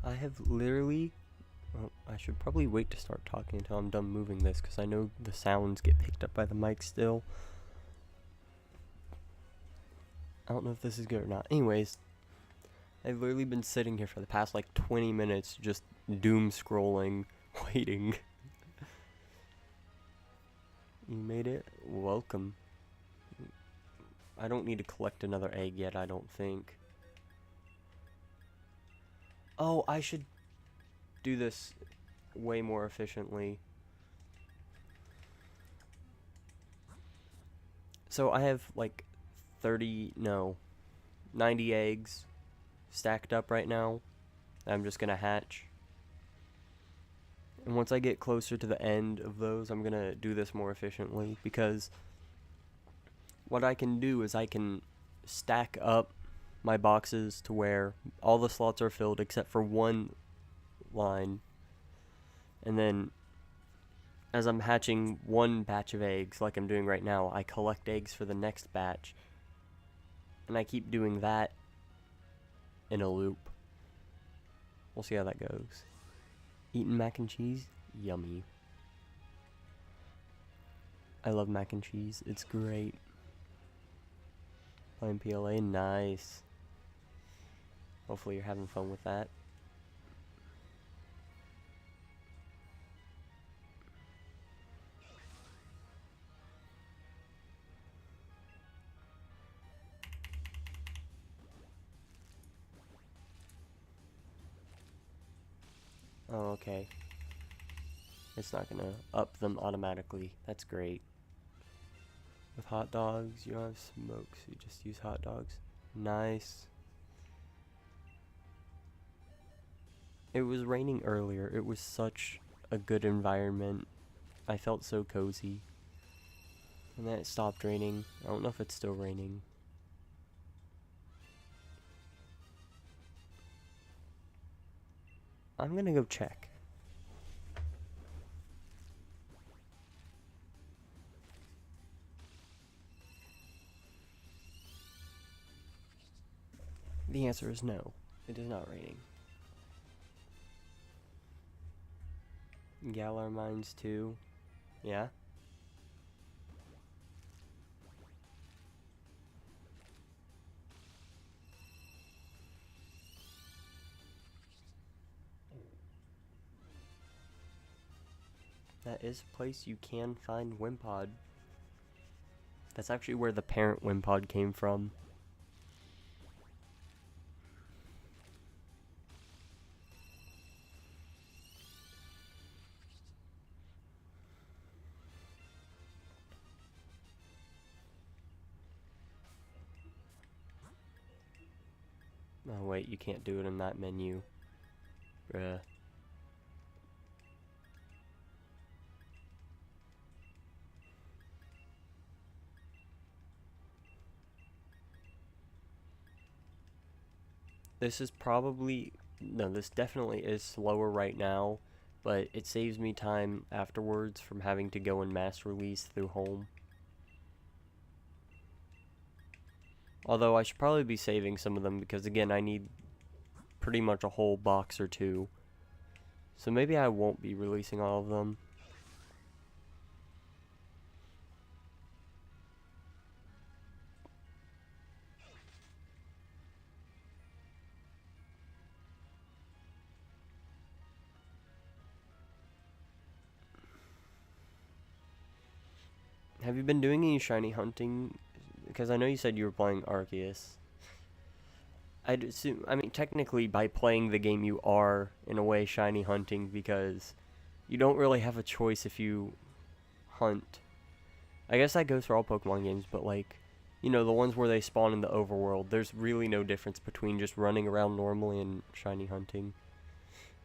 I have literally... Well, I should probably wait to start talking until I'm done moving this, because I know the sounds get picked up by the mic still. I don't know if this is good or not. Anyways, I've literally been sitting here for the past like 20 minutes just doom scrolling, waiting. You made it? Welcome. I don't need to collect another egg yet, I don't think. Oh, I should do this way more efficiently. So I have like 90 eggs stacked up right now. I'm just gonna hatch. And once I get closer to the end of those, I'm gonna do this more efficiently, because what I can do is I can stack up my boxes to where all the slots are filled except for one line, and then as I'm hatching one batch of eggs, like I'm doing right now, I collect eggs for the next batch, and I keep doing that in a loop. We'll see how that goes. Eating mac and cheese? Yummy. I love mac and cheese. It's great. Playing PLA? Nice. Hopefully you're having fun with that. Oh, okay. It's not gonna up them automatically. That's great. With hot dogs, you don't have smokes, you just use hot dogs. Nice. It was raining earlier. It was such a good environment. I felt so cozy. And then it stopped raining. I don't know if it's still raining. I'm gonna go check. The answer is no. It is not raining. Galar mines too. Yeah? That is a place you can find Wimpod. That's actually where the parent Wimpod came from. Oh wait, you can't do it in that menu. Bruh. This is probably... No, this definitely is slower right now, but it saves me time afterwards from having to go and mass release through home. Although I should probably be saving some of them, because again, I need pretty much a whole box or two. So maybe I won't be releasing all of them. Have you been doing any shiny hunting? Because I know you said you were playing Arceus. I'd assume, I mean, technically by playing the game you are, in a way, shiny hunting, because you don't really have a choice if you hunt. I guess that goes for all Pokemon games, but like, you know, the ones where they spawn in the overworld, there's really no difference between just running around normally and shiny hunting.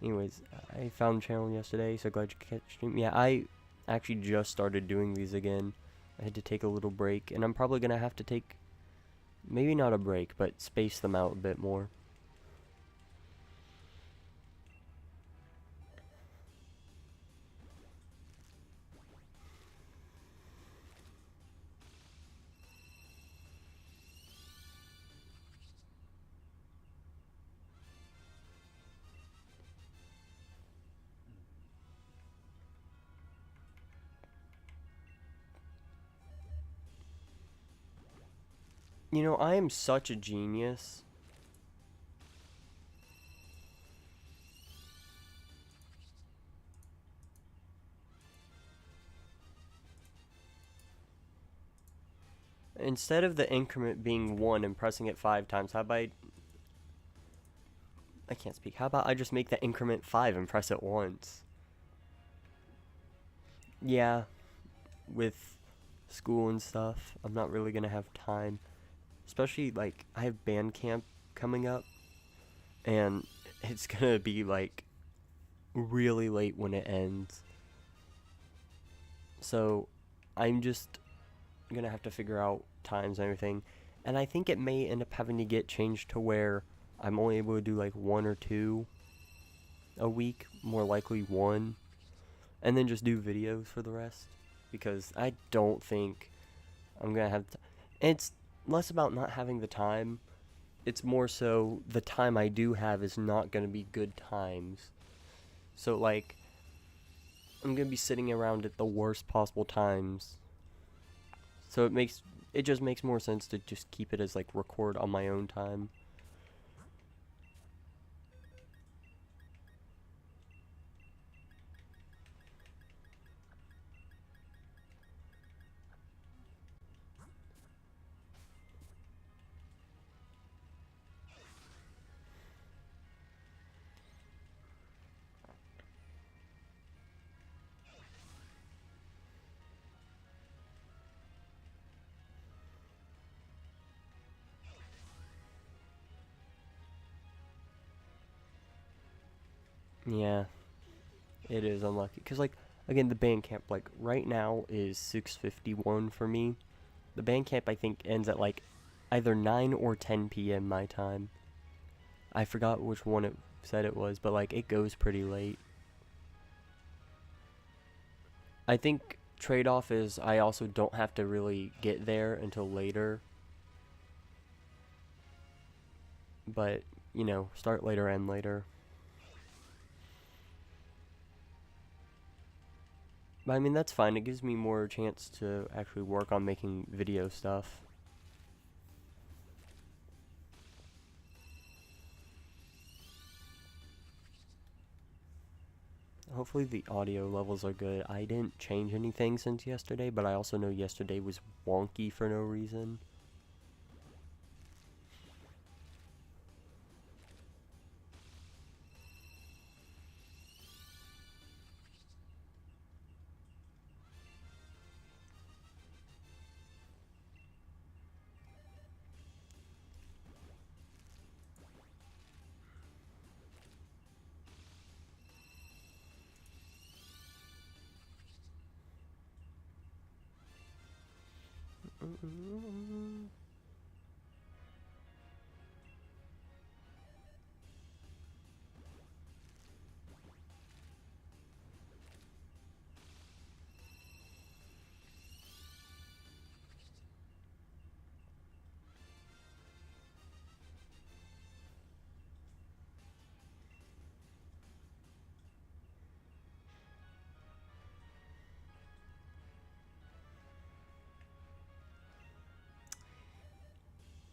Anyways, I found the channel yesterday, so glad you could catch stream. Yeah, I actually just started doing these again. I had to take a little break, and I'm probably gonna have to take, maybe not a break, but space them out a bit more. You know, I am such a genius. Instead of the increment being 1 and pressing it 5 times, how about I can't speak. How about I just make the increment 5 and press it once? Yeah, with school and stuff, I'm not really gonna have time. Especially, like, I have band camp coming up, and it's gonna be, like, really late when it ends. So, I'm just gonna have to figure out times and everything. And I think it may end up having to get changed to where I'm only able to do, like, 1 or 2 a week, more likely 1, and then just do videos for the rest, because I don't think I'm gonna have it's less about not having the time, it's more so the time I do have is not gonna be good times. So, like, I'm gonna be sitting around at the worst possible times, so it just makes more sense to just keep it as, like, record on my own time. Yeah, it is unlucky, because, like, again, the band camp, like, right now is 6:51 for me. The band camp, I think, ends at, like, either 9 or 10 p.m. my time. I forgot which one it said it was, but, like, it goes pretty late. I think trade-off is I also don't have to really get there until later. But, you know, start later, end later. But, I mean, that's fine. It gives me more chance to actually work on making video stuff. Hopefully the audio levels are good. I didn't change anything since yesterday, but I also know yesterday was wonky for no reason.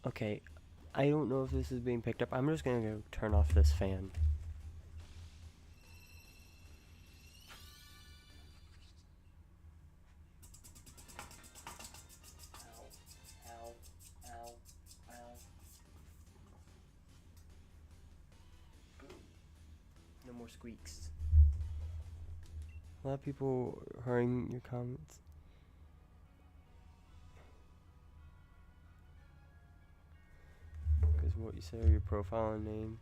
Okay, I don't know if this is being picked up. I'm just gonna go turn off this fan. No more squeaks. A lot of people hurrying your comments. Because what you say are your profile and name.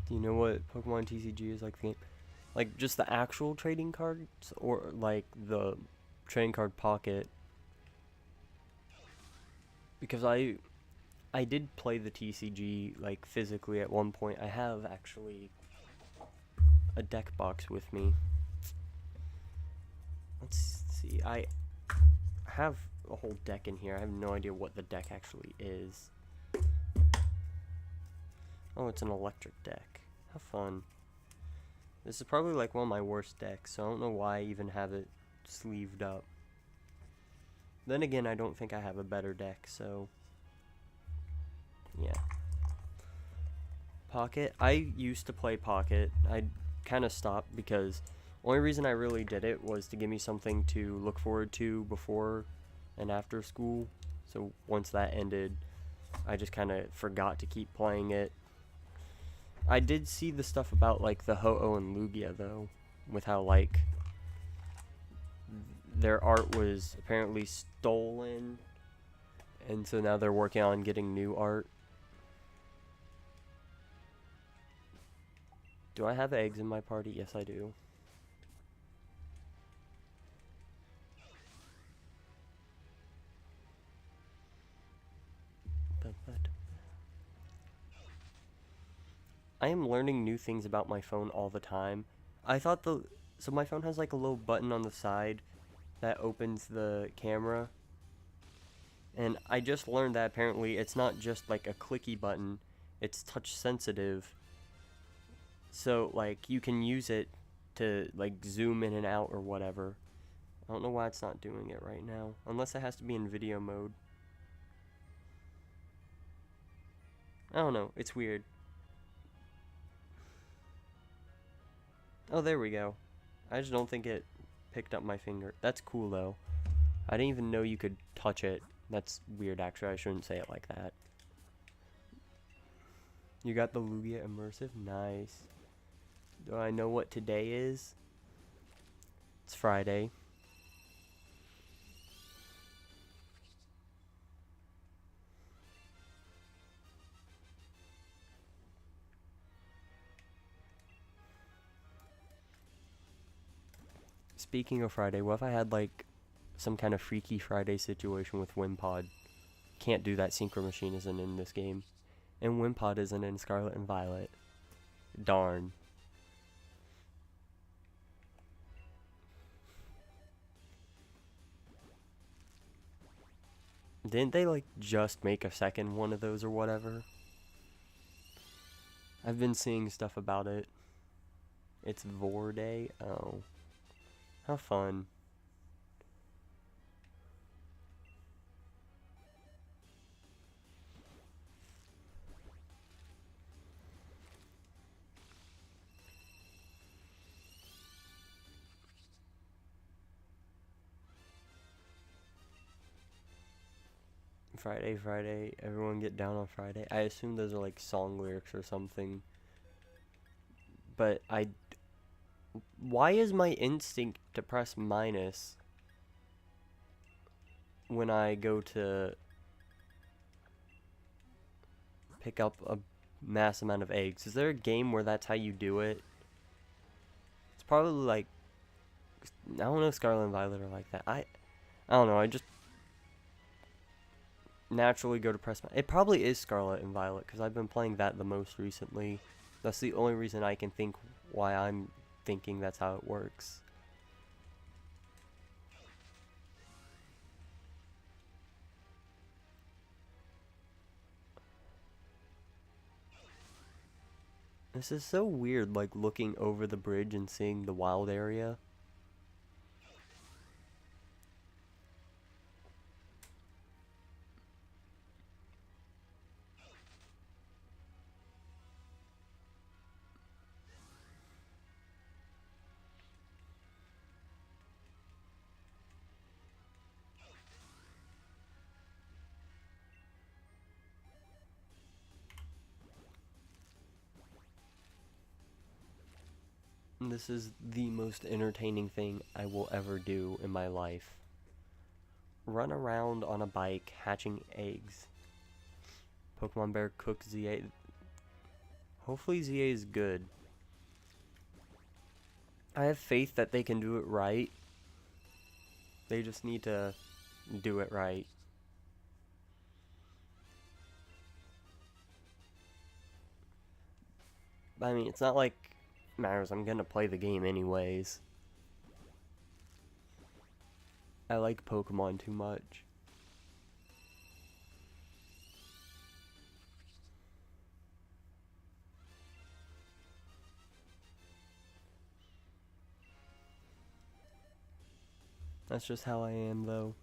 Do you know what Pokemon TCG is like the game? Like just the actual trading cards or like the trading card pocket? Because I did play the TCG like physically at one point. I have actually a deck box with me. Let's see. I have a whole deck in here. I have no idea what the deck actually is. Oh, it's an electric deck. How fun. This is probably like one of my worst decks, so I don't know why I even have it sleeved up. Then again, I don't think I have a better deck, so yeah. Pocket. I used to play Pocket. I kind of stopped because only reason I really did it was to give me something to look forward to before and after school. So once that ended, I just kind of forgot to keep playing it. I did see the stuff about like the Ho-Oh and Lugia though, with how like their art was apparently stolen, and so now they're working on getting new art. Do I have eggs in my party? Yes, I do. I am learning new things about my phone all the time. I thought so my phone has like a little button on the side that opens the camera. And I just learned that apparently it's not just like a clicky button, it's touch sensitive. So like you can use it to like zoom in and out or whatever. I don't know why it's not doing it right now, unless it has to be in video mode. I don't know, it's weird. Oh, there we go. I just don't think it picked up my finger. That's cool though. I didn't even know you could touch it. That's weird actually, I shouldn't say it like that. You got the Lugia immersive? Nice. Do I know what today is? It's Friday. Speaking of Friday, what if I had like some kind of Freaky Friday situation with Wimpod? Can't do that, Synchro Machine isn't in this game. And Wimpod isn't in Scarlet and Violet. Darn. Didn't they like just make a second one of those or whatever? I've been seeing stuff about it. It's Vor Day? Oh. How fun. Friday, everyone get down on Friday. I assume those are like song lyrics or something. But why is my instinct to press minus when I go to pick up a mass amount of eggs? Is there a game where that's how you do it? It's probably like, I don't know, Scarlet and Violet are like that. I don't know, I just naturally go to press it probably is Scarlet and Violet because I've been playing that the most recently. That's the only reason I can think why I'm thinking that's how it works. This is so weird, like looking over the bridge and seeing the wild area. This is the most entertaining thing I will ever do in my life. Run around on a bike hatching eggs. Pokemon Bear cooks the egg. Hopefully ZA is good. I have faith that they can do it right. They just need to do it right. I mean, it's not like it matters. I'm gonna play the game anyways. I like Pokemon too much. That's just how I am, though.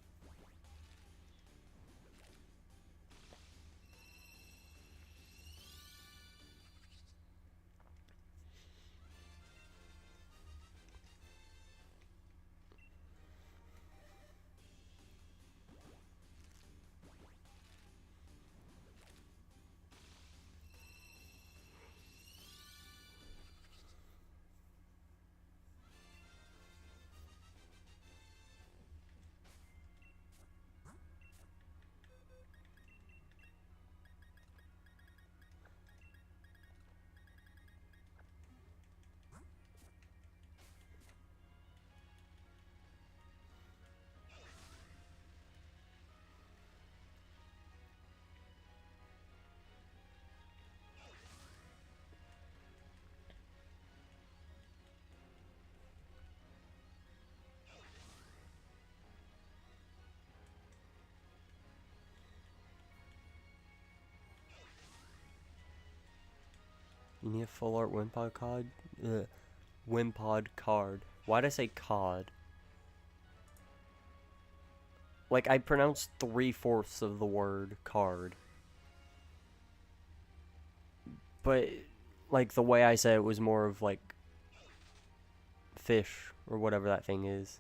You need a full art Wimpod card? Wimpod card. Why'd I say cod? Like, I pronounced 3/4 of the word card. But, like, the way I said it was more of, like, fish, or whatever that thing is.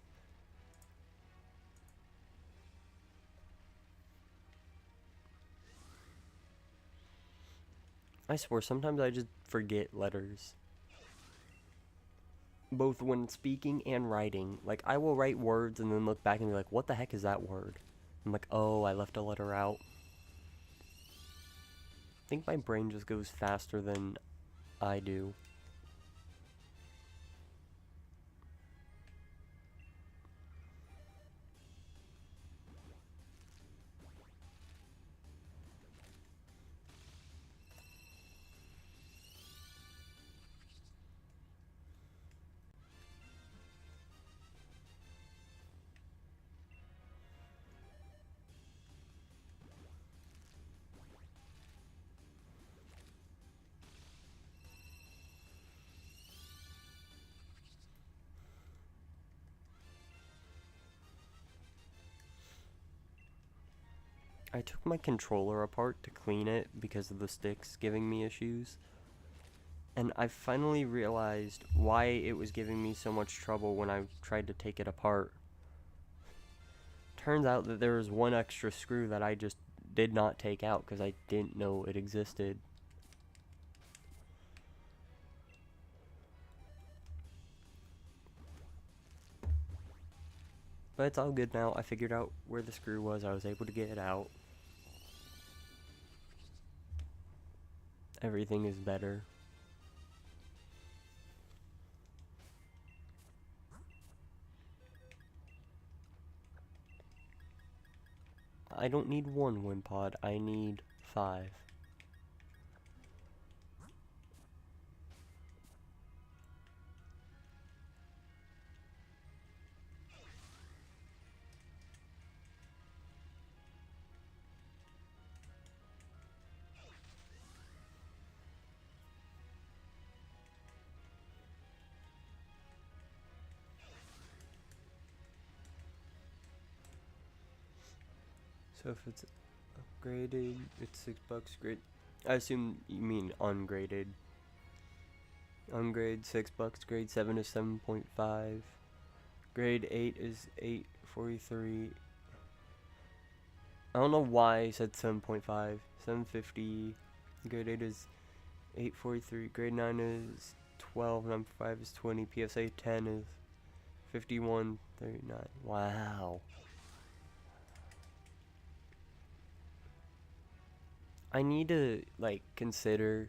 I swear, sometimes I just forget letters. Both when speaking and writing. Like, I will write words and then look back and be like, what the heck is that word? I'm like, oh, I left a letter out. I think my brain just goes faster than I do. I took my controller apart to clean it because of the sticks giving me issues. And I finally realized why it was giving me so much trouble when I tried to take it apart. Turns out that there was one extra screw that I just did not take out because I didn't know it existed. But it's all good now. I figured out where the screw was. I was able to get it out. Everything is better. I don't need one Wimpod. I need 5. So if it's upgraded, it's $6. Grade. I assume you mean ungraded. Ungrade $6. Grade 7 is 7.5. Grade 8 is 843. I don't know why I said 7.5. 750. Grade 8 is 843. Grade 9 is 12. Number 5 is 20. PSA 10 is 5139. Wow. I need to, like, consider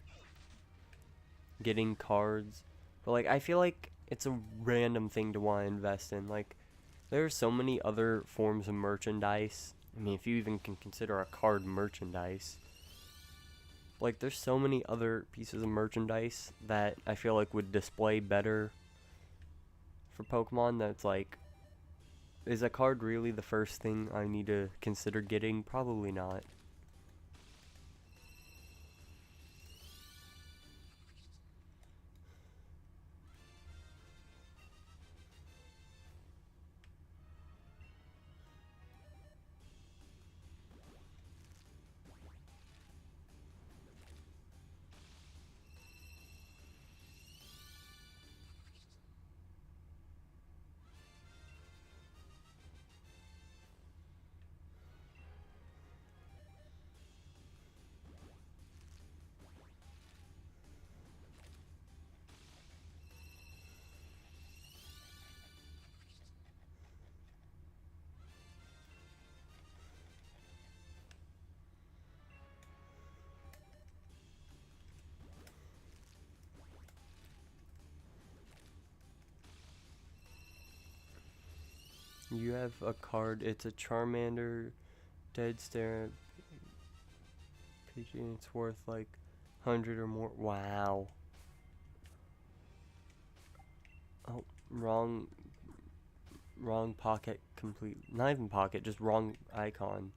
getting cards, but like I feel like it's a random thing to want to invest in. Like there are so many other forms of merchandise. I mean, if you even can consider a card merchandise, like there's so many other pieces of merchandise that I feel like would display better for Pokemon. That's like, is a card really the first thing I need to consider getting? Probably not. You have a card, it's a Charmander, Dead Stare, PG, and it's worth like 100 or more. Wow. Oh, wrong pocket complete. Not even pocket, just wrong icon.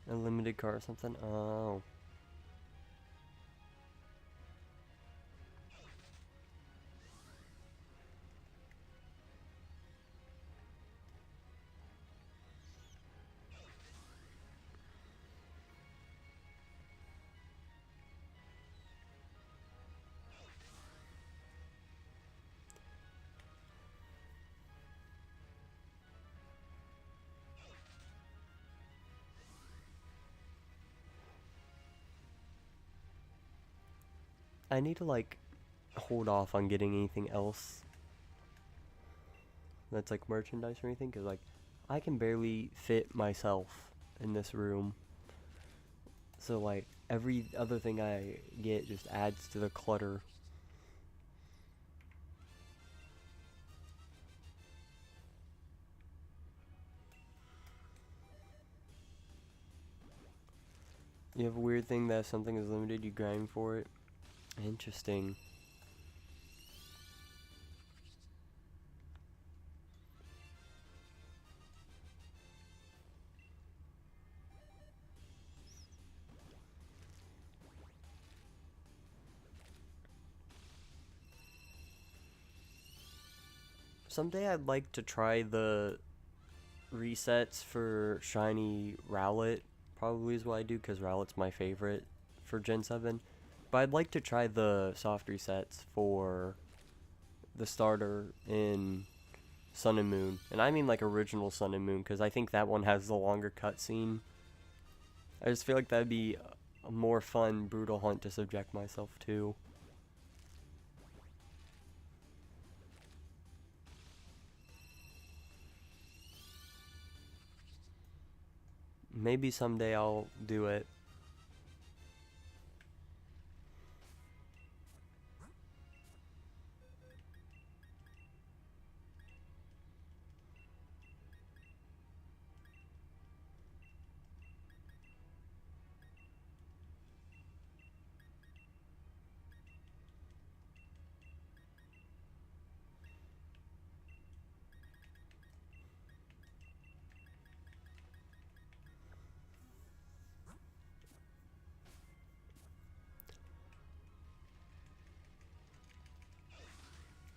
A limited card or something? Oh. I need to like hold off on getting anything else that's like merchandise or anything, because like I can barely fit myself in this room. So like every other thing I get just adds to the clutter. You have a weird thing that if something is limited, you grind for it. Interesting. Someday I'd like to try the resets for shiny Rowlet. Probably is what I do, because Rowlet's my favorite for Gen 7. But I'd like to try the soft resets for the starter in Sun and Moon. And I mean like original Sun and Moon, because I think that one has the longer cutscene. I just feel like that'd be a more fun brutal hunt to subject myself to. Maybe someday I'll do it.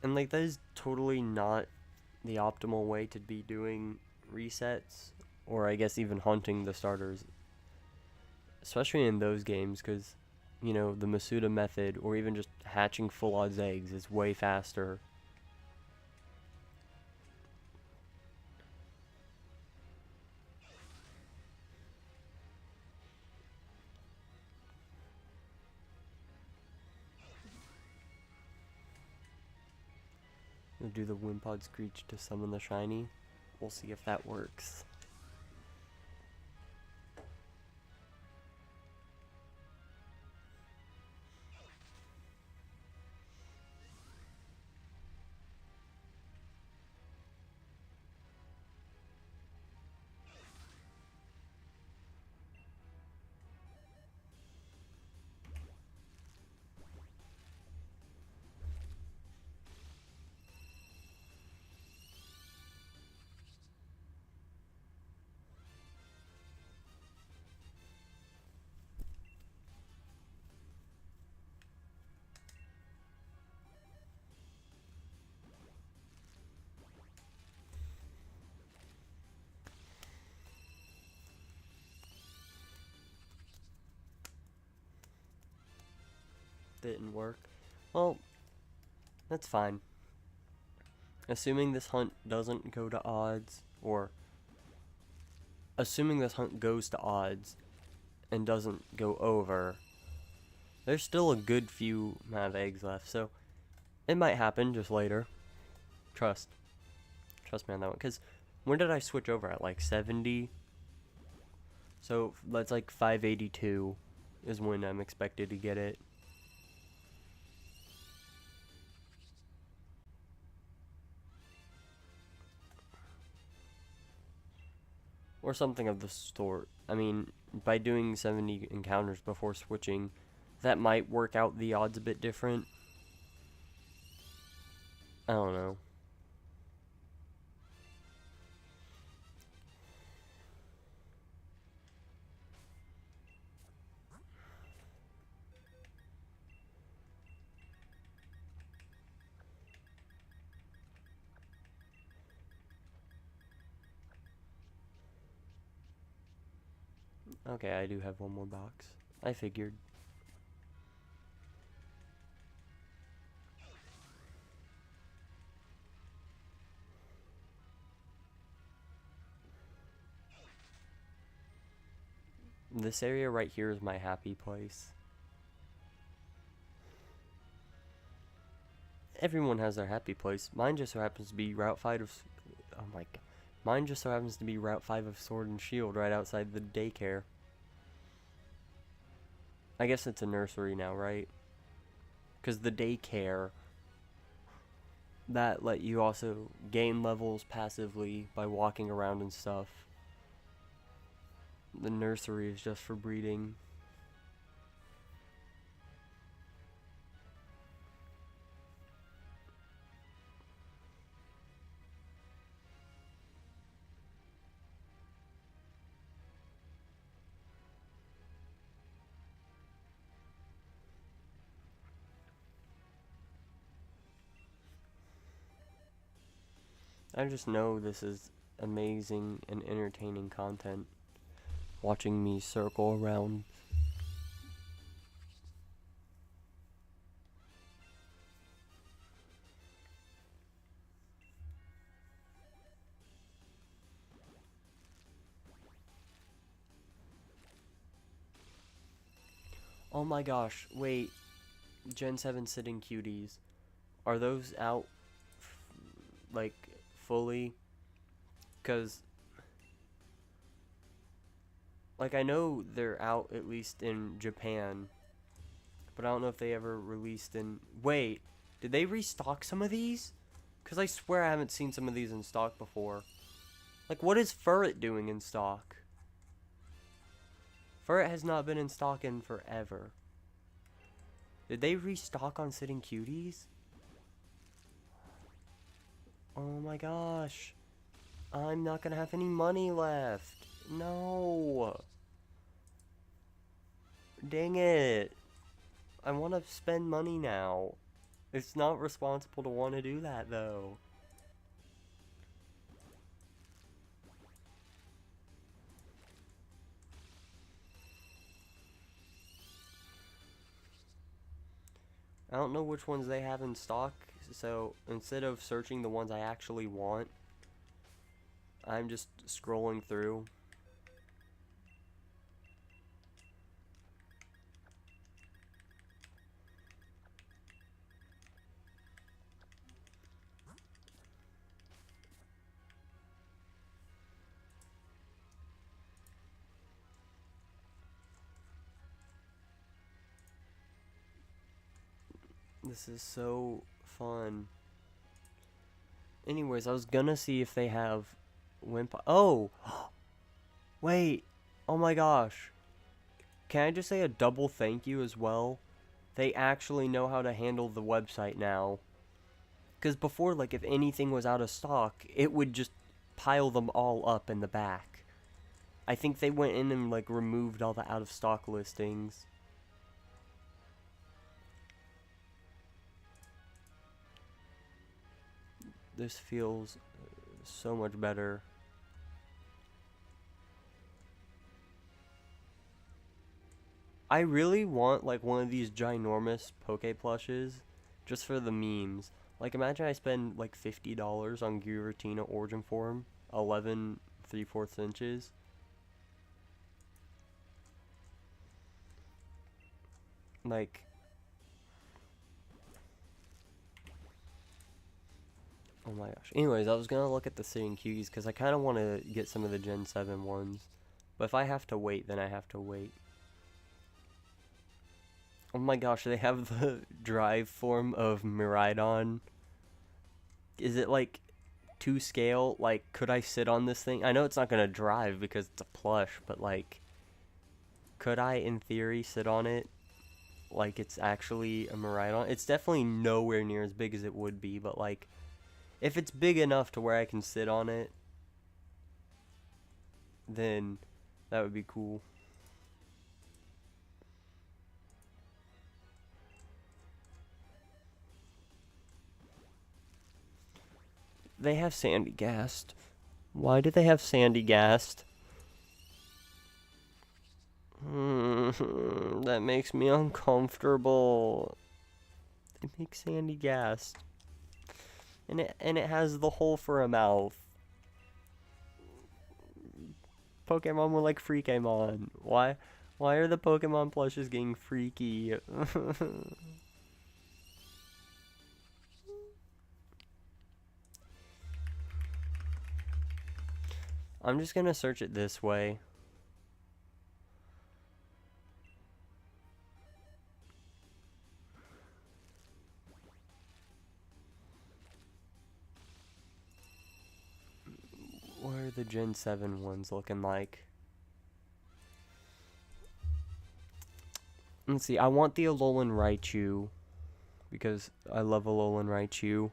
And like that is totally not the optimal way to be doing resets, or I guess even hunting the starters, especially in those games, because you know the Masuda method, or even just hatching full odds eggs, is way faster. We'll do the Wimpod Screech to summon the shiny. We'll see if that works. Didn't work. Well, that's fine. Assuming this hunt doesn't go to odds, or assuming this hunt goes to odds and doesn't go over, there's still a good few amount of eggs left, so it might happen just later. Trust me on that one, because when did I switch over? At like 70? So that's like 582 is when I'm expected to get it. Or something of the sort. I mean, by doing 70 encounters before switching, that might work out the odds a bit different. I don't know. Okay, I do have one more box. I figured. This area right here is my happy place. Everyone has their happy place. Mine just so happens to be Route 5 of... Oh my god. Mine just so happens to be Route 5 of Sword and Shield right outside the daycare. I guess it's a nursery now, right? Because the daycare, that let you also gain levels passively by walking around and stuff. The nursery is just for breeding. I just know this is amazing and entertaining content. Watching me circle around. Oh my gosh, wait. Gen 7 sitting cuties. Are those out, like, fully? Because, like, I know they're out at least in Japan, but I don't know if they ever released in... Wait, did they restock some of these? Because I swear I haven't seen some of these in stock before. Like, what is Furret doing in stock? Furret has not been in stock in forever. Did they restock on sitting cuties? Oh my gosh. I'm not gonna have any money left. No. Dang it. I want to spend money now. It's not responsible to want to do that though. I don't know which ones they have in stock, so instead of searching the ones I actually want, I'm just scrolling through. This is so fun. Anyways, I was gonna see if they have Wimpod. Oh! Wait! Oh my gosh. Can I just say a double thank you as well? They actually know how to handle the website now. Because before, like, if anything was out of stock, it would just pile them all up in the back. I think they went in and, like, removed all the out of stock listings. This feels so much better. I really want, like, one of these ginormous Poke plushes just for the memes. Like, imagine I spend, like, $50 on Giratina Origin Form, 11 3/4 inches. Like, oh my gosh. Anyways, I was gonna look at the Sitting Cuties because I kind of want to get some of the Gen 7 ones. But if I have to wait, then I have to wait. Oh my gosh, they have the drive form of Miraidon. Is it like to scale? Like, could I sit on this thing? I know it's not gonna drive because it's a plush, but like, could I, in theory, sit on it? Like it's actually a Miraidon? It's definitely nowhere near as big as it would be, but like, if it's big enough to where I can sit on it, then that would be cool. They have Sandygast. Why do they have Sandygast? That makes me uncomfortable. They make Sandygast. And it has the hole for a mouth. Pokemon were like Freakemon. Why are the Pokemon plushes getting freaky? I'm just gonna search it this way. What are the Gen 7 ones looking like? Let's see, I want the Alolan Raichu because I love Alolan Raichu.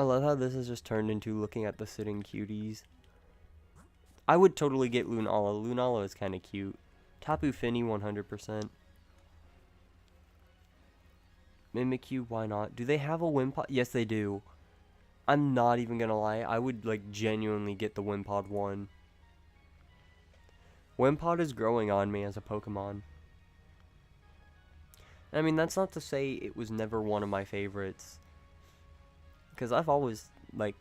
I love how this has just turned into looking at the Sitting Cuties. I would totally get Lunala. Lunala is kind of cute. Tapu Fini 100%. Mimikyu, why not? Do they have a Wimpod? Yes, they do. I'm not even gonna lie. I would, like, genuinely get the Wimpod one. Wimpod is growing on me as a Pokemon. I mean, that's not to say it was never one of my favorites. Because I've always, like,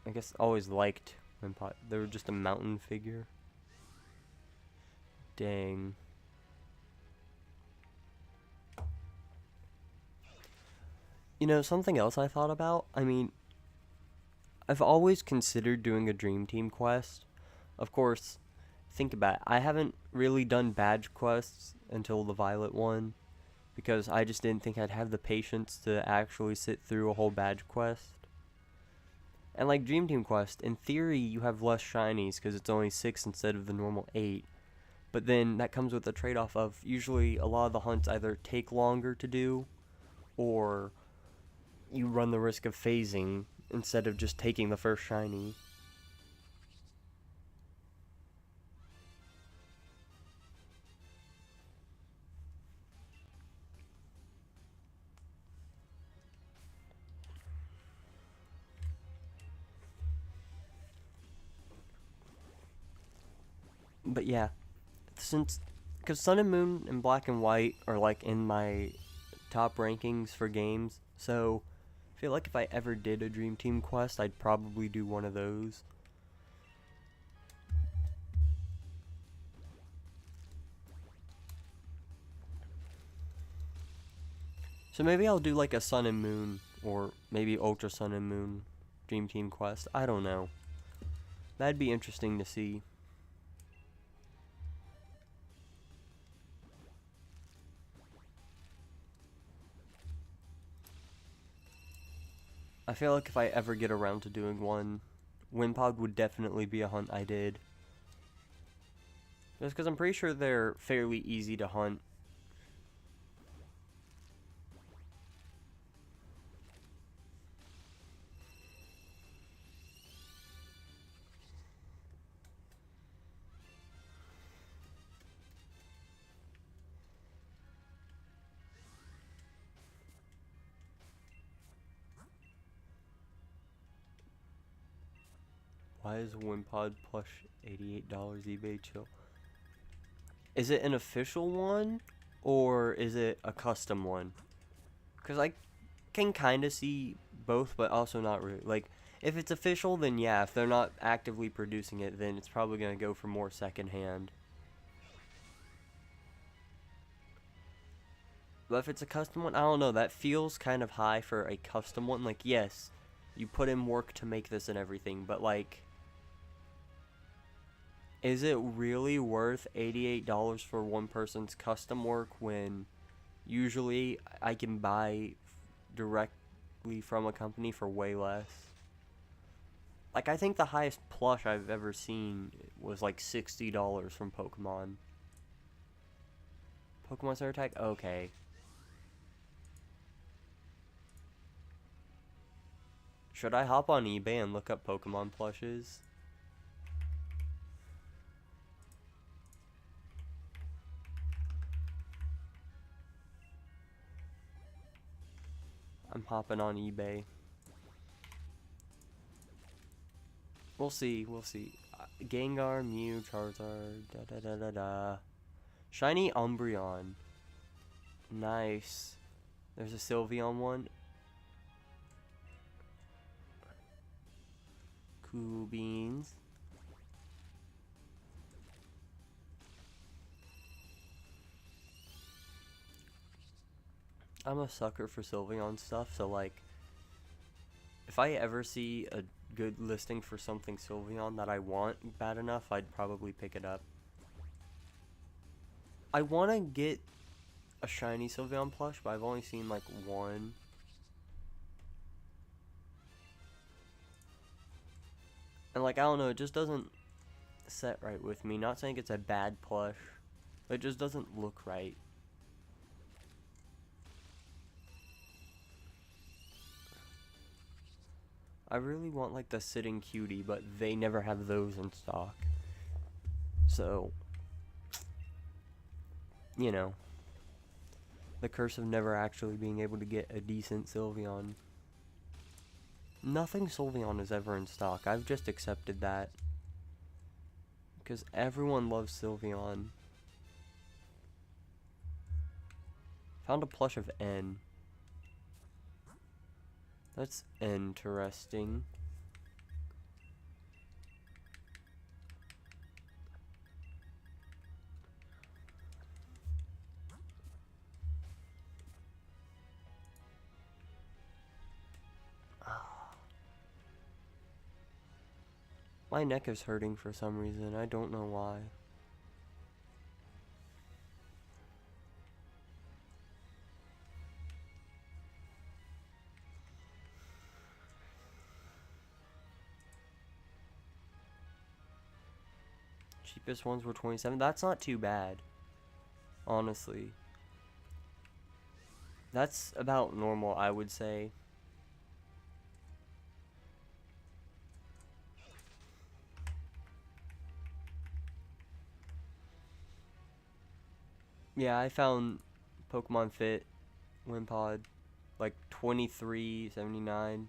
I guess always liked Wimpod. They were just a mountain figure. Dang. You know, something else I thought about? I mean, I've always considered doing a Dream Team quest. Of course, think about it. I haven't really done badge quests until the Violet one. Because I just didn't think I'd have the patience to actually sit through a whole badge quest. And like Dream Team Quest, in theory you have less shinies because it's only 6 instead of the normal 8. But then that comes with the trade-off of usually a lot of the hunts either take longer to do or you run the risk of phasing instead of just taking the first shiny. But yeah, because Sun and Moon and Black and White are like in my top rankings for games, so I feel like if I ever did a Dream Team quest, I'd probably do one of those. So maybe I'll do like a Sun and Moon, or maybe Ultra Sun and Moon Dream Team quest. I don't know. That'd be interesting to see. I feel like if I ever get around to doing one, Wimpod would definitely be a hunt I did. Just because I'm pretty sure they're fairly easy to hunt. Why is Wimpod plush $88 eBay chill? Is it an official one or is it a custom one? Because I can kind of see both, but also not really. Like, if it's official, then yeah. If they're not actively producing it, then it's probably going to go for more secondhand. But if it's a custom one, I don't know. That feels kind of high for a custom one. Like, yes, you put in work to make this and everything, but like, is it really worth $88 for one person's custom work when usually I can buy directly from a company for way less? Like, I think the highest plush I've ever seen was like $60 from Pokemon. Pokemon Center Tag? Okay. Should I hop on eBay and look up Pokemon plushes? I'm hopping on eBay. We'll see, we'll see. Gengar, Mew, Charizard, da-da-da-da-da. Shiny Umbreon. Nice. There's a Sylveon one. Cool beans. I'm a sucker for Sylveon stuff, so like, if I ever see a good listing for something Sylveon that I want bad enough, I'd probably pick it up. I want to get a shiny Sylveon plush, but I've only seen like one. And like, I don't know, it just doesn't set right with me. Not saying it's a bad plush, but it just doesn't look right. I really want like the sitting cutie, but they never have those in stock. So, you know, the curse of never actually being able to get a decent Sylveon. Nothing Sylveon is ever in stock. I've just accepted that. Because everyone loves Sylveon. Found a plush of N. That's interesting. My neck is hurting for some reason. I don't know why. Cheapest ones were 27. That's not too bad, honestly. That's about normal, I would say. Yeah, I found Pokemon Fit Wimpod like $23.79.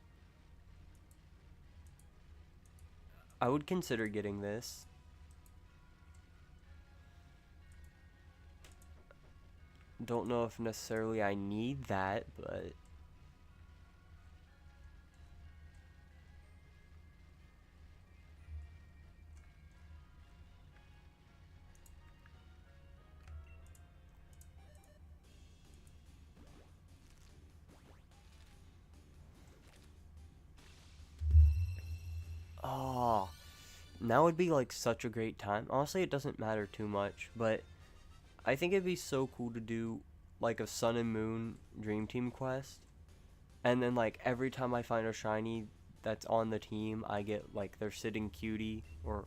I would consider getting this. Don't know if necessarily I need that, but oh, Now would be like such a great time. Honestly, it doesn't matter too much, but I think it'd be so cool to do like a Sun and Moon Dream Team quest, and then like every time I find a shiny that's on the team, I get like their sitting cutie, or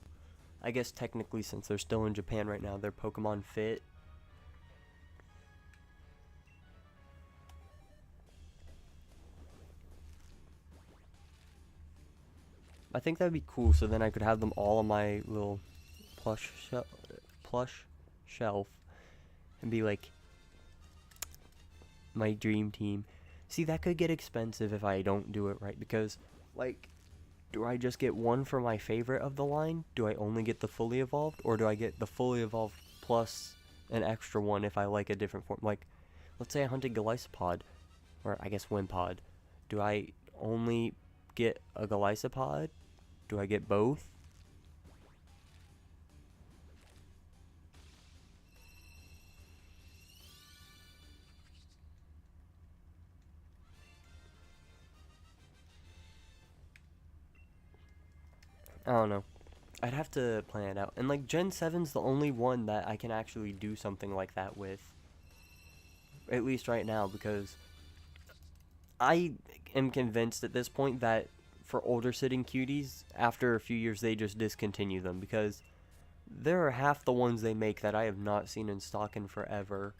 I guess technically since they're still in Japan right now, they're Pokemon Fit. I think that'd be cool, so then I could have them all on my little plush shelf and be like my dream team. See, that could get expensive if I don't do it right, because like, do I just get one for my favorite of the line? Do I only get the fully evolved, or do I get the fully evolved plus an extra one if I like a different form? Like, let's say I hunted Golisopod, or I guess Wimpod. Do I only get a Golisopod? Do I get both? I don't know. I'd have to plan it out. And like Gen 7's the only one that I can actually do something like that with. At least right now, because I am convinced at this point that for older sitting cuties, after a few years they just discontinue them, because there are half the ones they make that I have not seen in stock in forever.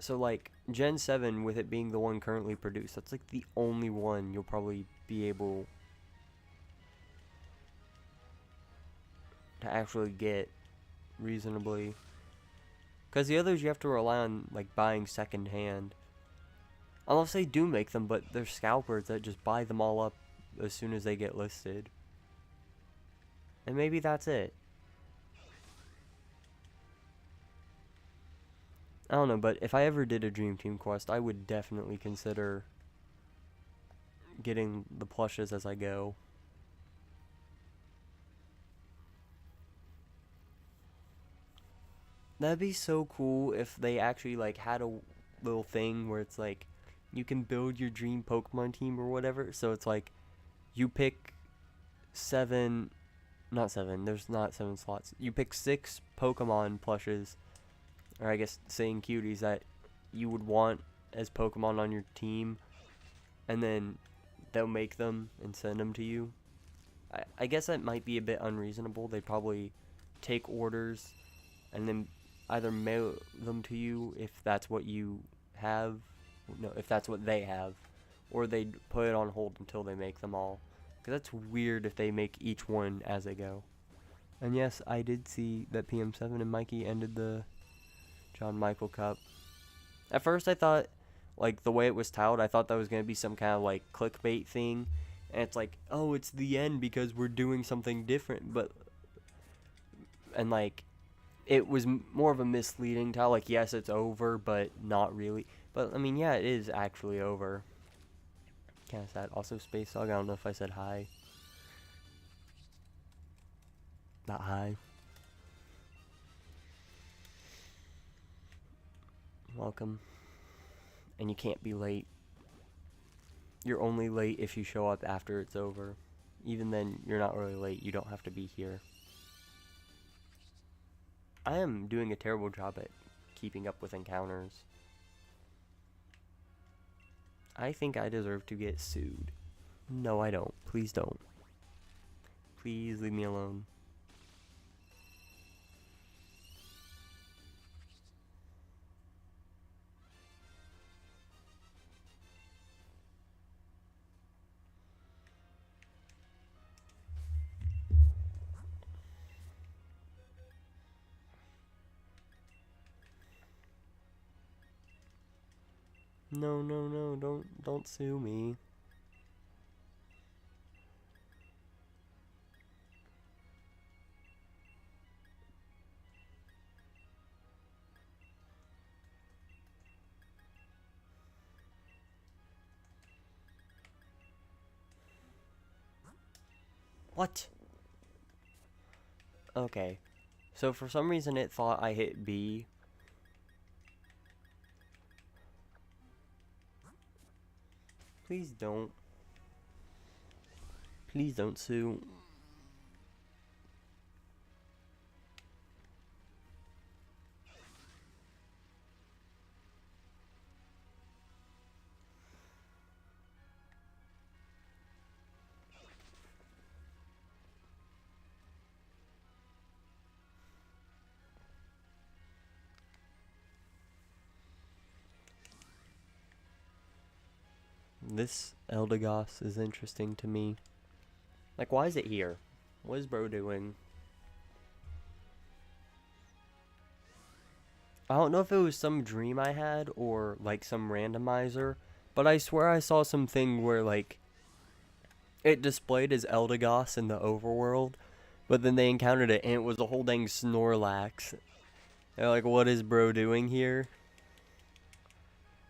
So like Gen 7, with it being the one currently produced, that's like the only one you'll probably be able to actually get reasonably, because the others you have to rely on like buying second hand, unless they do make them, but they're scalpers that just buy them all up as soon as they get listed, and maybe that's it. I don't know, but if I ever did a Dream Team quest, I would definitely consider getting the plushes as I go. That'd be so cool if they actually like had a little thing where it's like you can build your dream Pokemon team or whatever. So it's like you pick seven, not seven, there's not 7 slots. You pick 6 Pokemon plushes, or I guess saying cuties, that you would want as Pokemon on your team, and then they'll make them and send them to you. I guess that might be a bit unreasonable. They'd probably take orders and then either mail them to you if that's what you have, no, if that's what they have, or they'd put it on hold until they make them all. Because that's weird if they make each one as they go. And yes, I did see that PM7 and Mikey ended the John Michael Cup. At first I thought, like, the way it was titled, I thought that was going to be some kind of, like, clickbait thing. And it's like, oh, it's the end because we're doing something different. But, and, like, it was more of a misleading title. Like, yes, it's over, but not really. But, I mean, yeah, it is actually over. Kind of sad. Also, Space Dog, I don't know if I said hi. Not hi. Welcome. And you can't be late. You're only late if you show up after it's over. Even then, you're not really late. You don't have to be here. I am doing a terrible job at keeping up with encounters. I think I deserve to get sued. No, I don't. Please don't. Please leave me alone. No, no, no, don't sue me. What? Okay. So for some reason it thought I hit B. Please don't. Please don't sue. This Eldegoss is interesting to me. Like, why is it here? What is bro doing? I don't know if it was some dream I had or like some randomizer, but I swear I saw something where like it displayed as Eldegoss in the overworld, but then they encountered it and it was a whole dang Snorlax. They're like, what is bro doing here?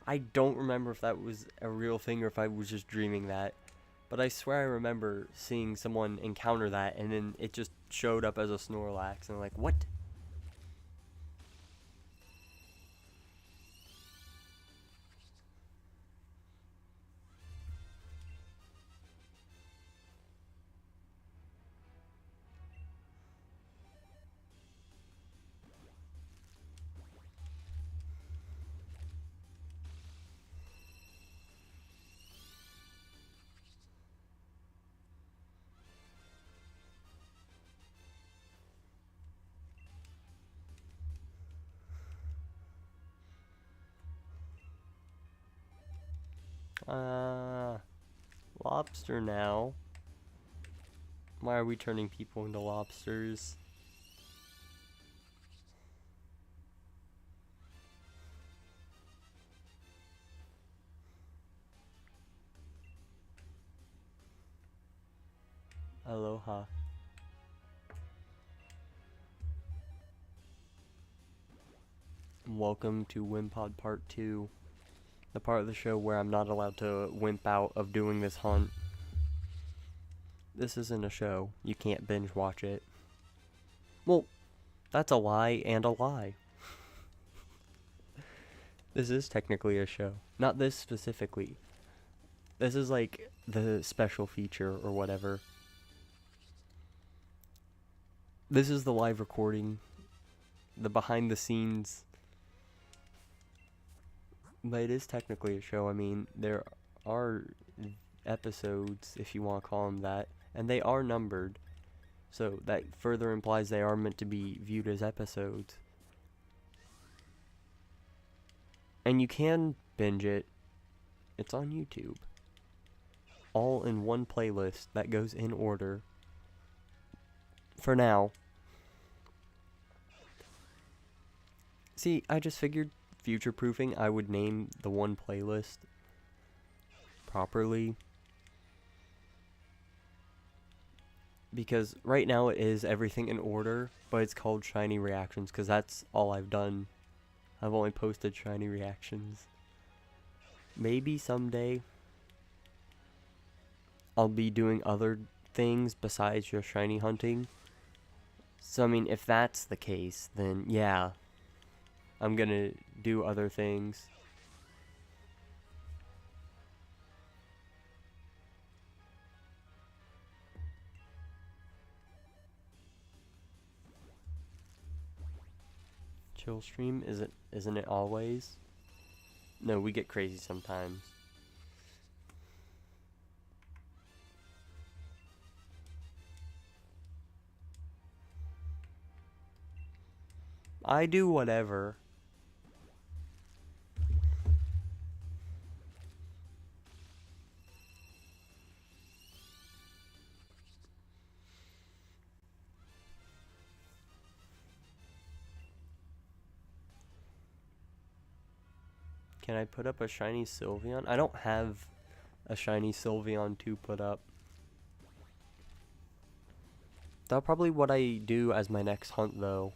I don't remember if that was a real thing or if I was just dreaming that, but I swear I remember seeing someone encounter that and then it just showed up as a Snorlax and I'm like, what? Lobster now. Why are we turning people into lobsters? Aloha. Welcome to Wimpod Part 2. The part of the show where I'm not allowed to wimp out of doing this hunt. This isn't a show. You can't binge watch it. Well, that's a lie and a lie. This is technically a show. Not this specifically. This is like the special feature or whatever. This is the live recording. The behind the scenes. But it is technically a show. I mean, there are episodes, if you want to call them that, and they are numbered. So that further implies they are meant to be viewed as episodes. And you can binge it. It's on YouTube. All in one playlist that goes in order. For now. See, I just figured future-proofing, I would name the one playlist properly. Because right now it is everything in order, but it's called Shiny Reactions because that's all I've done. I've only posted Shiny Reactions. Maybe someday I'll be doing other things besides just shiny hunting. So I mean, if that's the case, then yeah, I'm gonna do other things. Chill stream, isn't it always? No, we get crazy sometimes. I do whatever. Can I put up a shiny Sylveon? I don't have a shiny Sylveon to put up. That's probably what I do as my next hunt, though.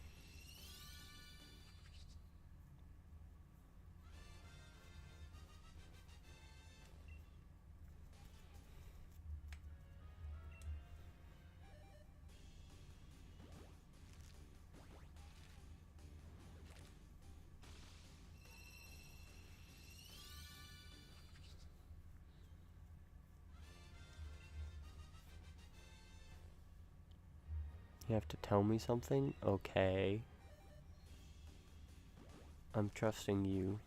You have to tell me something? Okay. I'm trusting you.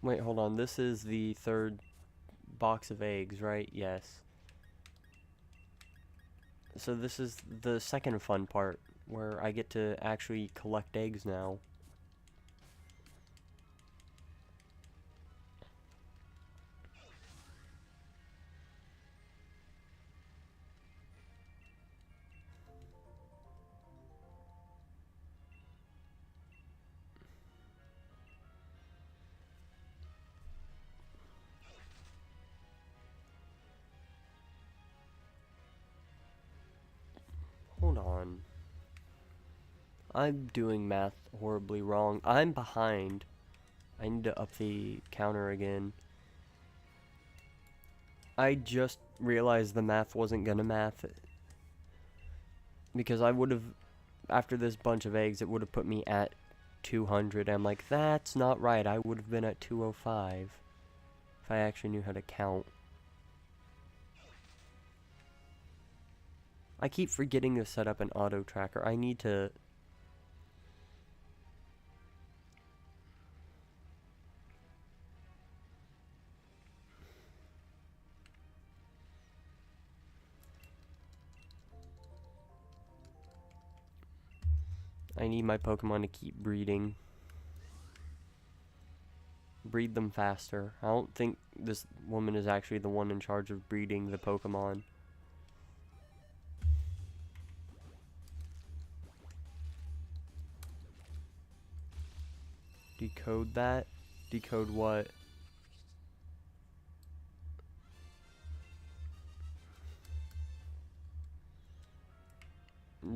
Wait, hold on. This is the third box of eggs, right? Yes. So this is the second fun part, where I get to actually collect eggs now. Hold on. I'm doing math horribly wrong. I'm behind. I need to up the counter again. I just realized the math wasn't gonna math. Because I would have, after this bunch of eggs, it would have put me at 200. I'm like, that's not right. I would have been at 205 if I actually knew how to count. I keep forgetting to set up an auto tracker. I need to... I need my Pokemon to keep breeding. Breed them faster. I don't think this woman is actually the one in charge of breeding the Pokemon. Decode that? Decode what?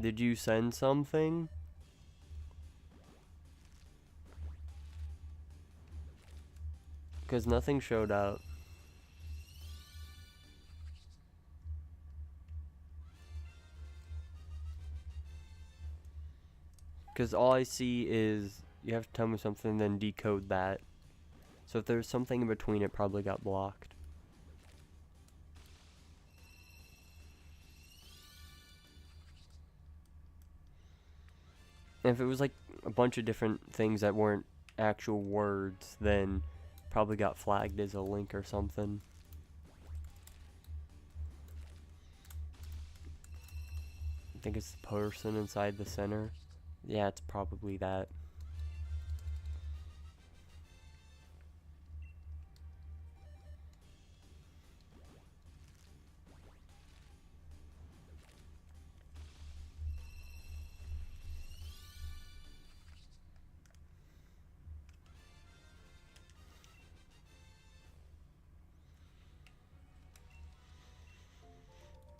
Did you send something? Because nothing showed up. Because all I see is you have to tell me something, then decode that. So if there's something in between, it probably got blocked. And if it was like a bunch of different things that weren't actual words, then probably got flagged as a link or something. I think it's the person inside the center. Yeah, it's probably that.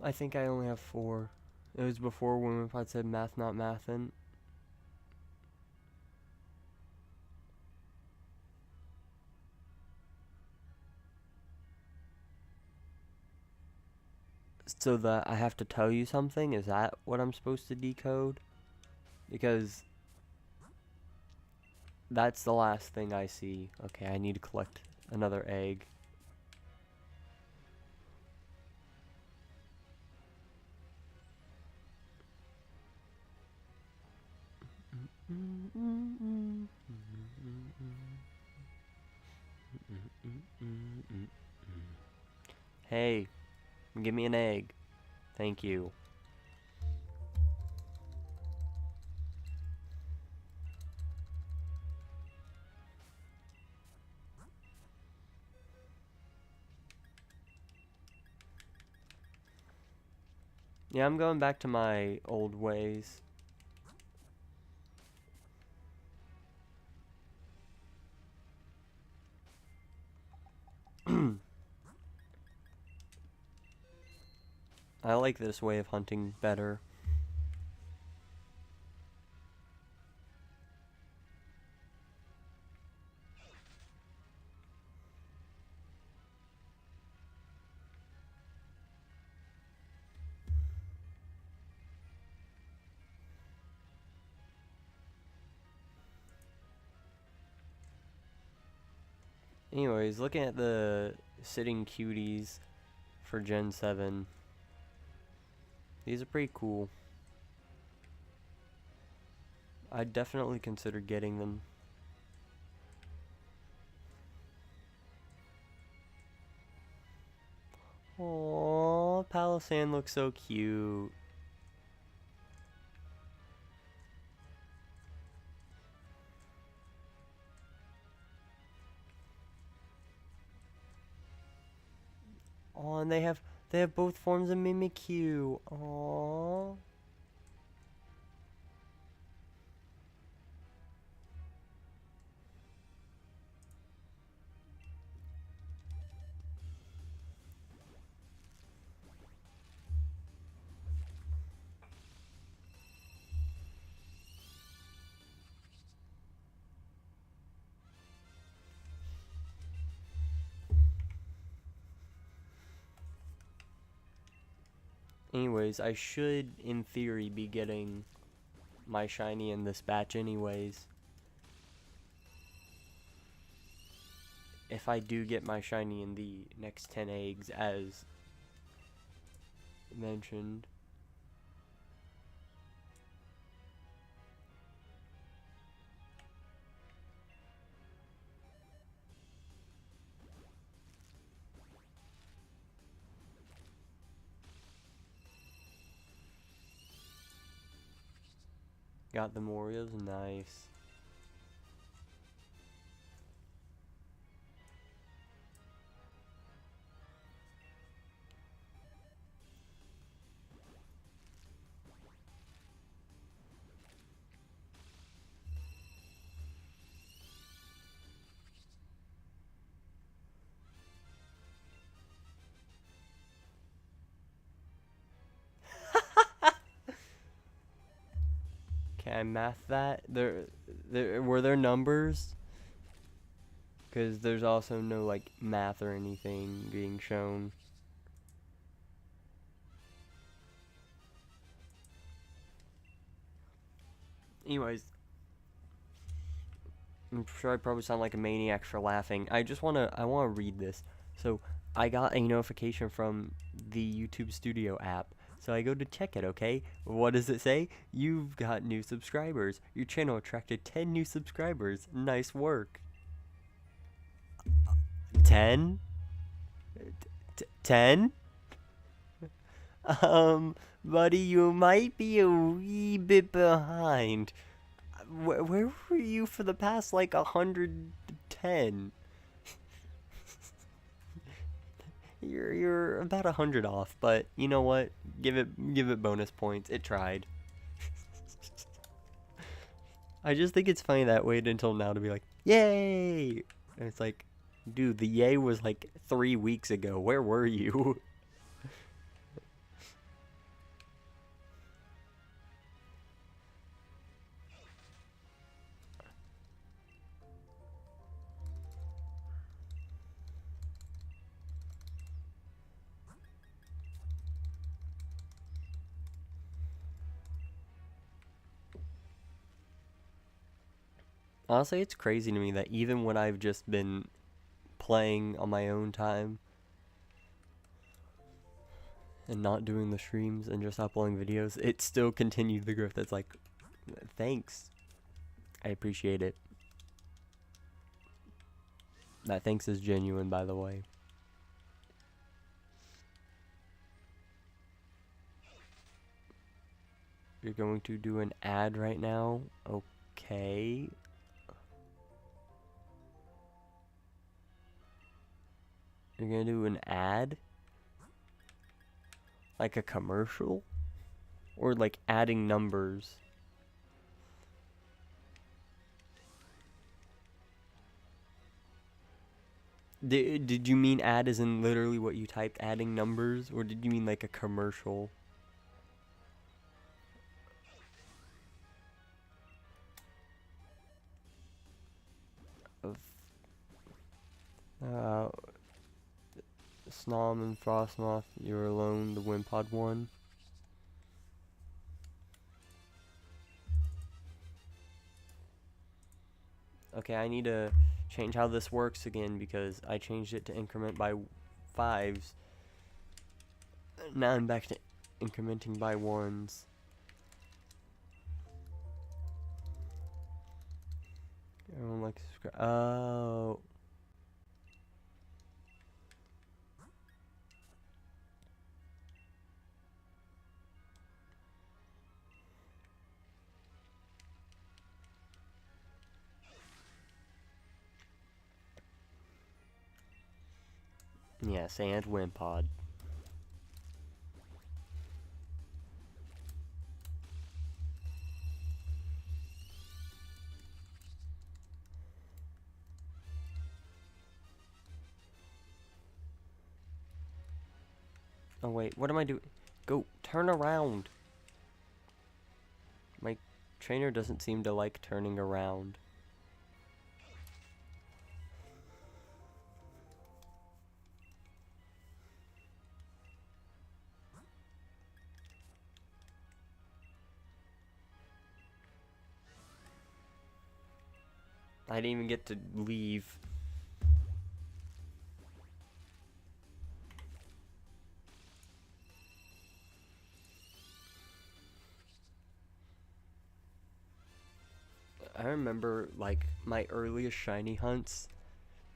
I think I only have 4. It was before Wimpod said math not mathin'. So that I have to tell you something? Is that what I'm supposed to decode? Because that's the last thing I see. Okay, I need to collect another egg. Hey, give me an egg. Thank you. Yeah, I'm going back to my old ways. I like this way of hunting better. Anyways, looking at the sitting cuties for Gen 7. These are pretty cool. I'd definitely consider getting them. Aww, Palossand looks so cute. Oh, and they have both forms of Mimikyu. Aww. Anyways, I should, in theory, be getting my shiny in this batch anyways. If I do get my shiny in the next 10 eggs, as mentioned. Got the Oreos, nice. Can I math that? Were there numbers? Because there's also no, like, math or anything being shown. Anyways, I'm sure I probably sound like a maniac for laughing. I wanna read this. So, I got a notification from the YouTube Studio app. So I go to check it, okay? What does it say? You've got new subscribers. Your channel attracted 10 new subscribers. Nice work. 10? 10? Buddy, you might be a wee bit behind. Where were you for the past, like, 110? You're about 100 off, but you know what? Give it bonus points. It tried. I just think it's funny that waited until now to be like, yay! And it's like, dude, the yay was like 3 weeks ago. Where were you? Honestly, it's crazy to me that even when I've just been playing on my own time and not doing the streams and just uploading videos, it still continued the growth. That's like, thanks. I appreciate it. That thanks is genuine, by the way. You're going to do an ad right now? Okay. You're gonna do an ad? Like a commercial? Or like adding numbers? Did you mean ad as in literally what you typed, adding numbers? Or did you mean like a commercial? Of Snom and Frostmoth, you're alone, the Wimpod one. Okay, I need to change how this works again because I changed it to increment by 5s. Now I'm back to incrementing by 1s. Everyone likes subscribe. Oh. Yes, and Wimpod. Oh wait, what am I doing? Go, turn around! My trainer doesn't seem to like turning around. I didn't even get to leave. I remember, like, my earliest shiny hunts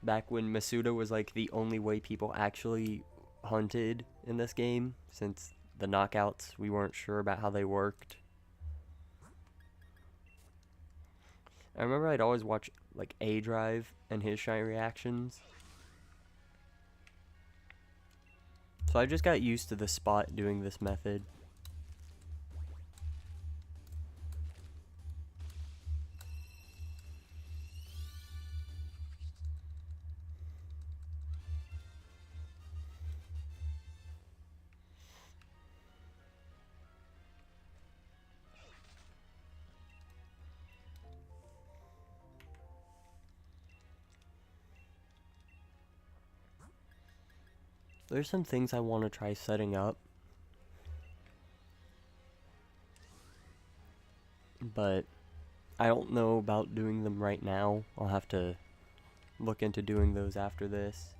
back when Masuda was, like, the only way people actually hunted in this game, since the knockouts, we weren't sure about how they worked. I remember I'd always watch, like, A-Drive and his shiny reactions. So I just got used to the spot doing this method. There's some things I want to try setting up, but I don't know about doing them right now. I'll have to look into doing those after this.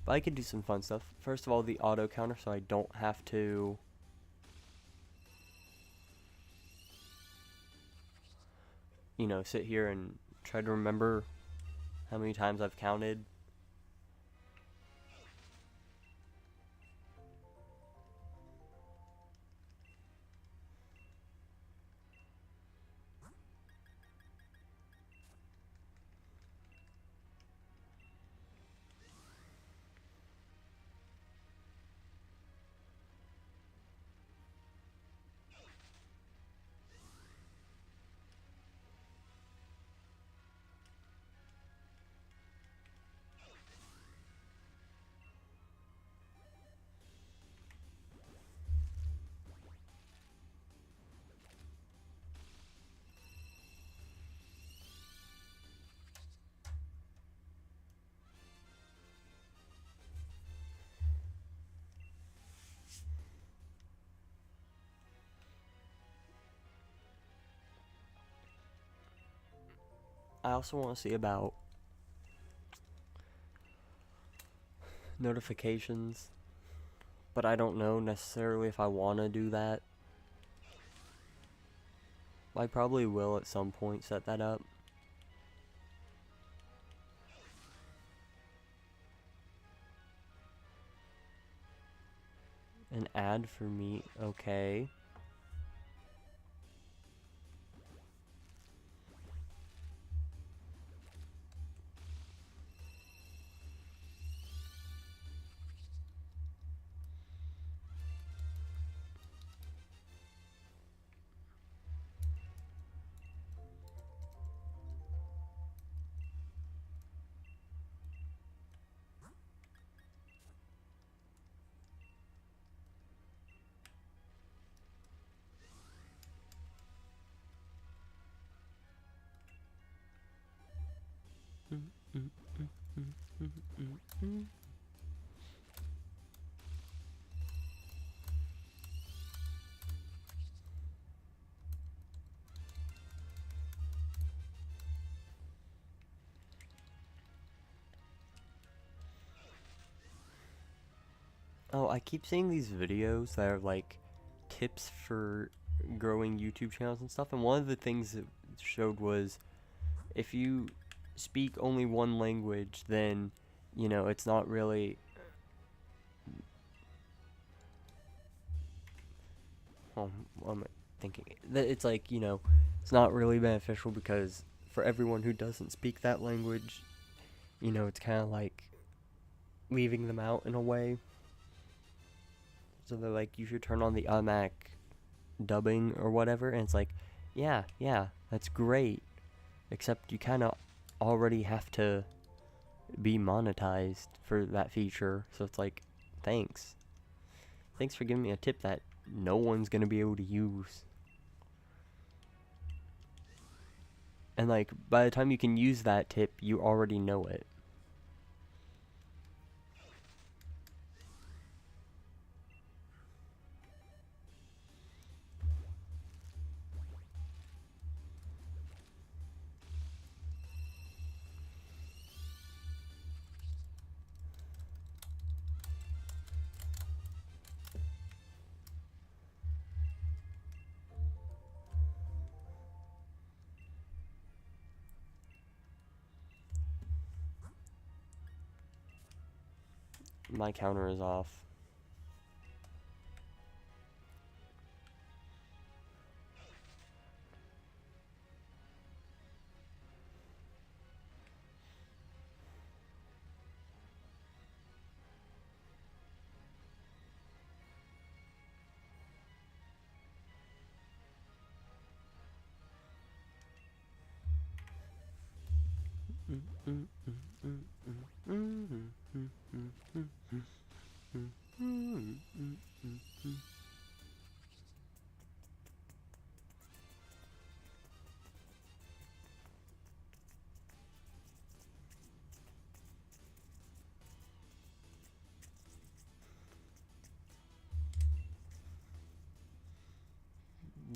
But I could do some fun stuff. First of all, the auto counter, so I don't have to sit here and try to remember how many times I've counted. I also want to see about notifications, but I don't know necessarily if I want to do that. I probably will at some point set that up. An ad for me, okay. Oh, I keep seeing these videos that are like tips for growing YouTube channels and stuff, and one of the things it showed was if you speak only one language, then it's not really what am I thinking? That it's like, it's not really beneficial because for everyone who doesn't speak that language, it's kind of like leaving them out in a way. So they're like, you should turn on the automatic dubbing or whatever, and it's like, yeah, that's great. Except you kind of already have to be monetized for that feature. So it's like, thanks. Thanks for giving me a tip that no one's gonna be able to use. And like, by the time you can use that tip, you already know it. My counter is off.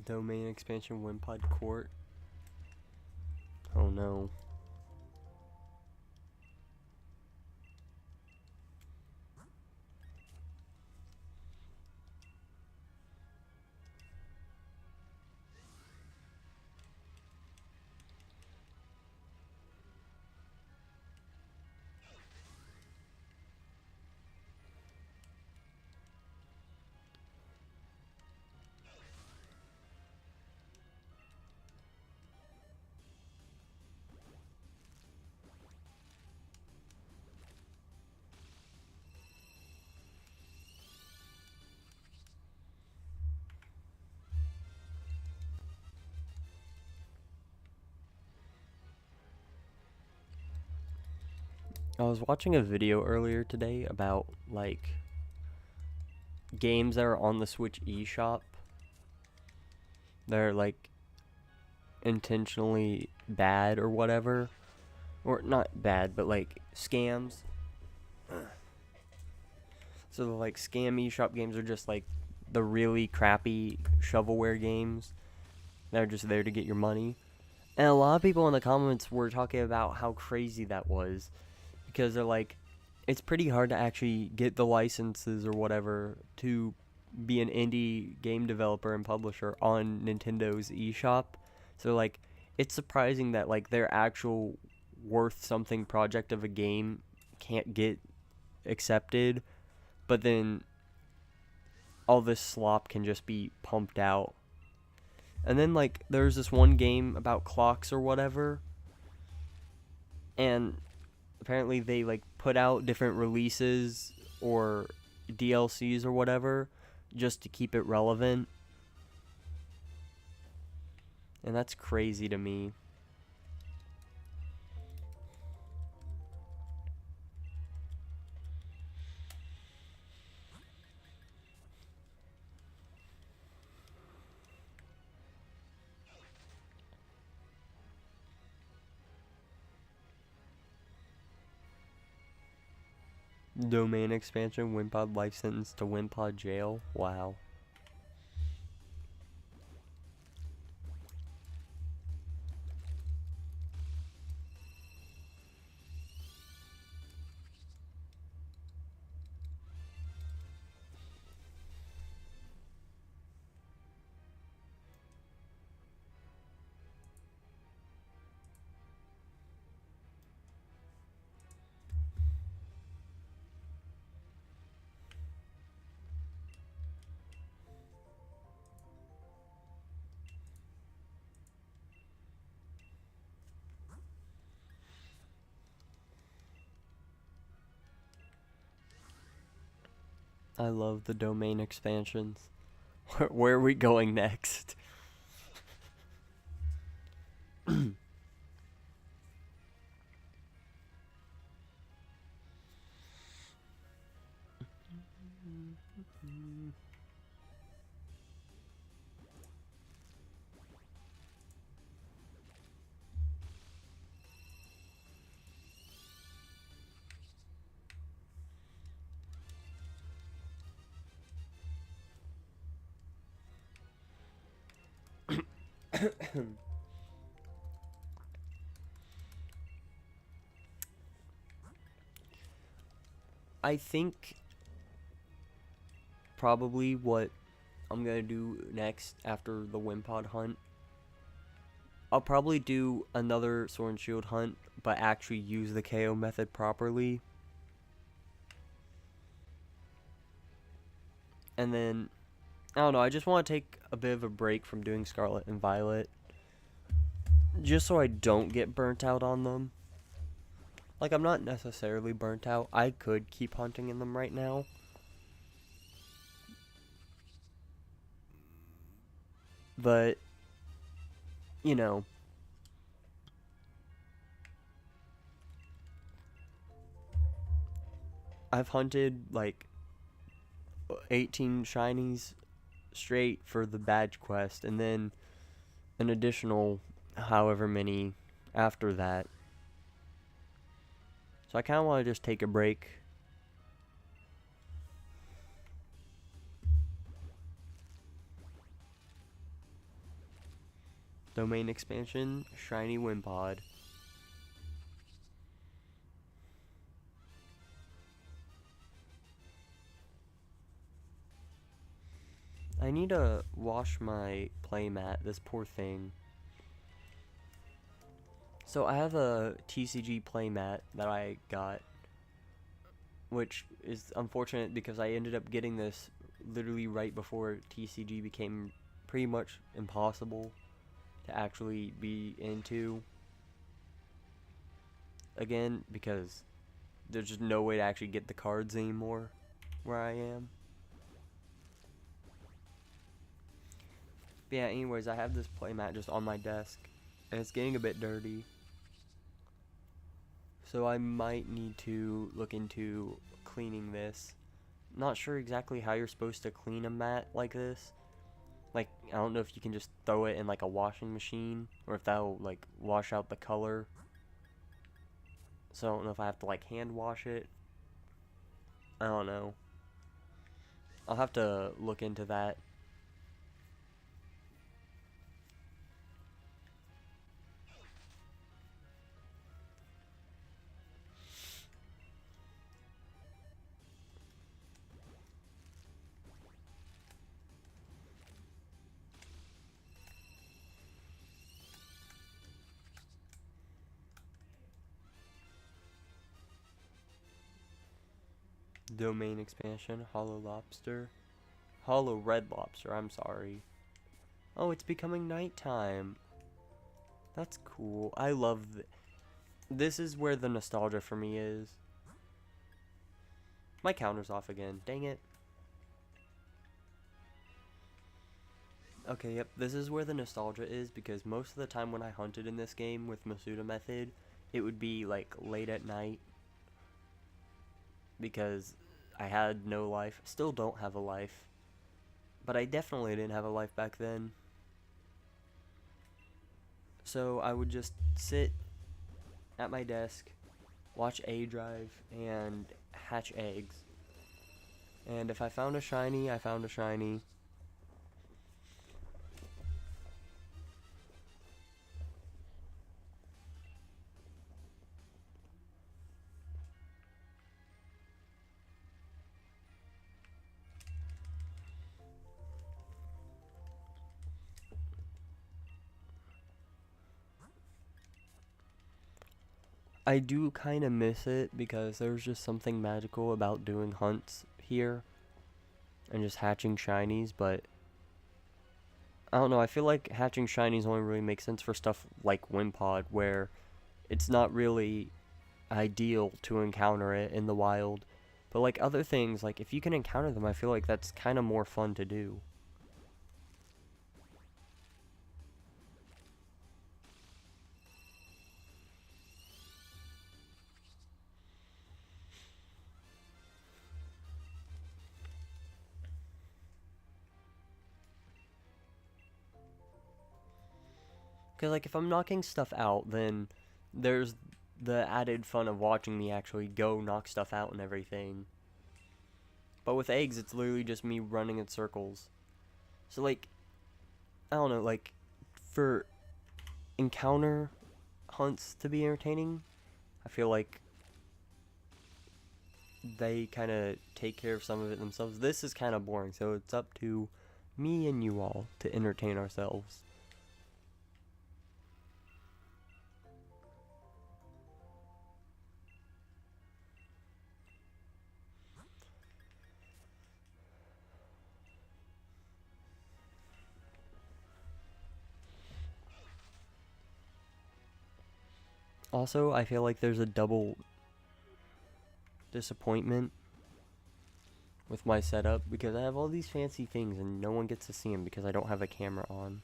Domain expansion Wimpod Court. Oh no. I was watching a video earlier today about, like, games that are on the Switch eShop. They're, like, intentionally bad or whatever. Or, not bad, but, like, scams. So, the, like, scam eShop games are just, like, the really crappy shovelware games that are just there to get your money. And a lot of people in the comments were talking about how crazy that was. Because they're like, it's pretty hard to actually get the licenses or whatever to be an indie game developer and publisher on Nintendo's eShop. So like, it's surprising that like their actual worth something project of a game can't get accepted, but then all this slop can just be pumped out. And then like there's this one game about clocks or whatever, and apparently they like put out different releases or DLCs or whatever just to keep it relevant. And that's crazy to me. Domain expansion, Wimpod life sentence to Wimpod jail. Wow. I love the domain expansions. Where are we going next? I think probably what I'm gonna do next after the Wimpod hunt, I'll probably do another Sword and Shield hunt, but actually use the KO method properly. And then, I don't know, I just want to take a bit of a break from doing Scarlet and Violet, just so I don't get burnt out on them. Like, I'm not necessarily burnt out. I could keep hunting in them right now. But, you know, I've hunted, like, 18 shinies straight for the badge quest, and then an additional however many after that. So I kind of want to just take a break. Domain expansion, shiny Wimpod. I need to wash my playmat, this poor thing. So I have a TCG playmat that I got, which is unfortunate because I ended up getting this literally right before TCG became pretty much impossible to actually be into again, because there's just no way to actually get the cards anymore where I am. But yeah, anyways, I have this playmat just on my desk, and it's getting a bit dirty. So I might need to look into cleaning this. Not sure exactly how you're supposed to clean a mat like this. Like, I don't know if you can just throw it in like a washing machine, or if that'll like wash out the color. So I don't know if I have to like hand wash it. I don't know. I'll have to look into that. Domain expansion, hollow lobster. Hollow red lobster, I'm sorry. Oh, it's becoming nighttime. That's cool. I love this is where the nostalgia for me is. My counter's off again. Dang it. Okay, yep, this is where the nostalgia is, because most of the time when I hunted in this game with Masuda method, it would be like late at night, because I had no life. Still don't have a life, but I definitely didn't have a life back then. So I would just sit at my desk, watch A Drive, and hatch eggs. And if I found a shiny, I found a shiny. I do kind of miss it because there's just something magical about doing hunts here and just hatching shinies, but I don't know, I feel like hatching shinies only really makes sense for stuff like Wimpod, where it's not really ideal to encounter it in the wild, But like other things, like if you can encounter them, I feel like that's kind of more fun to do. Because like if I'm knocking stuff out, then there's the added fun of watching me actually go knock stuff out and everything. But with eggs, it's literally just me running in circles. So like, I don't know, like for encounter hunts to be entertaining, I feel like they kind of take care of some of it themselves. This is kind of boring, so it's up to me and you all to entertain ourselves. Also, I feel like there's a double disappointment with my setup because I have all these fancy things and no one gets to see them because I don't have a camera on.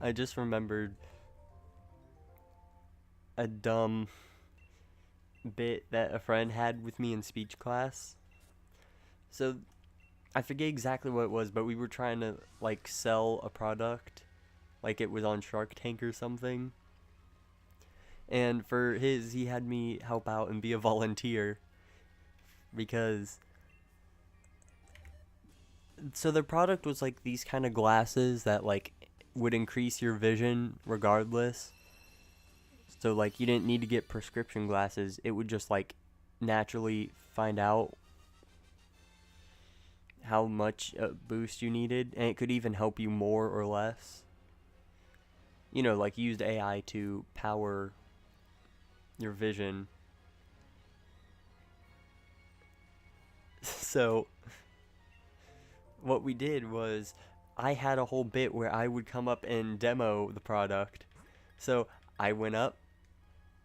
I just remembered a dumb bit that a friend had with me in speech class. So I forget exactly what it was, but we were trying to like sell a product, like it was on Shark Tank or something. And for his, he had me help out and be a volunteer because so the product was like these kind of glasses that like would increase your vision regardless. So like you didn't need to get prescription glasses. It would just like naturally find out how much boost you needed, and it could even help you more or less. You know, like used AI to power your vision. So what we did was I had a whole bit where I would come up and demo the product. So I went up,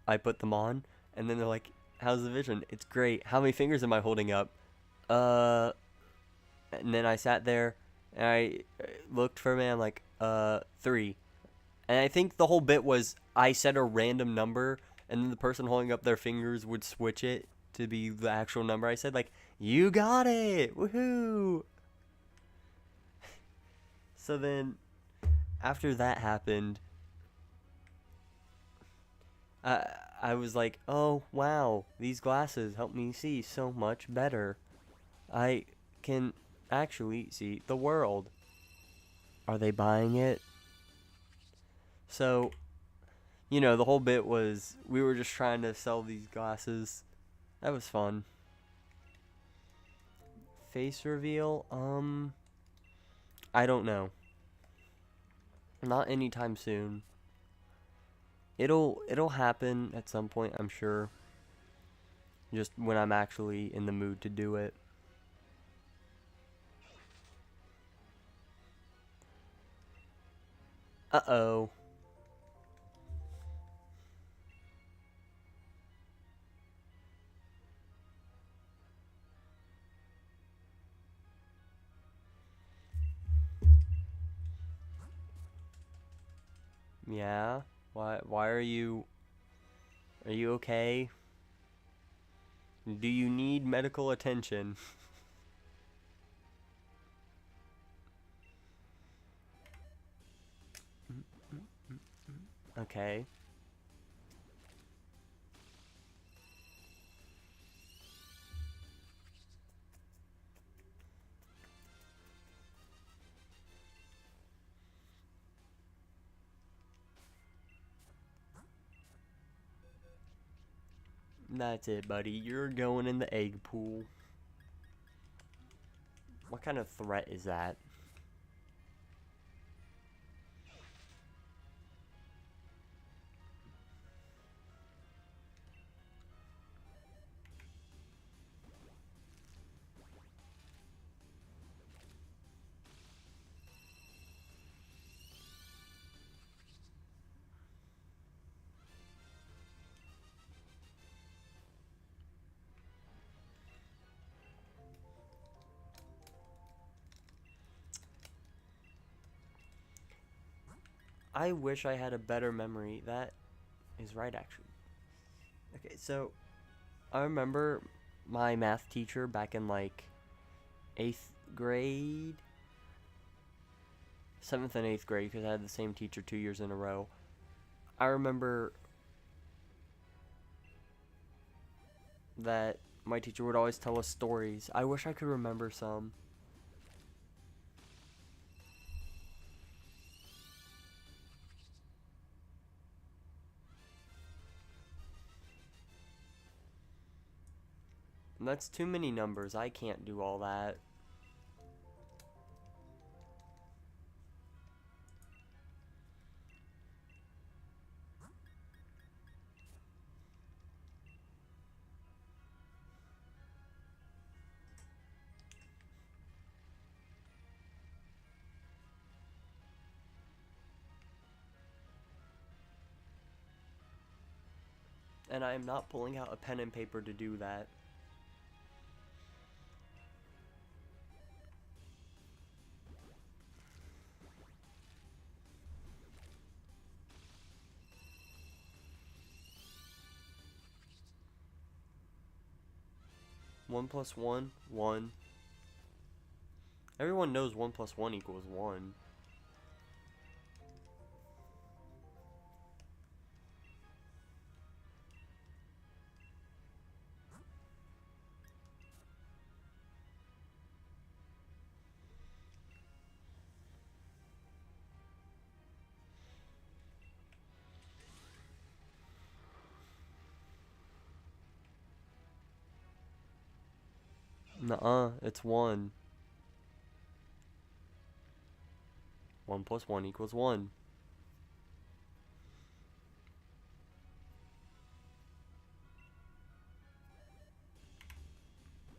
I put them on, and then they're like, "How's the vision?" "It's great." "How many fingers am I holding up?" And then I sat there and I looked for a man. I'm like, 3. And I think the whole bit was I said a random number, and then the person holding up their fingers would switch it to be the actual number I said. Like, you got it! Woohoo! So then, after that happened, I was like, oh, wow, these glasses help me see so much better. I can actually see the world. Are they buying it? So, you know, the whole bit was we were just trying to sell these glasses. That was fun. Face reveal? I don't know. Not anytime soon. It'll happen at some point, I'm sure. Just when I'm actually in the mood to do it. Uh-oh. Yeah? Why are you okay? Do you need medical attention? Okay. That's it, buddy. You're going in the egg pool. What kind of threat is that? I wish I had a better memory. That is right, actually. Okay, so I remember my math teacher back in like 8th grade, 7th and 8th grade, because I had the same teacher 2 years in a row. I remember that my teacher would always tell us stories. I wish I could remember some. And that's too many numbers. I can't do all that. And I am not pulling out a pen and paper to do that. One plus one, one. Everyone knows 1 plus 1 equals 1. Nuh-uh, it's 1. 1 plus 1 equals 1.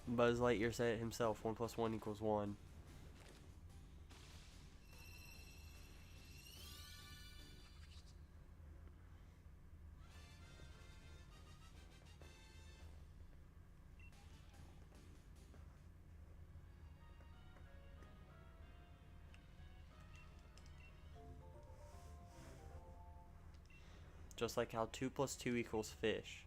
Buzz Lightyear said it himself, 1 plus 1 equals 1. Just like how 2 plus 2 equals fish.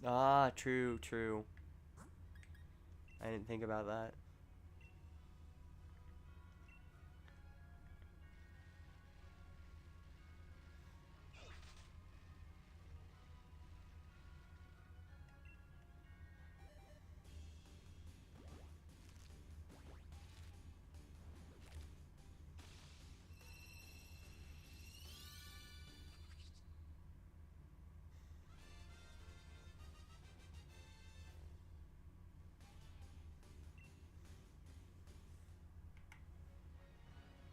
Ah, true, true. I didn't think about that.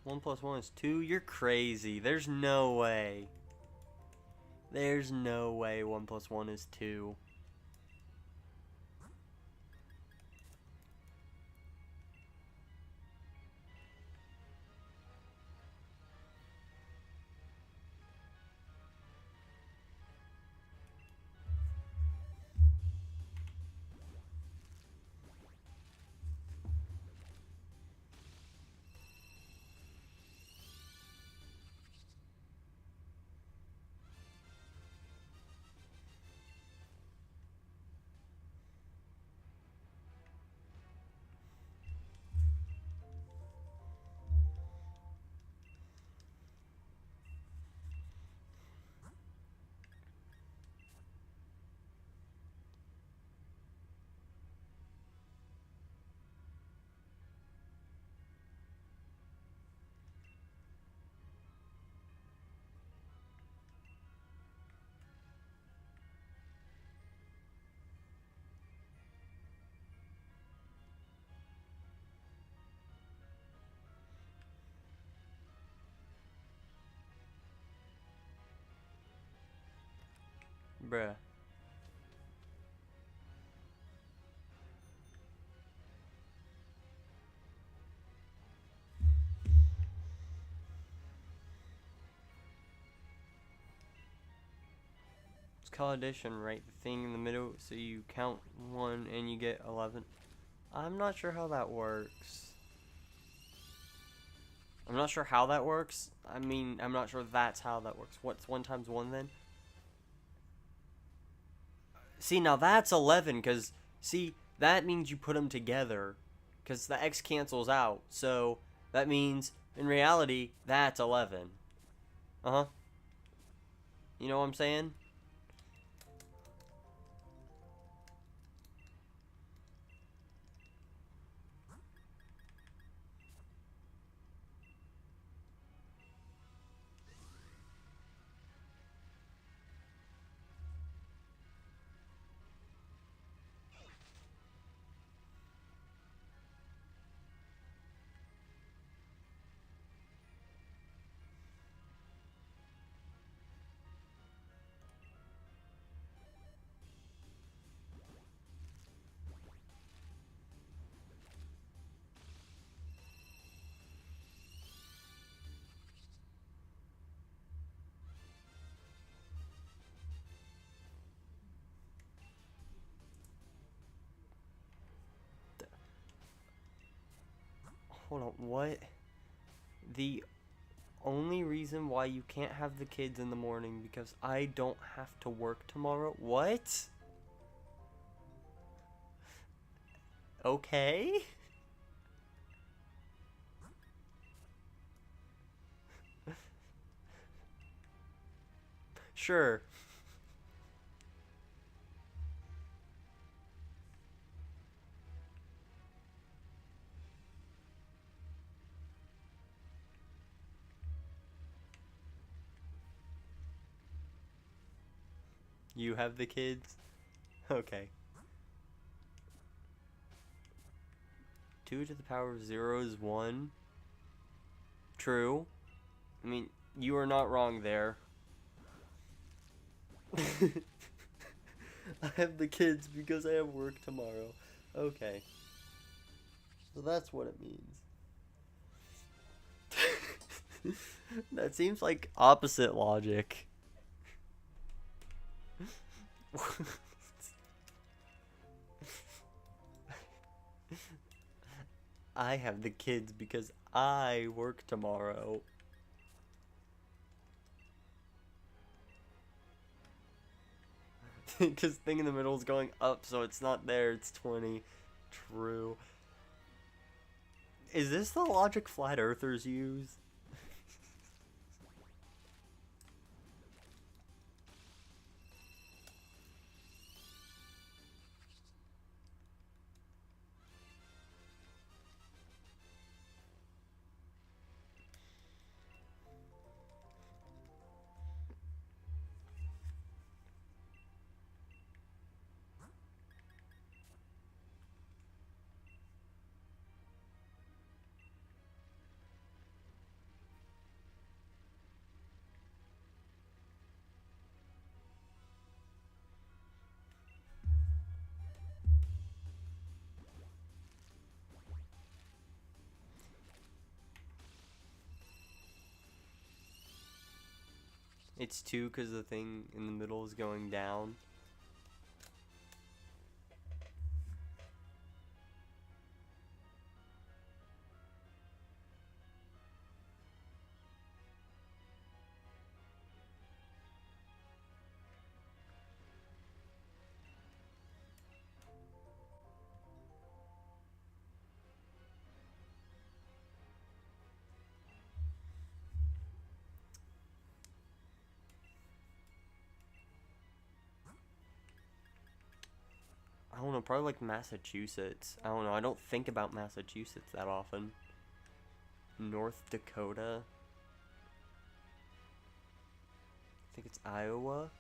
One plus one is 2? You're crazy. There's no way. There's no way 1 plus 1 is 2. Bruh. It's called addition, right? The thing in the middle, so you count 1 and you get 11. I'm not sure how that works. I'm not sure how that works. I mean, I'm not sure that's how that works. What's 1 times 1 then? See, now that's 11, because, see, that means you put them together, because the x cancels out, so that means, in reality, that's 11. Uh-huh. You know what I'm saying? Hold on, what? The only reason why you can't have the kids in the morning because I don't have to work tomorrow? What? Okay. Sure. You have the kids? Okay. 2 to the power of 0 is 1. True. I mean, you are not wrong there. I have the kids because I have work tomorrow. Okay. So that's what it means. That seems like opposite logic. I have the kids because I work tomorrow. Because thing in the middle is going up, so it's not there, it's 20. True. Is this the logic flat earthers use? It's 2 because the thing in the middle is going down. I don't know, probably like Massachusetts. I don't know, I don't think about Massachusetts that often. North Dakota. I think it's Iowa.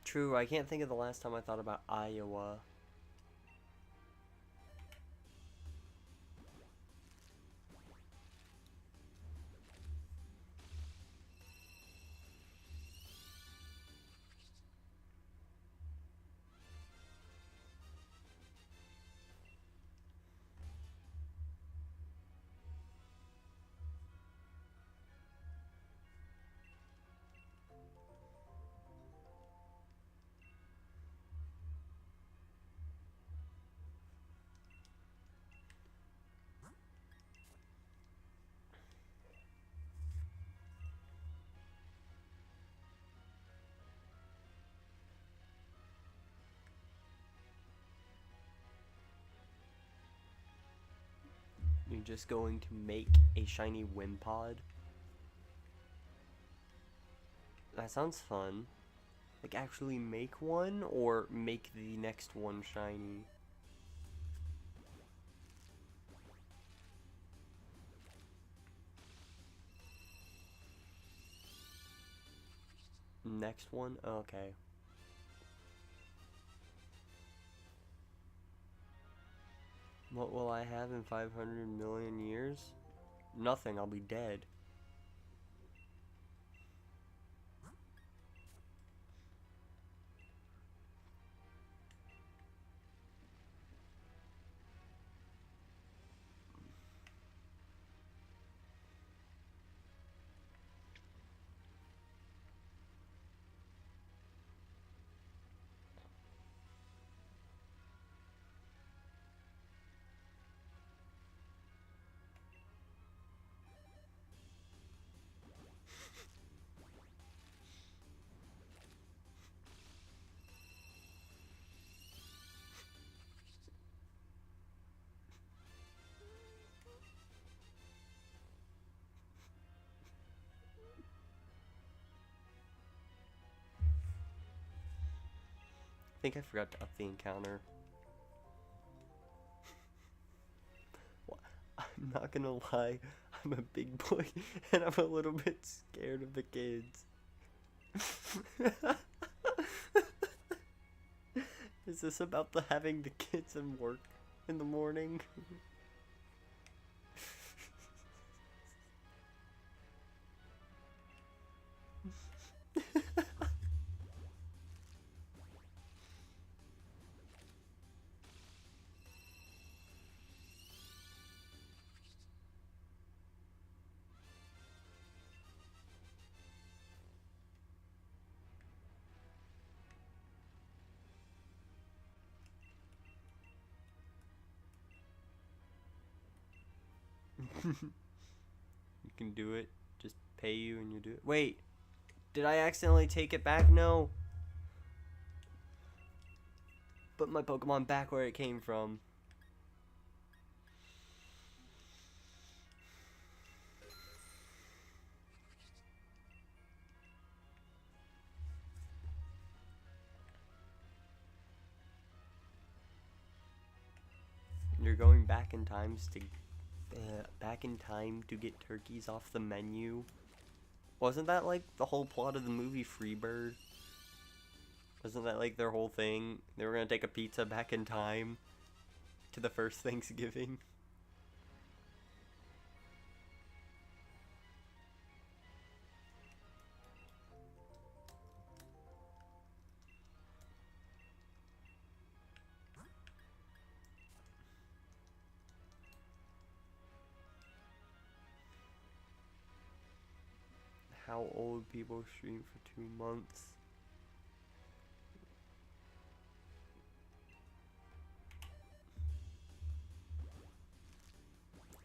True, I can't think of the last time I thought about Iowa. You're just going to make a shiny Wimpod? That sounds fun. Like, actually make one, or make the next one shiny? Next one? Okay. What will I have in 500 million years? Nothing, I'll be dead. I think I forgot to up the encounter. I'm not gonna lie, I'm a big boy and I'm a little bit scared of the kids. Is this about the having the kids and work in the morning? You can do it. Just pay you and you do it. Wait, did I accidentally take it back? No. Put my Pokemon back where it came from. You're going back in time to get turkeys off the menu. Wasn't that like the whole plot of the movie Freebird? Wasn't that like their whole thing? They were gonna take a pizza back in time to the first Thanksgiving. How old people stream for 2 months?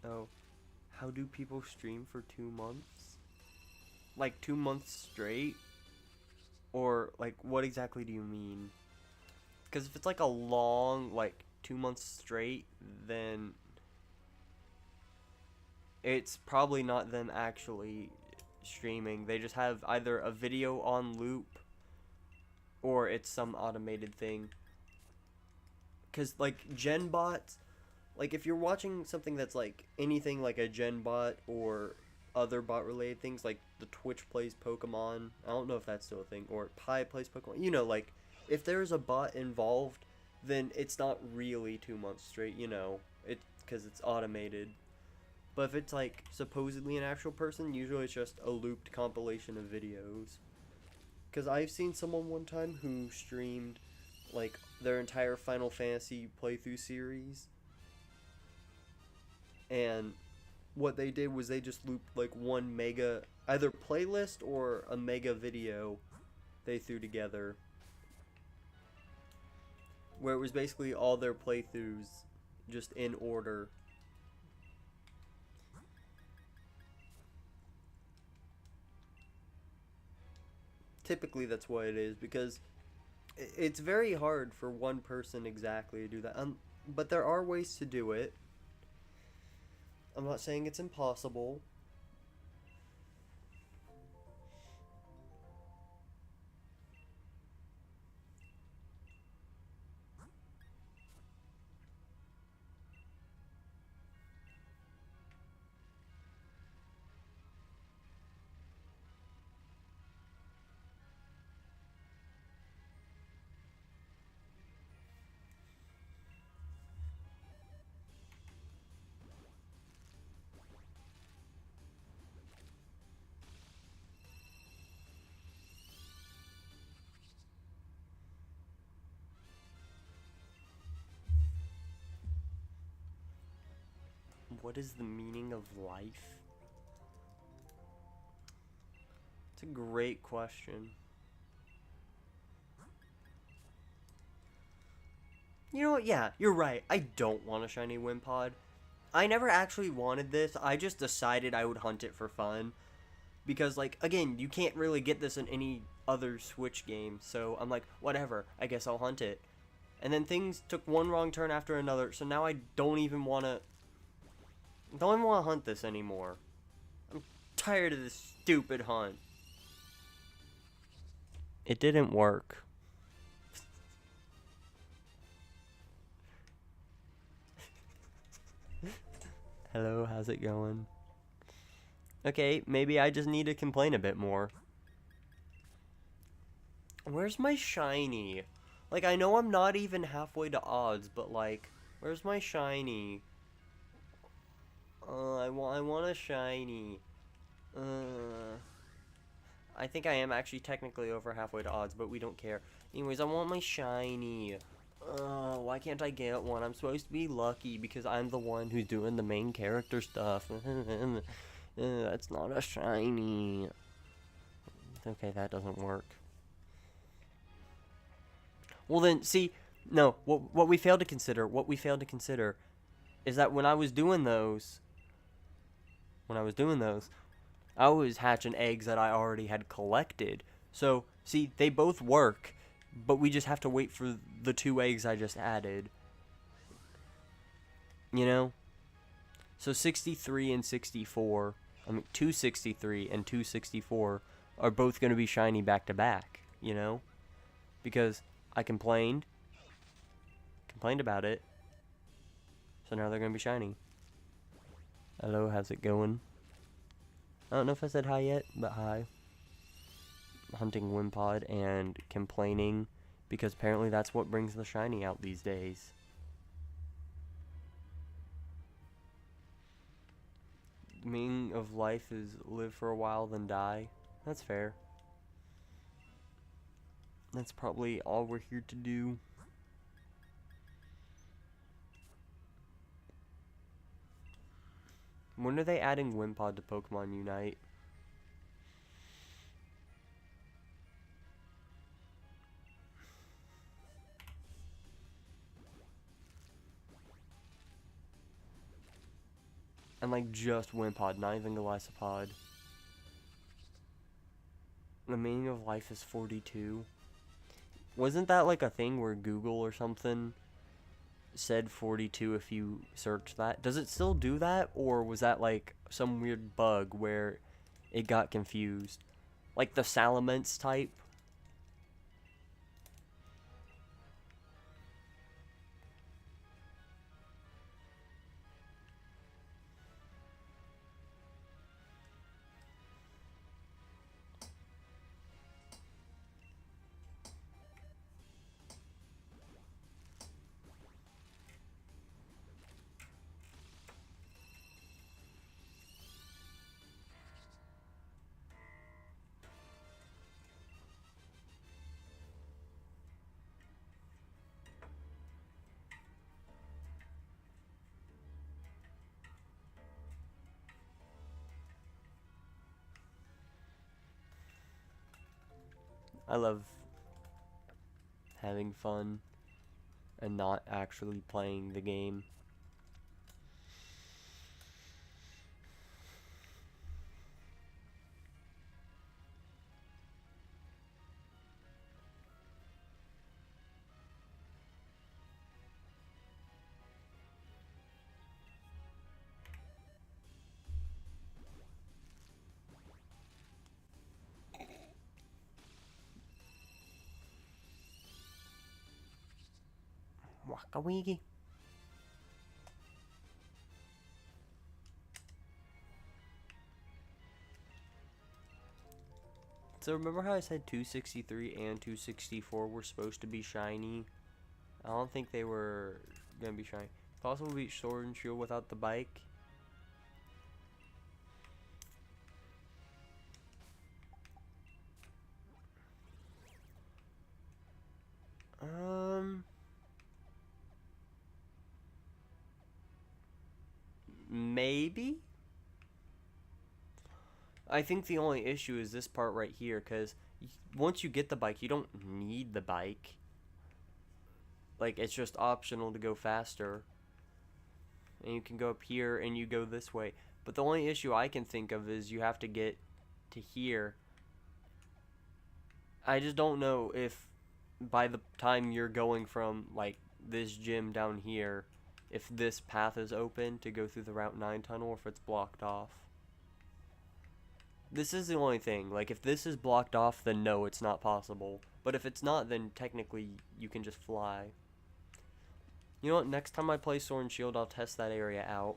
Oh, how do people stream for 2 months? Like 2 months straight? Or like what exactly do you mean? Because if it's like a long, like 2 months straight, then it's probably not them actually streaming. They just have either a video on loop or it's some automated thing. Because like Gen bots, like if you're watching something that's like anything like a Gen bot or other bot related things, like the Twitch plays Pokemon, I don't know if that's still a thing, or Pi plays Pokemon, you know, like if there's a bot involved, then it's not really 2 months straight, you know, because it's automated. But if it's like supposedly an actual person, usually it's just a looped compilation of videos. Because I've seen someone one time who streamed like their entire Final Fantasy playthrough series, and what they did was they just looped like one mega, either playlist or a mega video they threw together, where it was basically all their playthroughs just in order. Typically that's what it is, because it's very hard for one person exactly to do that. But there are ways to do it. I'm not saying it's impossible. What is the meaning of life? It's a great question. You know what? Yeah, you're right. I don't want a shiny Wimpod. I never actually wanted this. I just decided I would hunt it for fun. Because, like, again, you can't really get this in any other Switch game. So I'm like, whatever. I guess I'll hunt it. And then things took one wrong turn after another. So now I don't even want to hunt this anymore. I'm tired of this stupid hunt. It didn't work. Hello, how's it going? Okay, maybe I just need to complain a bit more. Where's my shiny? Like, I know I'm not even halfway to odds, but like, where's my shiny? I want a shiny. I think I am actually technically over halfway to odds, but we don't care. Anyways, I want my shiny. Why can't I get one? I'm supposed to be lucky because I'm the one who's doing the main character stuff. That's not a shiny. Okay, that doesn't work. Well then, see, no, what we failed to consider, is that when I was doing those, I was hatching eggs that I already had collected. So, see, they both work, but we just have to wait for the 2 eggs I just added. You know? So 63 and 64, 263 and 264 are both going to be shiny back to back, you know? Because I complained about it, so now they're going to be shiny. Hello, how's it going? I don't know if I said hi yet, but hi. Hunting Wimpod and complaining because apparently that's what brings the shiny out these days. The meaning of life is live for a while then die. That's fair. That's probably all we're here to do. When are they adding Wimpod to Pokemon Unite? And like just Wimpod, not even Isopods. The meaning of life is 42. Wasn't that like a thing where Google or something said 42 if you search that? Does it still do that, or was that like some weird bug where it got confused? Like the Salamence type? I love having fun and not actually playing the game. Wakawiki. So remember how I said 263 and 264 were supposed to be shiny? I don't think they were gonna be shiny. Possible beat Sword and Shield without the bike. Maybe? I think the only issue is this part right here, because once you get the bike, you don't need the bike. Like, it's just optional to go faster. And you can go up here and you go this way. But the only issue I can think of is you have to get to here. I just don't know if by the time you're going from, like, this gym down here, if this path is open to go through the Route 9 tunnel or if it's blocked off. This is the only thing. Like, if this is blocked off, then no, it's not possible. But if it's not, then technically you can just fly. You know what? Next time I play Sword and Shield, I'll test that area out.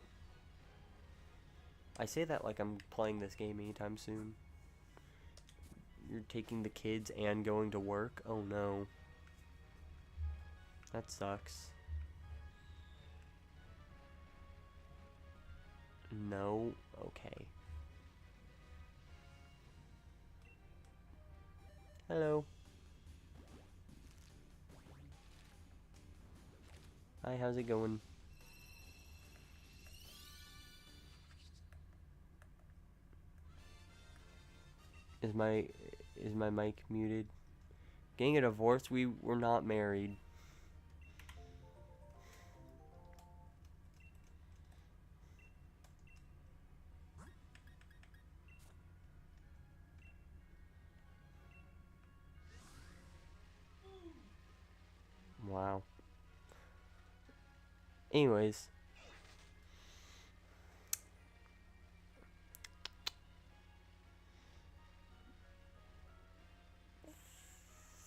I say that like I'm playing this game anytime soon. You're taking the kids and going to work? Oh no. That sucks. No? Okay. Hello. Hi, how's it going? Is my mic muted? Getting a divorce? We were not married. Wow. Anyways.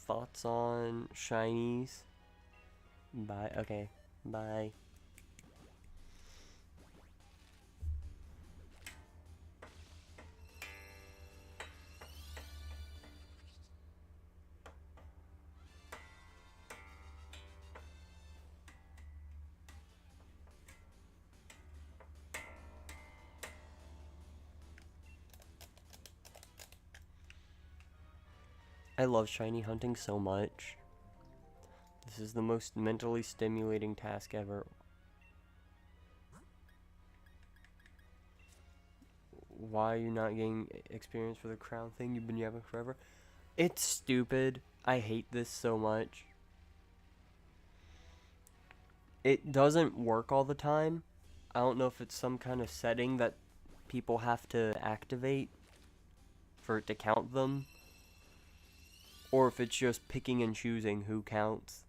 Thoughts on shinies? Bye. Okay. Bye. I love shiny hunting so much. This is the most mentally stimulating task ever. Why are you not getting experience for the crown thing you've been yapping forever? It's stupid. I hate this so much. It doesn't work all the time. I don't know if it's some kind of setting that people have to activate for it to count them, or if it's just picking and choosing who counts.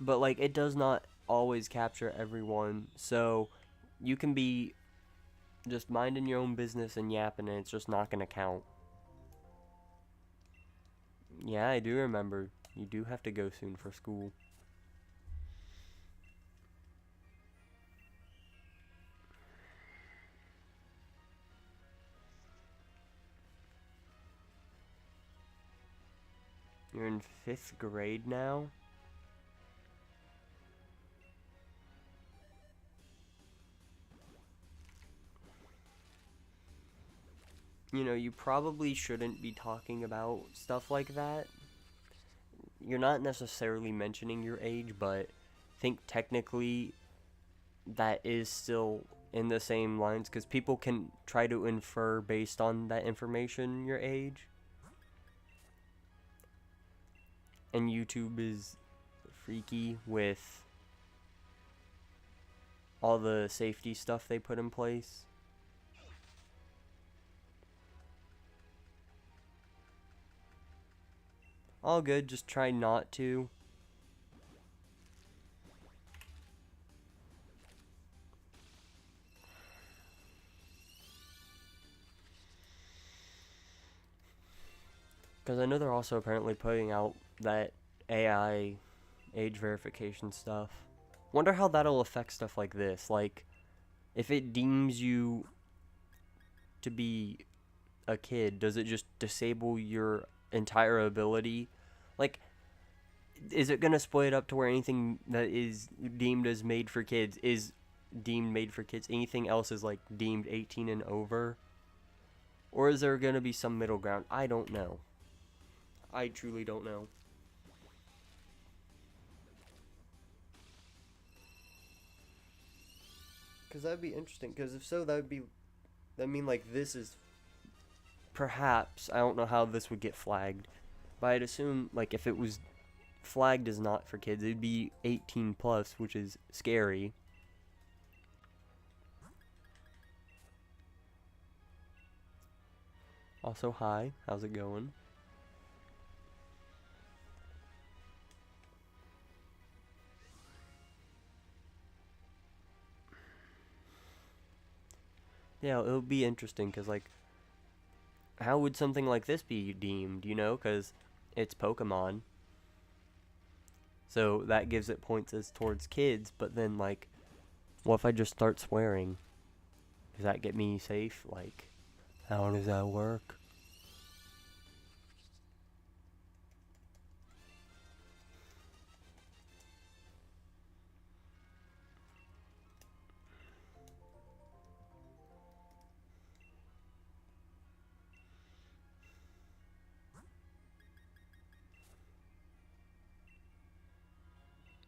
But like, it does not always capture everyone, so you can be just minding your own business and yapping and it's just not gonna count. Yeah, I do remember. You do have to go soon for school. You're in 5th grade now? You know, you probably shouldn't be talking about stuff like that. You're not necessarily mentioning your age, but I think technically that is still in the same lines, because people can try to infer based on that information your age. And YouTube is freaky with all the safety stuff they put in place. All good, just try not to. Because I know they're also apparently putting out that AI age verification stuff. Wonder how that'll affect stuff like this. Like, if it deems you to be a kid, does it just disable your entire ability? Like, is it gonna split it up to where anything that is deemed as made for kids is deemed made for kids? Anything else is like deemed 18 and over? Or is there gonna be some middle ground? I don't know. I truly don't know. Because that'd be interesting. Because if so, that'd mean like this is perhaps, I don't know how this would get flagged, but I'd assume like if it was flagged as not for kids, it'd be 18 plus, which is scary. Also, hi, how's it going? Yeah, it'll be interesting because like how would something like this be deemed, you know, because it's Pokemon. So that gives it points as towards kids, but then like, what if I just start swearing? Does that get me safe? Like, how does that work?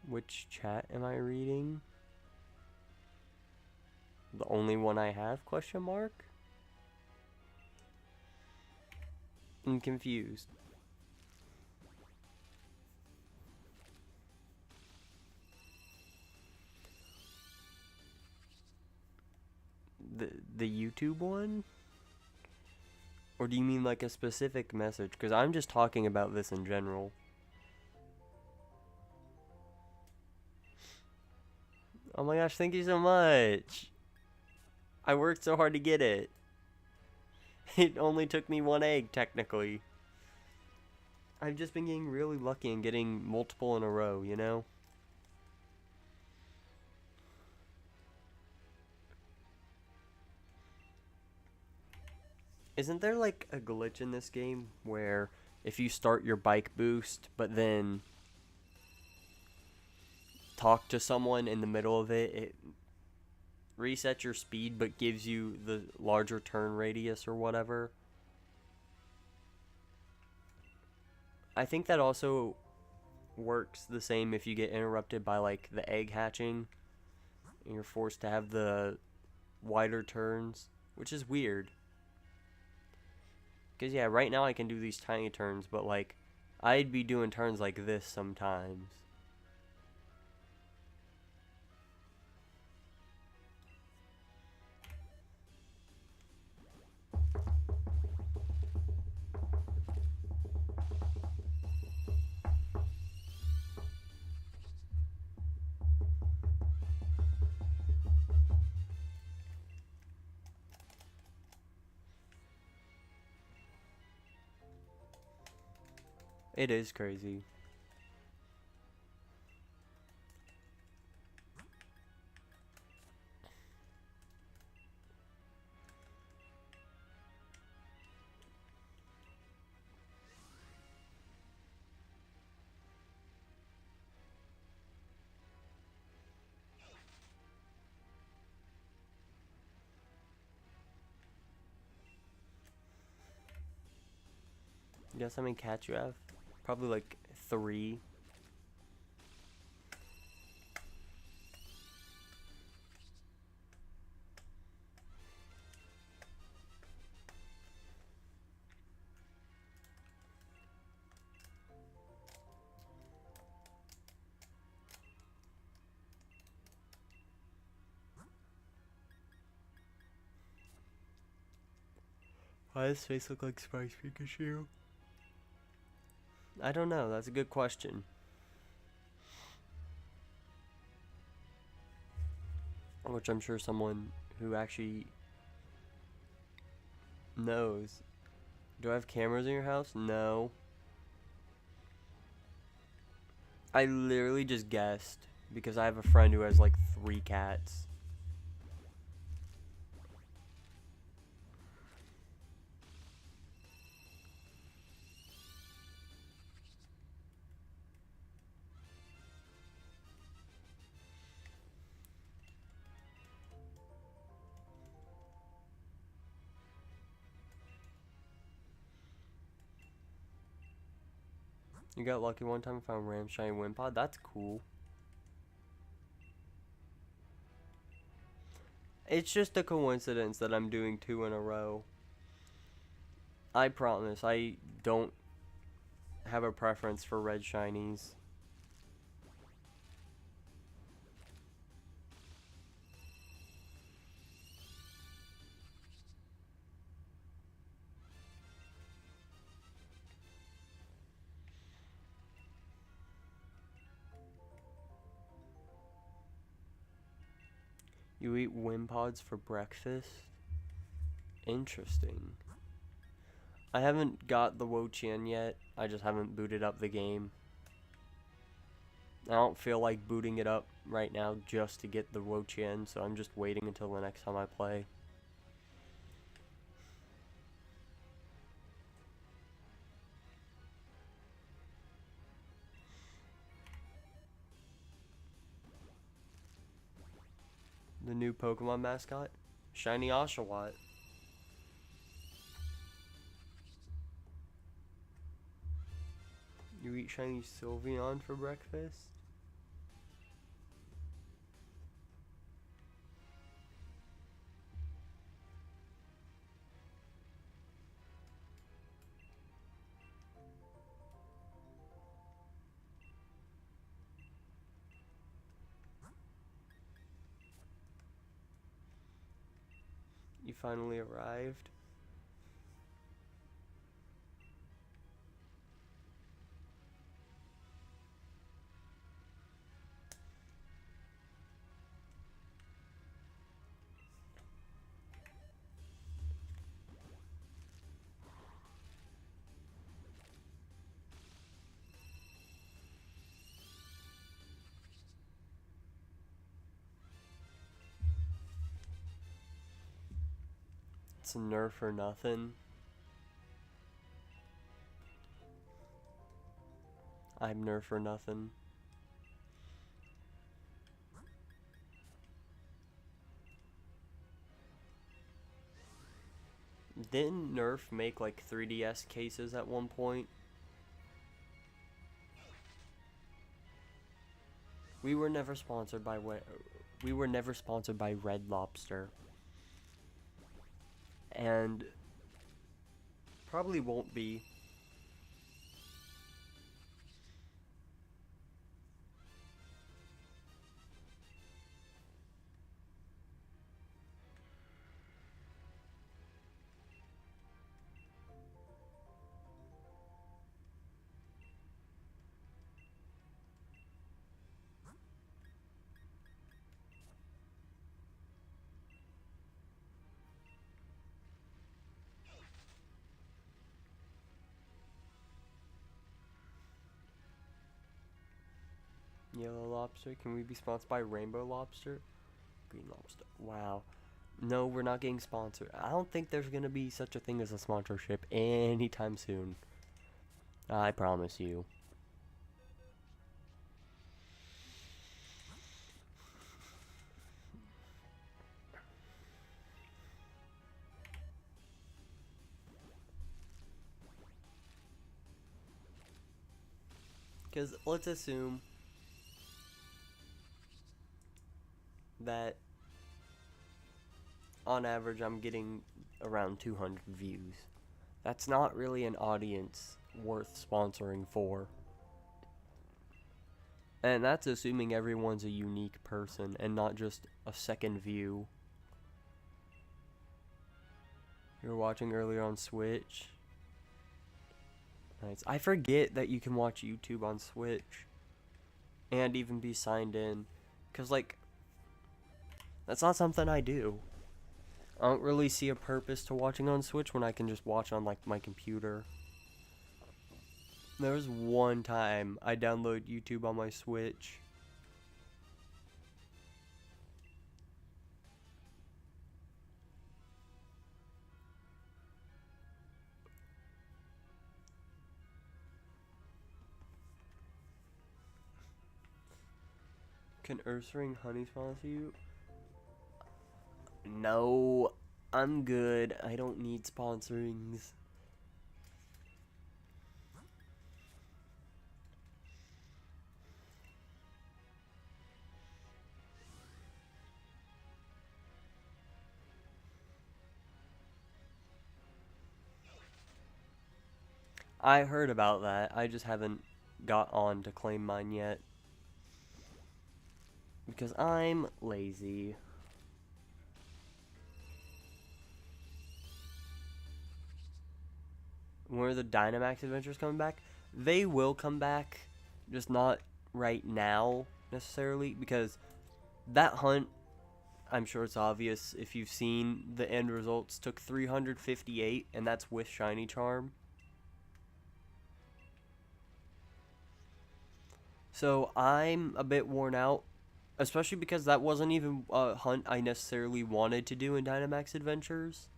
Which chat am I reading? The only one I have, question mark? I'm confused. The YouTube one? Or do you mean like a specific message? Because I'm just talking about this in general. Oh my gosh, thank you so much. I worked so hard to get it. It only took me one egg, technically. I've just been getting really lucky and getting multiple in a row, you know? Isn't there like a glitch in this game where if you start your bike boost, but then talk to someone in the middle of it, it resets your speed but gives you the larger turn radius or whatever? I think that also works the same if you get interrupted by like the egg hatching and you're forced to have the wider turns, which is weird. Because yeah, right now I can do these tiny turns, but like I'd be doing turns like this sometimes. It is crazy. Guess how many cats you have? Probably like 3. Why does his face look like Spice Pikachu? I don't know, that's a good question. Which I'm sure someone who actually knows. Do I have cameras in your house? No. I literally just guessed because I have a friend who has like 3 cats. You got lucky one time and found Ram Shiny Wimpod? That's cool. It's just a coincidence that I'm doing 2 in a row. I promise, I don't have a preference for red shinies. You eat Wimpods for breakfast? Interesting. I haven't got the Wo-Chien yet. I just haven't booted up the game. I don't feel like booting it up right now just to get the Wo-Chien, so I'm just waiting until the next time I play. The new Pokemon mascot? Shiny Oshawott. You eat shiny Sylveon for breakfast? You finally arrived? It's a nerf or nothing. I'm nerf or nothing. Didn't Nerf make like 3DS cases at one point? We were never sponsored by Red Lobster. And probably won't be. Yellow Lobster? Can we be sponsored by Rainbow Lobster? Green Lobster. Wow. No, we're not getting sponsored. I don't think there's gonna be such a thing as a sponsorship anytime soon. I promise you. Because let's assume that on average I'm getting around 200 views. That's not really an audience worth sponsoring for. And that's assuming everyone's a unique person and not just a second view. You were watching earlier on Switch. Nice. I forget that you can watch YouTube on Switch and even be signed in. Because, like, that's not something I do. I don't really see a purpose to watching on Switch when I can just watch on, like, my computer. There was one time I downloaded YouTube on my Switch. Can Ursaring honey sponsor you? No, I'm good. I don't need sponsorings. I heard about that. I just haven't got on to claim mine yet. Because I'm lazy. When are the Dynamax adventures coming back? They will come back, just not right now necessarily, because that hunt, I'm sure it's obvious if you've seen the end results, took 358, and that's with Shiny Charm. So I'm a bit worn out, especially because that wasn't even a hunt I necessarily wanted to do in Dynamax Adventures.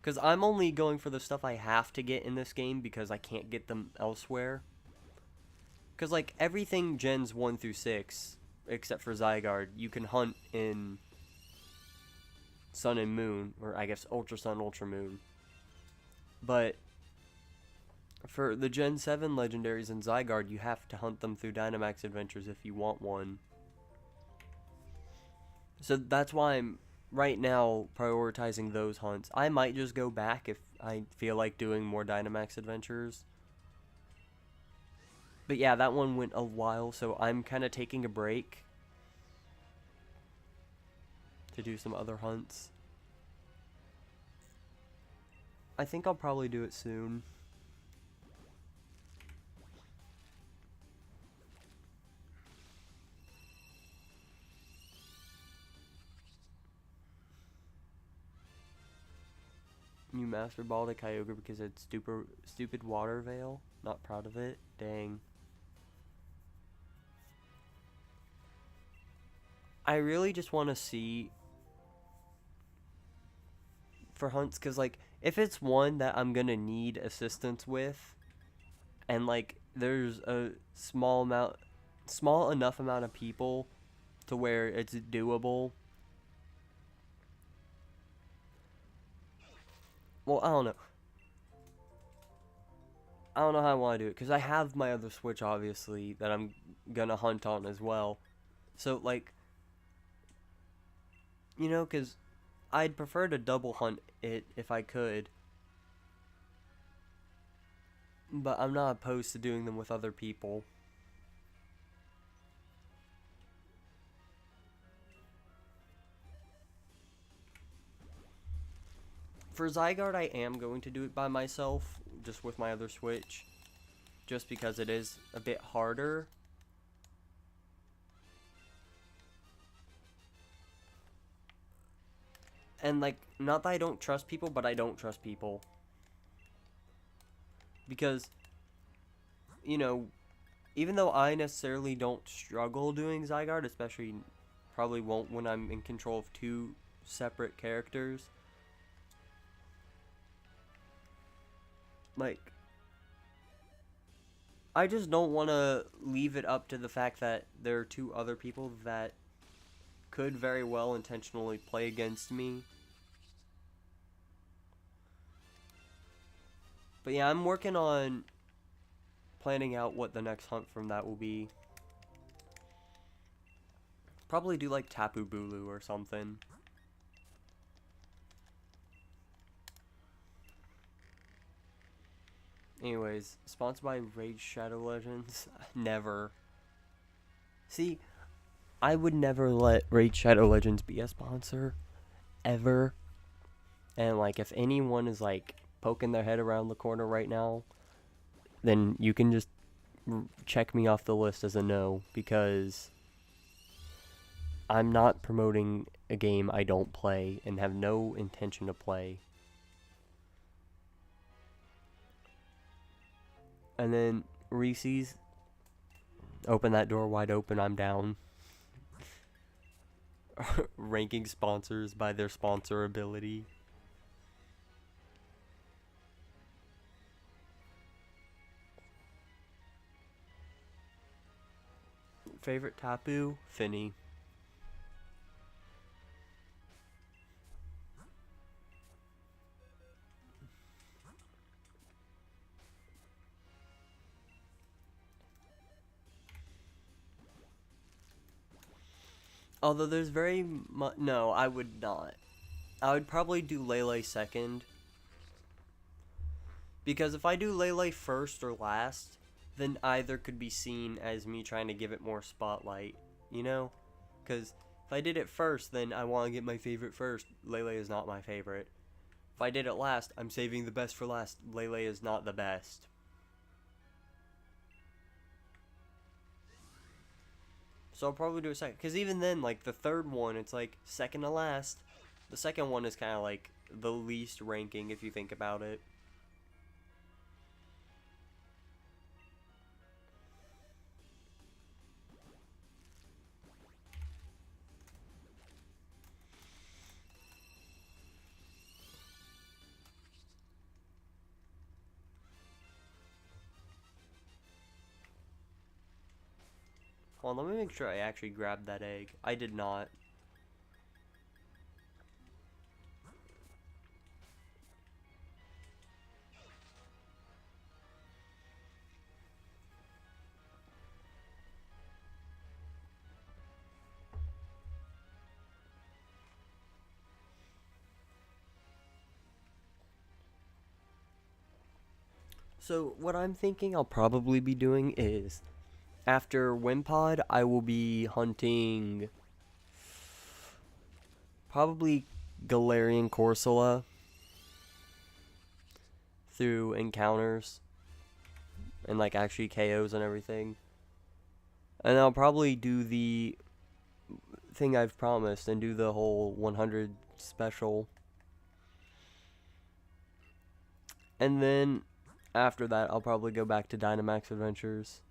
Because I'm only going for the stuff I have to get in this game because I can't get them elsewhere. Because, like, everything Gens 1 through 6, except for Zygarde, you can hunt in Sun and Moon, or I guess Ultra Sun, Ultra Moon. But for the Gen 7 legendaries and Zygarde, you have to hunt them through Dynamax Adventures if you want one. So that's why I'm right now prioritizing those hunts. I might just go back if I feel like doing more Dynamax Adventures. But yeah, that one went a while, so I'm kind of taking a break to do some other hunts. I think I'll probably do it soon. You Master Ball to Kyogre because it's stupid water veil. Not proud of it. Dang. I really just want to see for hunts, because like if it's one that I'm gonna need assistance with, and like there's a small enough amount of people to where it's doable. Well, I don't know. I don't know how I want to do it, because I have my other Switch, obviously, that I'm gonna hunt on as well. So, like, you know, because I'd prefer to double hunt it if I could. But I'm not opposed to doing them with other people. For Zygarde, I am going to do it by myself, just with my other Switch. Just because it is a bit harder. And, like, not that I don't trust people, but I don't trust people. Because, you know, even though I necessarily don't struggle doing Zygarde, especially probably won't when I'm in control of two separate characters, like, I just don't want to leave it up to the fact that there are two other people that could very well intentionally play against me. But yeah, I'm working on planning out what the next hunt from that will be. Probably do like Tapu Bulu or something. Anyways, sponsored by Raid Shadow Legends? Never. See, I would never let Raid Shadow Legends be a sponsor. Ever. And like, if anyone is like poking their head around the corner right now, then you can just check me off the list as a no, because I'm not promoting a game I don't play and have no intention to play. And then Reese's. Open that door wide open, I'm down. Ranking sponsors by their sponsorability. Favorite Tapu? Finny. Although there's very much... No, I would not. I would probably do Lele second. Because if I do Lele first or last, then either could be seen as me trying to give it more spotlight. You know? Because if I did it first, then I want to get my favorite first. Lele is not my favorite. If I did it last, I'm saving the best for last. Lele is not the best. So I'll probably do a second. Because even then, like, the third one, it's like second to last. The second one is kind of like the least ranking if you think about it. Hold on, let me make sure I actually grabbed that egg. I did not. So what I'm thinking I'll probably be doing is, after Wimpod, I will be hunting probably Galarian Corsola through encounters and like actually KOs and everything. And I'll probably do the thing I've promised and do the whole 100 special. And then after that, I'll probably go back to Dynamax Adventures.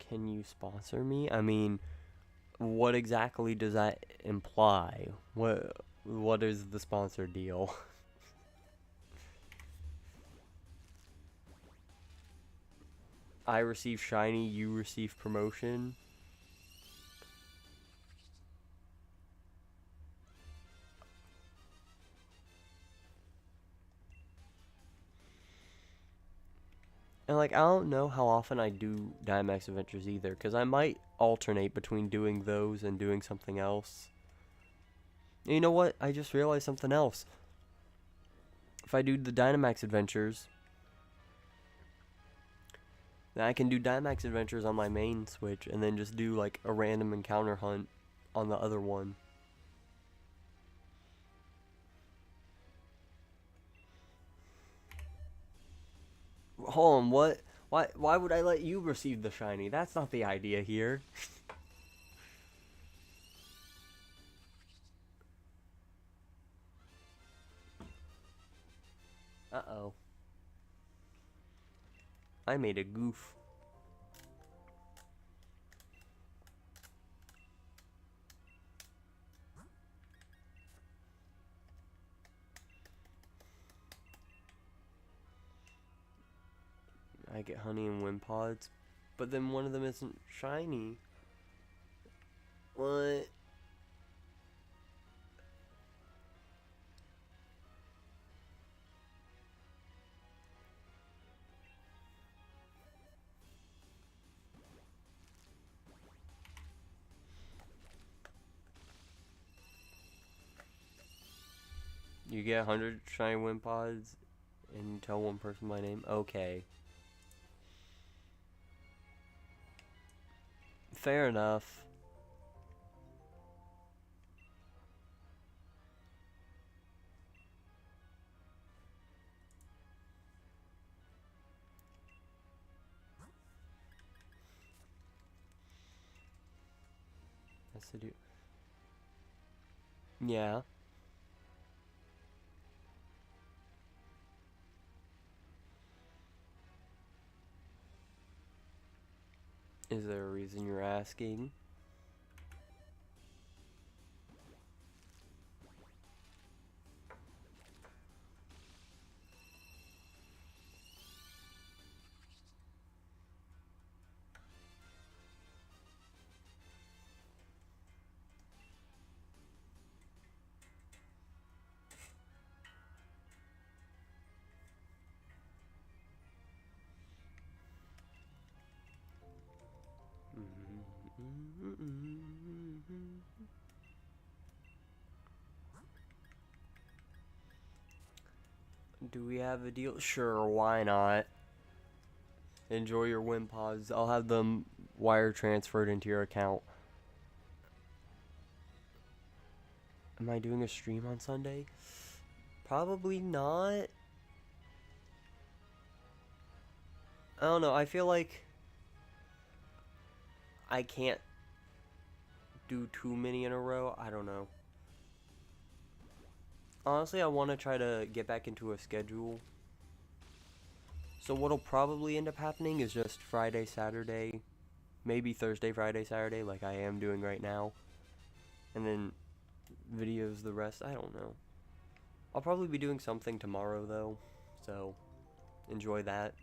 Can you sponsor me? I mean, what exactly does that imply? What is the sponsor deal? I receive shiny, you receive promotion. And like, I don't know how often I do Dynamax Adventures either, because I might alternate between doing those and doing something else. And you know what? I just realized something else. If I do the Dynamax Adventures, then I can do Dynamax Adventures on my main Switch, and then just do like a random encounter hunt on the other one. Hold on, what? Why would I let you receive the shiny? That's not the idea here. Uh-oh. I made a goof. I get honey and Wimpods, but then one of them isn't shiny. What? You get 100 shiny Wimpods and you tell one person my name? Okay. Fair enough. That's to do. Yeah. Is there a reason you're asking? Do we have a deal? Sure, why not? Enjoy your Wimpods. I'll have them wire transferred into your account. Am I doing a stream on Sunday? Probably not. I don't know. I feel like I can't do too many in a row. I don't know. Honestly, I want to try to get back into a schedule. So what'll probably end up happening is just Friday, Saturday, maybe Thursday, Friday, Saturday, like I am doing right now. And then videos the rest. I don't know. I'll probably be doing something tomorrow though. So enjoy that.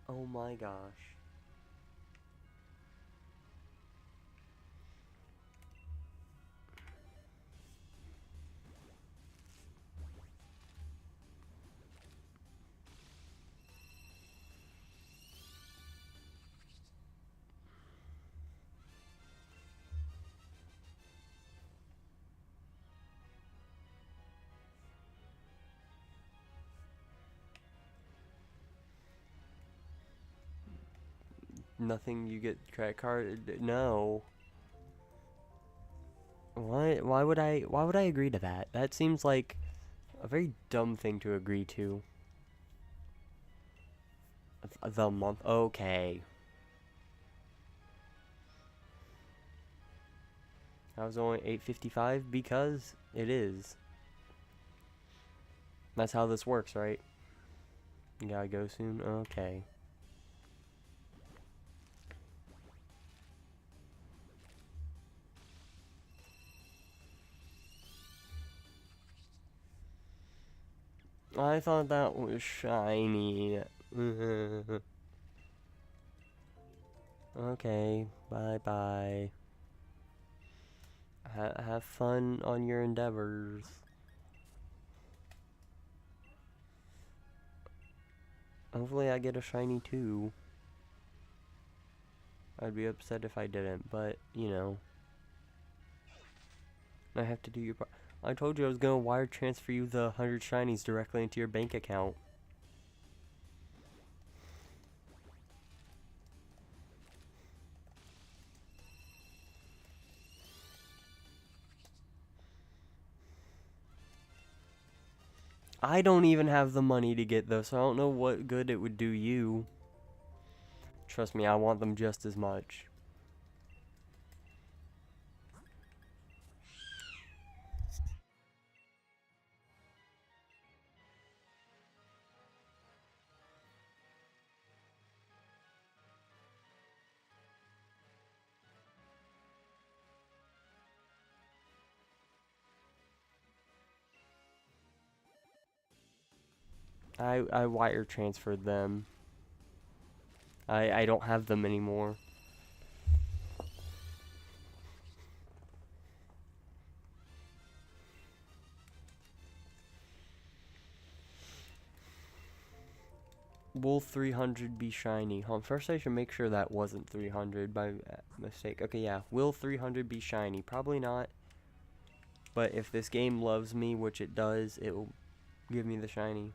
Oh my gosh. Nothing, you get credit card? No. What? Why would I agree to that? That seems like a very dumb thing to agree to. The month. Okay. I was only $8.55 because it is. That's how this works, right? You gotta go soon? Okay. I thought that was shiny. Okay, bye-bye. Have fun on your endeavors. Hopefully I get a shiny too. I'd be upset if I didn't, but, you know. I have to do your part. I told you I was gonna wire transfer you the 100 shinies directly into your bank account. I don't even have the money to get those, so I don't know what good it would do you. Trust me, I want them just as much. I wire transferred them. I don't have them anymore. Will 300 be shiny? Hold on, first I should make sure that wasn't 300 by mistake. Okay, yeah. Will 300 be shiny? Probably not. But if this game loves me, which it does, it will give me the shiny.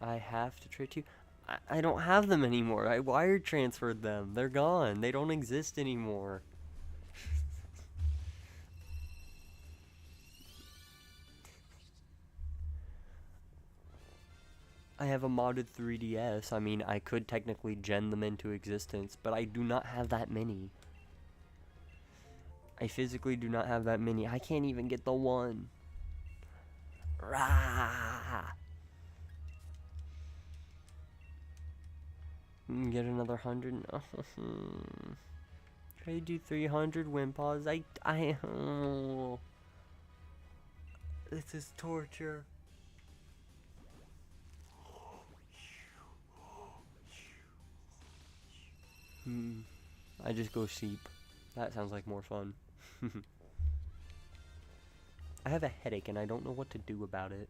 I have to trade you. I don't have them anymore. I wire transferred them. They're gone. They don't exist anymore. I have a modded 3DS. I mean, I could technically gen them into existence, but I do not have that many. I physically do not have that many. I can't even get the one. Rah! Get another 100. Should I do 300 Wimpods? Oh. This is torture. I just go sheep. That sounds like more fun. I have a headache and I don't know what to do about it.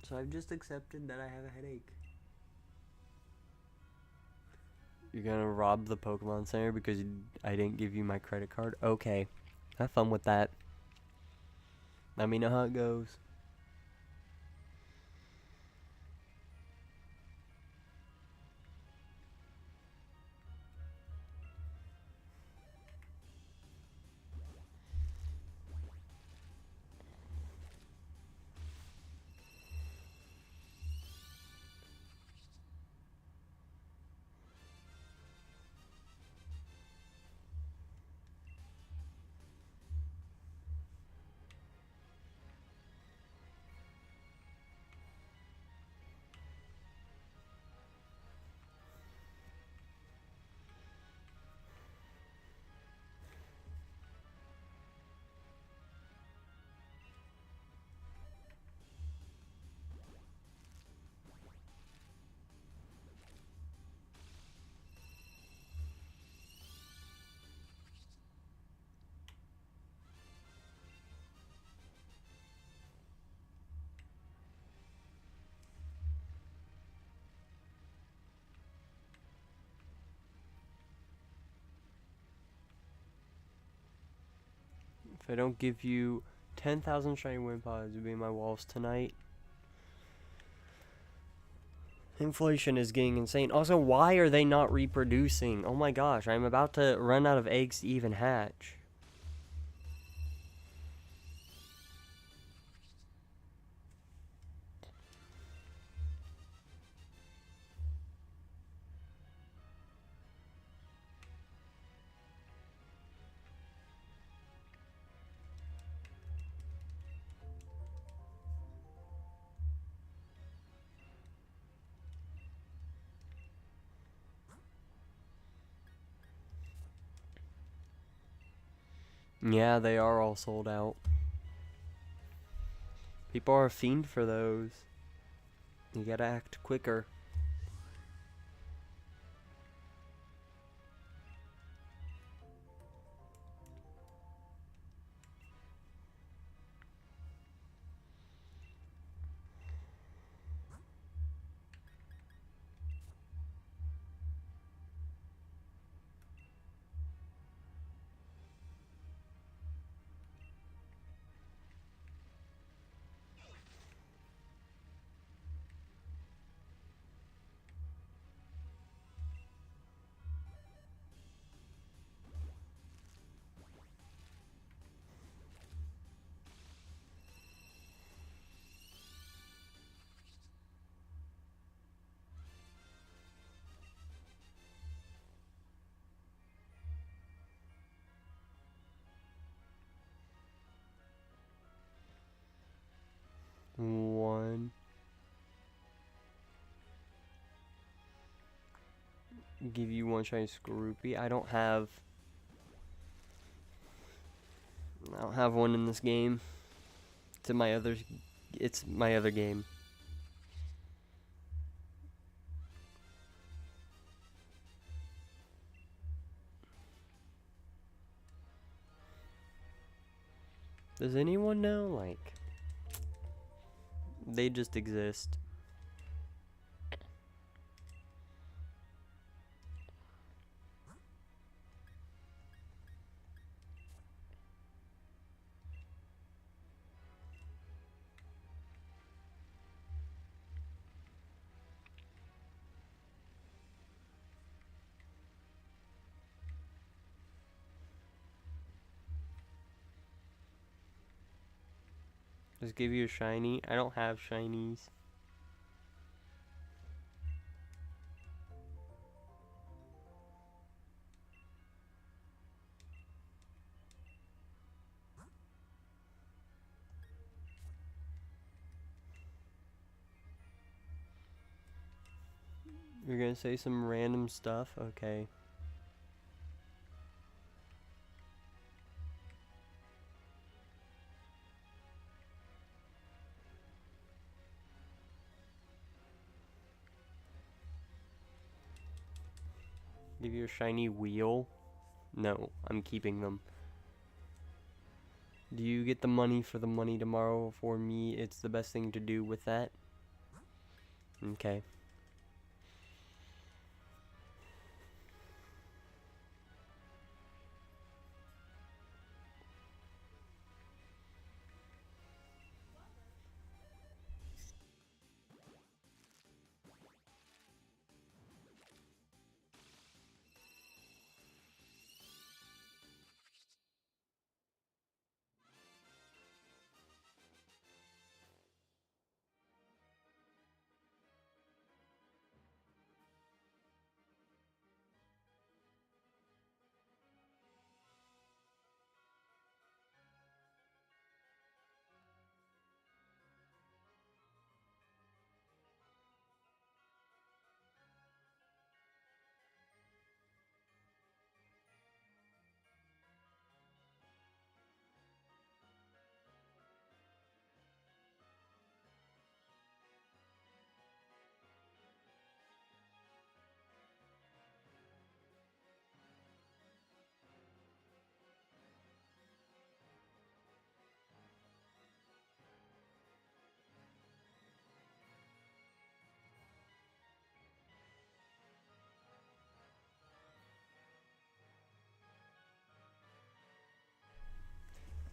So I've just accepted that I have a headache. You're gonna rob the Pokemon Center because I didn't give you my credit card? Okay. Have fun with that. Let me know how it goes. If I don't give you 10,000 shiny Wimpods to be my walls tonight. Inflation is getting insane. Also, why are they not reproducing? Oh my gosh, I'm about to run out of eggs to even hatch. Yeah, they are all sold out. People are a fiend for those. You gotta act quicker. One. Give you one shiny Scroopy. I don't have one in this game. It's my other game. Does anyone know? Like, they just exist. Just give you a shiny. I don't have shinies. You're gonna say some random stuff? Okay. Give you a shiny wheel? No, I'm keeping them. Do you get the money for the money tomorrow? For me, it's the best thing to do with that. Okay.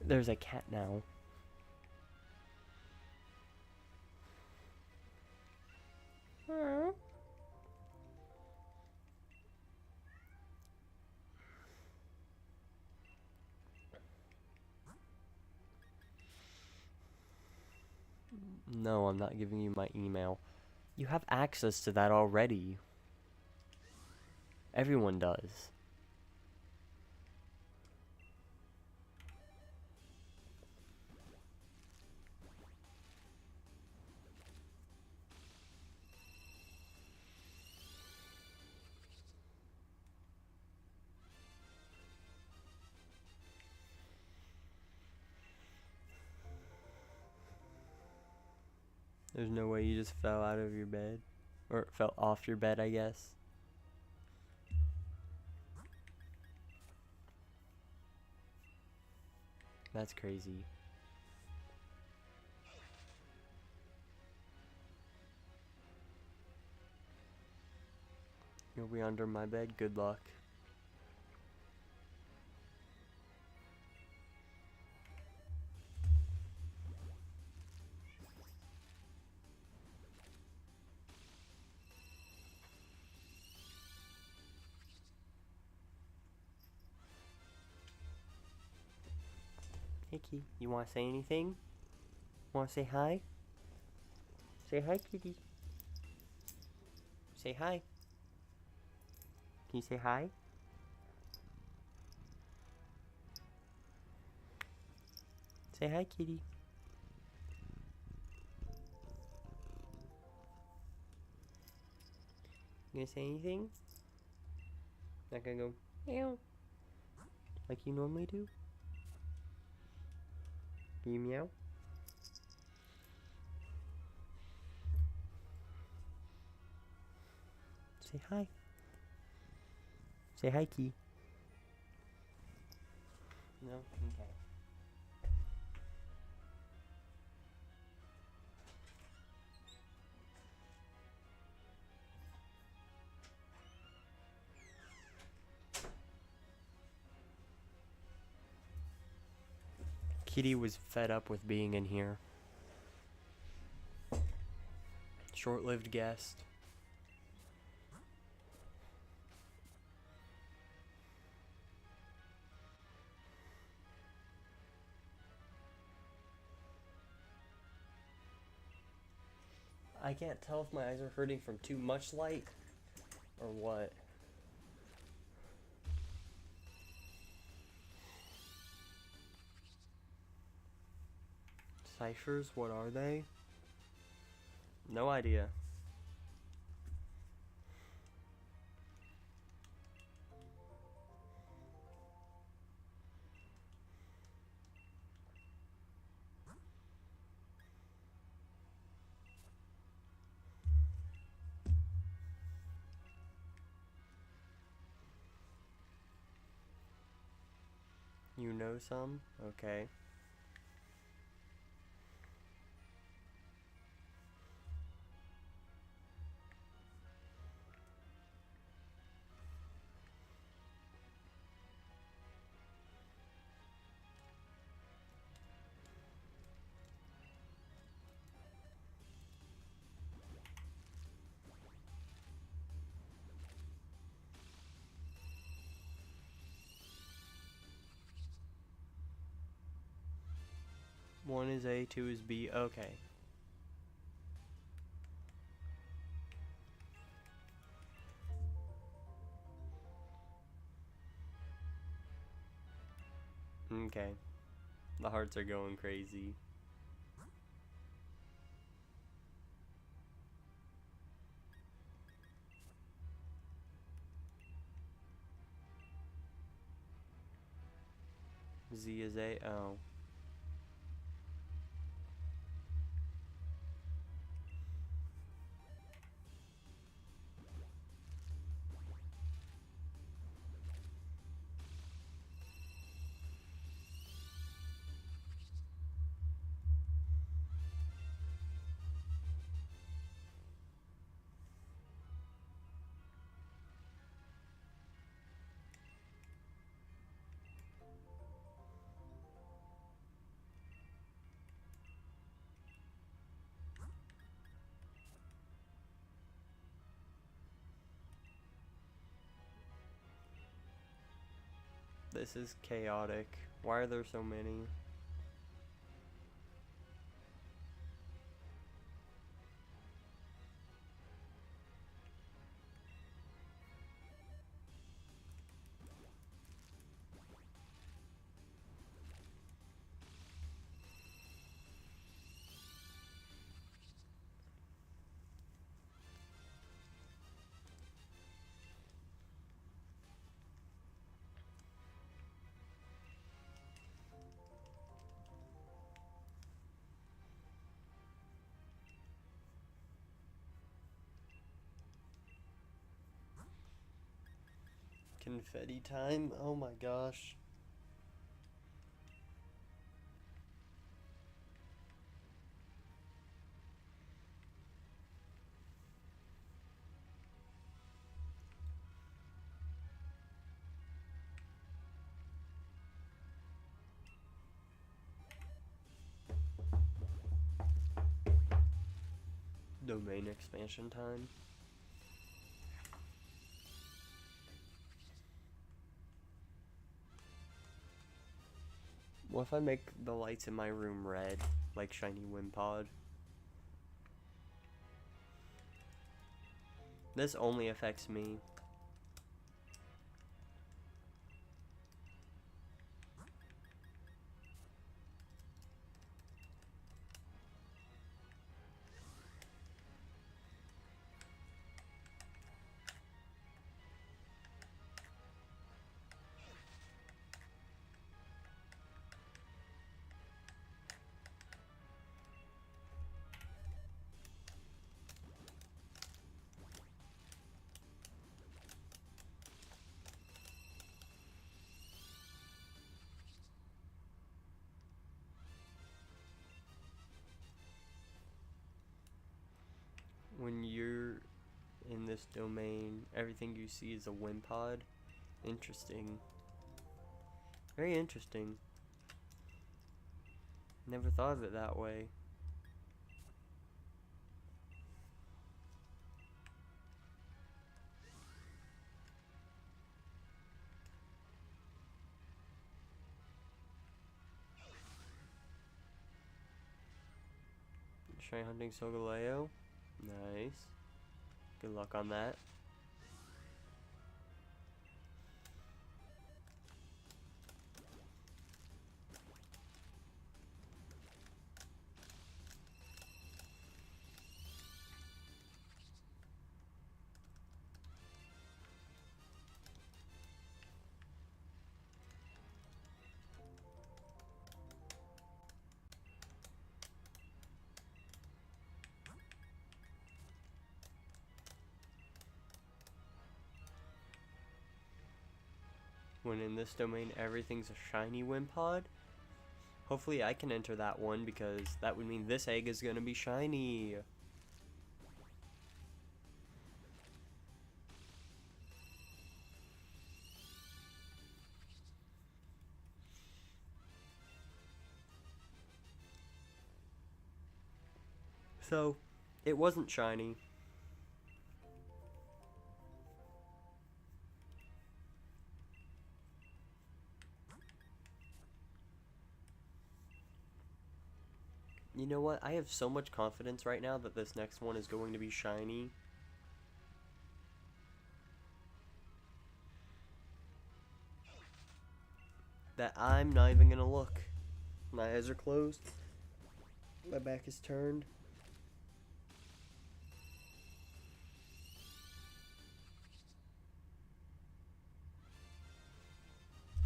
There's a cat now. No, I'm not giving you my email. You have access to that already. Everyone does. There's no way you just fell out of your bed. Or fell off your bed, I guess. That's crazy. You'll be under my bed. Good luck. Hey, Key. You want to say anything? Want to say hi? Say hi, kitty. Say hi. Can you say hi? Say hi, kitty. You gonna say anything? Not gonna go meow like you normally do? Can you meow? Say hi. Say hi, Key. No? Okay. Kitty was fed up with being in here. Short-lived guest. I can't tell if my eyes are hurting from too much light or what. Ciphers, what are they? No idea. You know some? Okay. One is A, two is B. Okay. Okay. The hearts are going crazy. Z is A. Oh. This is chaotic. Why are there so many? Confetti time? Oh my gosh. Domain expansion time. What if I make the lights in my room red, like shiny Wimpod? This only affects me. When you're in this domain, everything you see is a Wimpod. Interesting. Very interesting. Never thought of it that way. Try hunting Solgaleo? Good luck on that. When in this domain everything's a shiny Wimpod. Hopefully I can enter that one, because that would mean this egg is gonna be shiny. So, it wasn't shiny. You know what? I have so much confidence right now that this next one is going to be shiny. That I'm not even gonna look. My eyes are closed. My back is turned.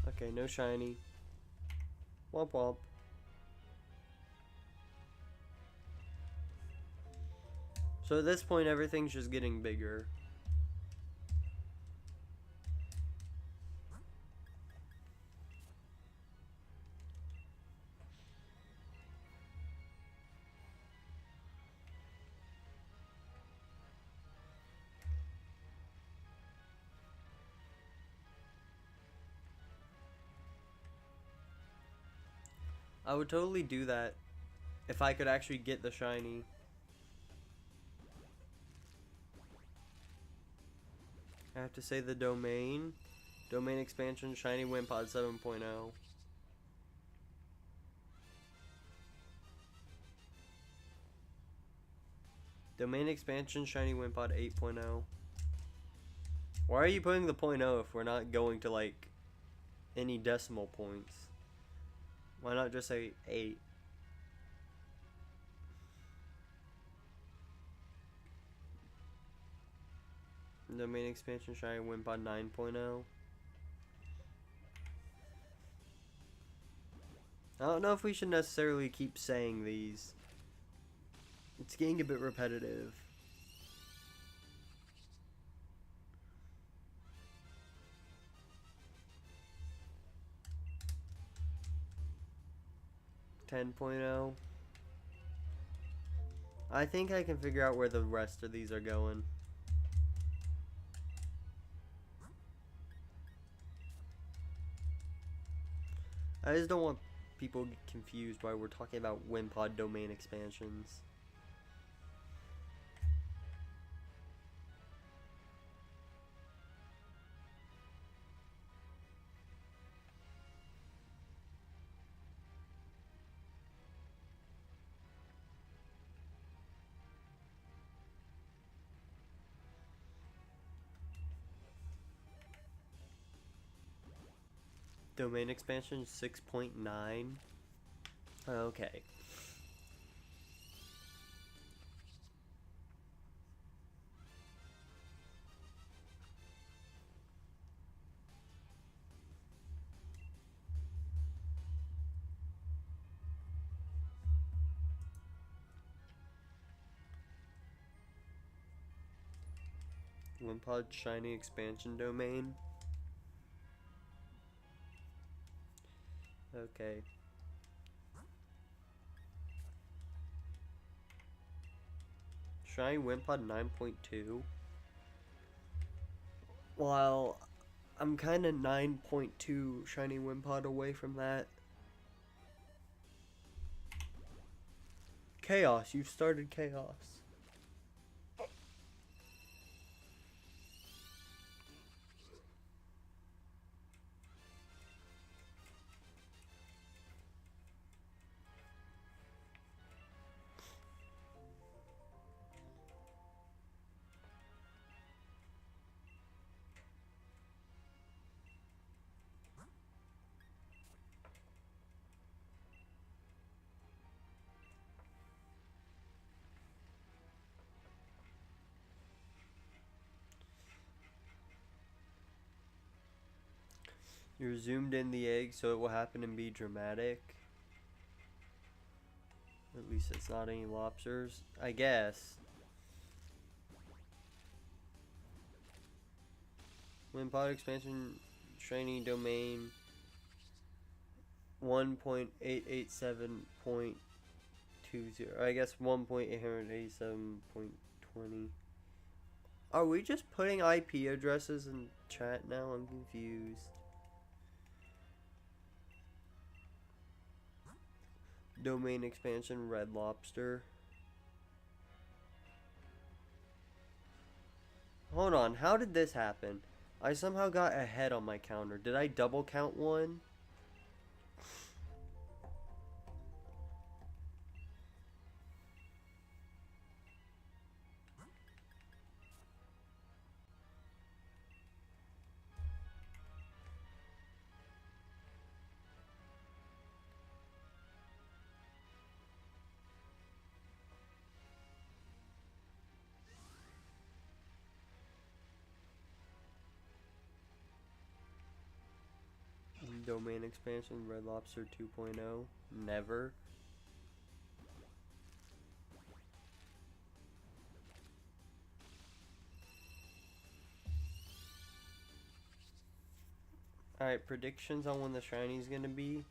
Okay, no shiny. Womp womp. So at this point, everything's just getting bigger. I would totally do that if I could actually get the shiny. I have to say the domain. Domain expansion, shiny Wimpod 7.0. Domain expansion, shiny Wimpod 8.0. Why are you putting the .0 if we're not going to, like, any decimal points? Why not just say 8? Domain expansion, shiny Wimpod 9.0. I don't know if we should necessarily keep saying these. It's getting a bit repetitive. .10. I think I can figure out where the rest of these are going. I just don't want people to get confused why we're talking about Wimpod domain expansions. Domain expansion 6.9. Okay. Wimpod shiny expansion domain. Okay. Shiny Wimpod 9.2. While I'm kind of 9.2 shiny Wimpod away from that. Chaos, you've started chaos. You're zoomed in the egg so it will happen and be dramatic. At least it's not any lobsters, I guess. Wimpod expansion training domain 1.887.20. I guess 1.887.20. Are we just putting IP addresses in chat now? I'm confused. Domain expansion Red Lobster. Hold on, how did this happen? I somehow got ahead on my counter. Did I double count one? Domain expansion Red Lobster 2.0. Never. Alright, predictions on when the shiny is gonna be.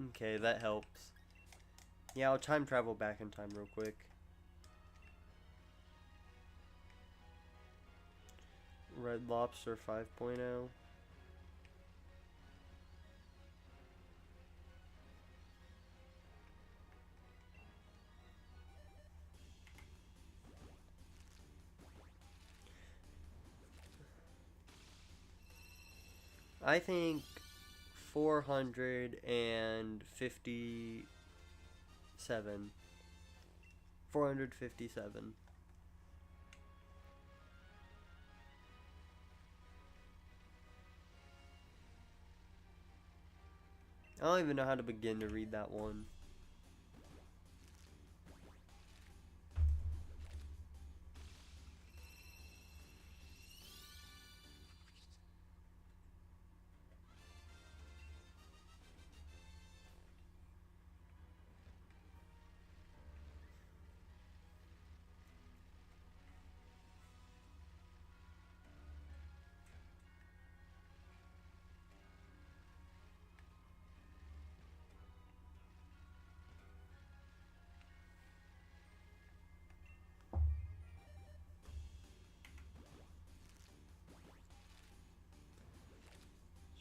Okay, that helps. Yeah, I'll time travel back in time real quick. Red Lobster 5.0. I think 457. 457. I don't even know how to begin to read that one.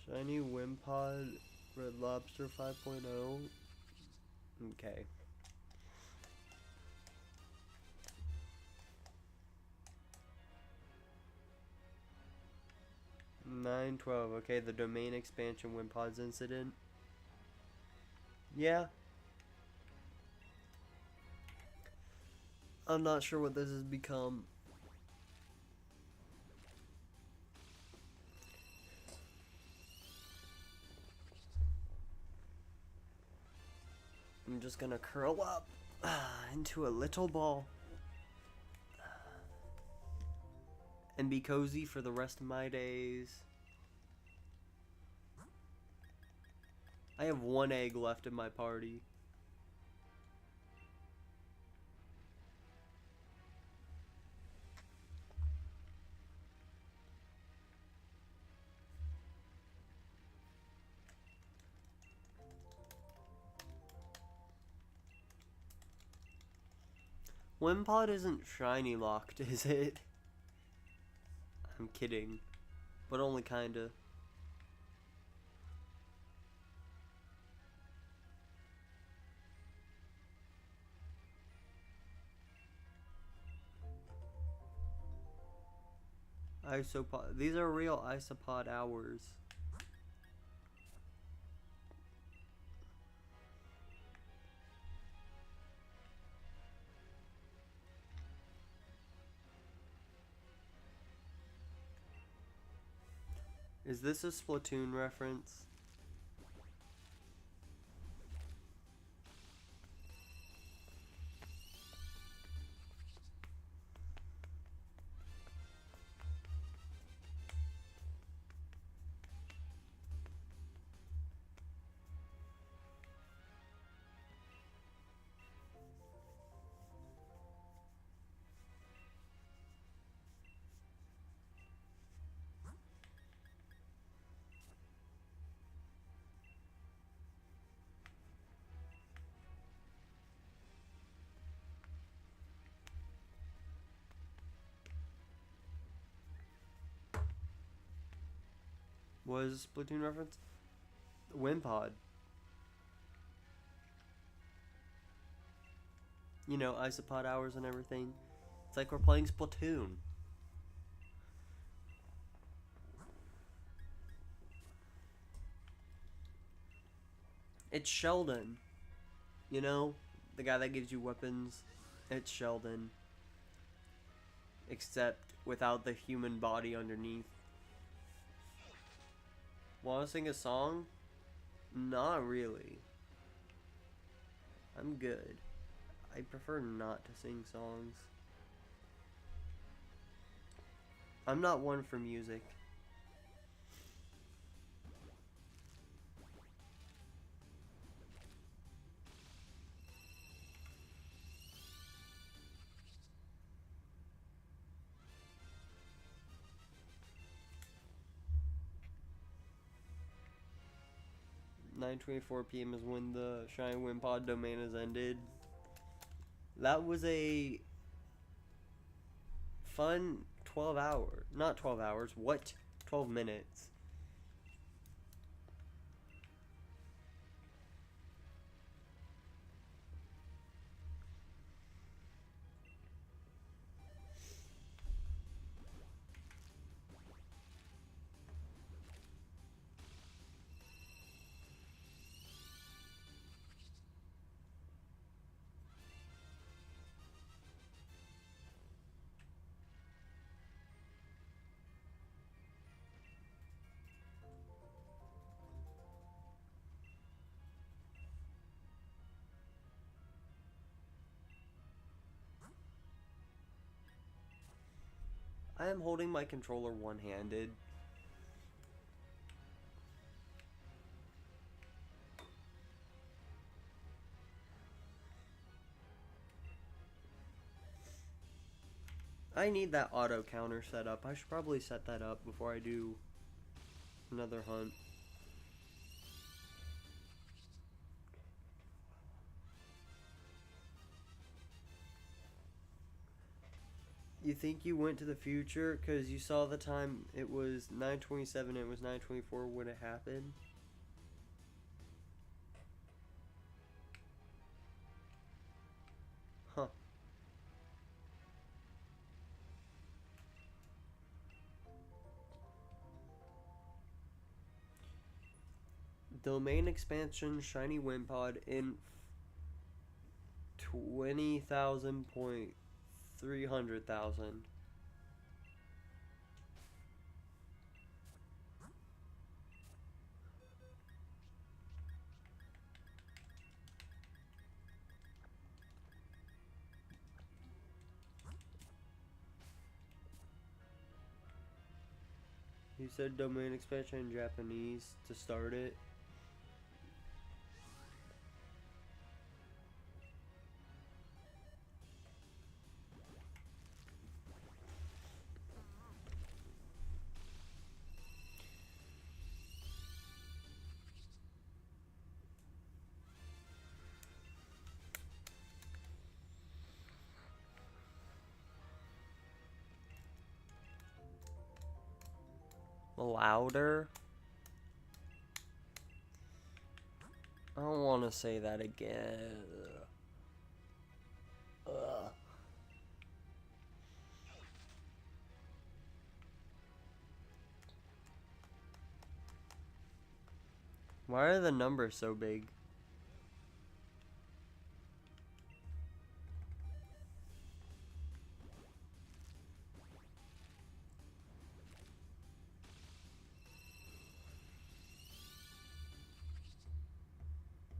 Shiny Wimpod Red Lobster 5.0. Okay. 912. Okay, the domain expansion Wimpod's incident. Yeah. I'm not sure what this has become. I'm just gonna curl up into a little ball and be cozy for the rest of my days. I have one egg left in my party. Wimpod isn't shiny locked, is it? I'm kidding. But only kinda. Isopod. These are real isopod hours. Is this a Splatoon reference? What is a Splatoon reference? Wimpod. You know, isopod hours and everything. It's like we're playing Splatoon. It's Sheldon. You know? The guy that gives you weapons. It's Sheldon. Except without the human body underneath. Want to sing a song? Not really. I'm good. I prefer not to sing songs. I'm not one for music. .24 p.m. is when the Shiny Wimpod domain has ended. That was a fun 12 hours. Not 12 hours. What? 12 minutes. I am holding my controller one-handed. I need that auto counter set up. I should probably set that up before I do another hunt. You think you went to the future because you saw the time it was 9:27 and it was 9:24 when it happened? Huh. Domain expansion Shiny Wimpod in 20,300,000. You said domain expansion in Japanese to start it. Louder? I don't want to say that again. Ugh. Why are the numbers so big?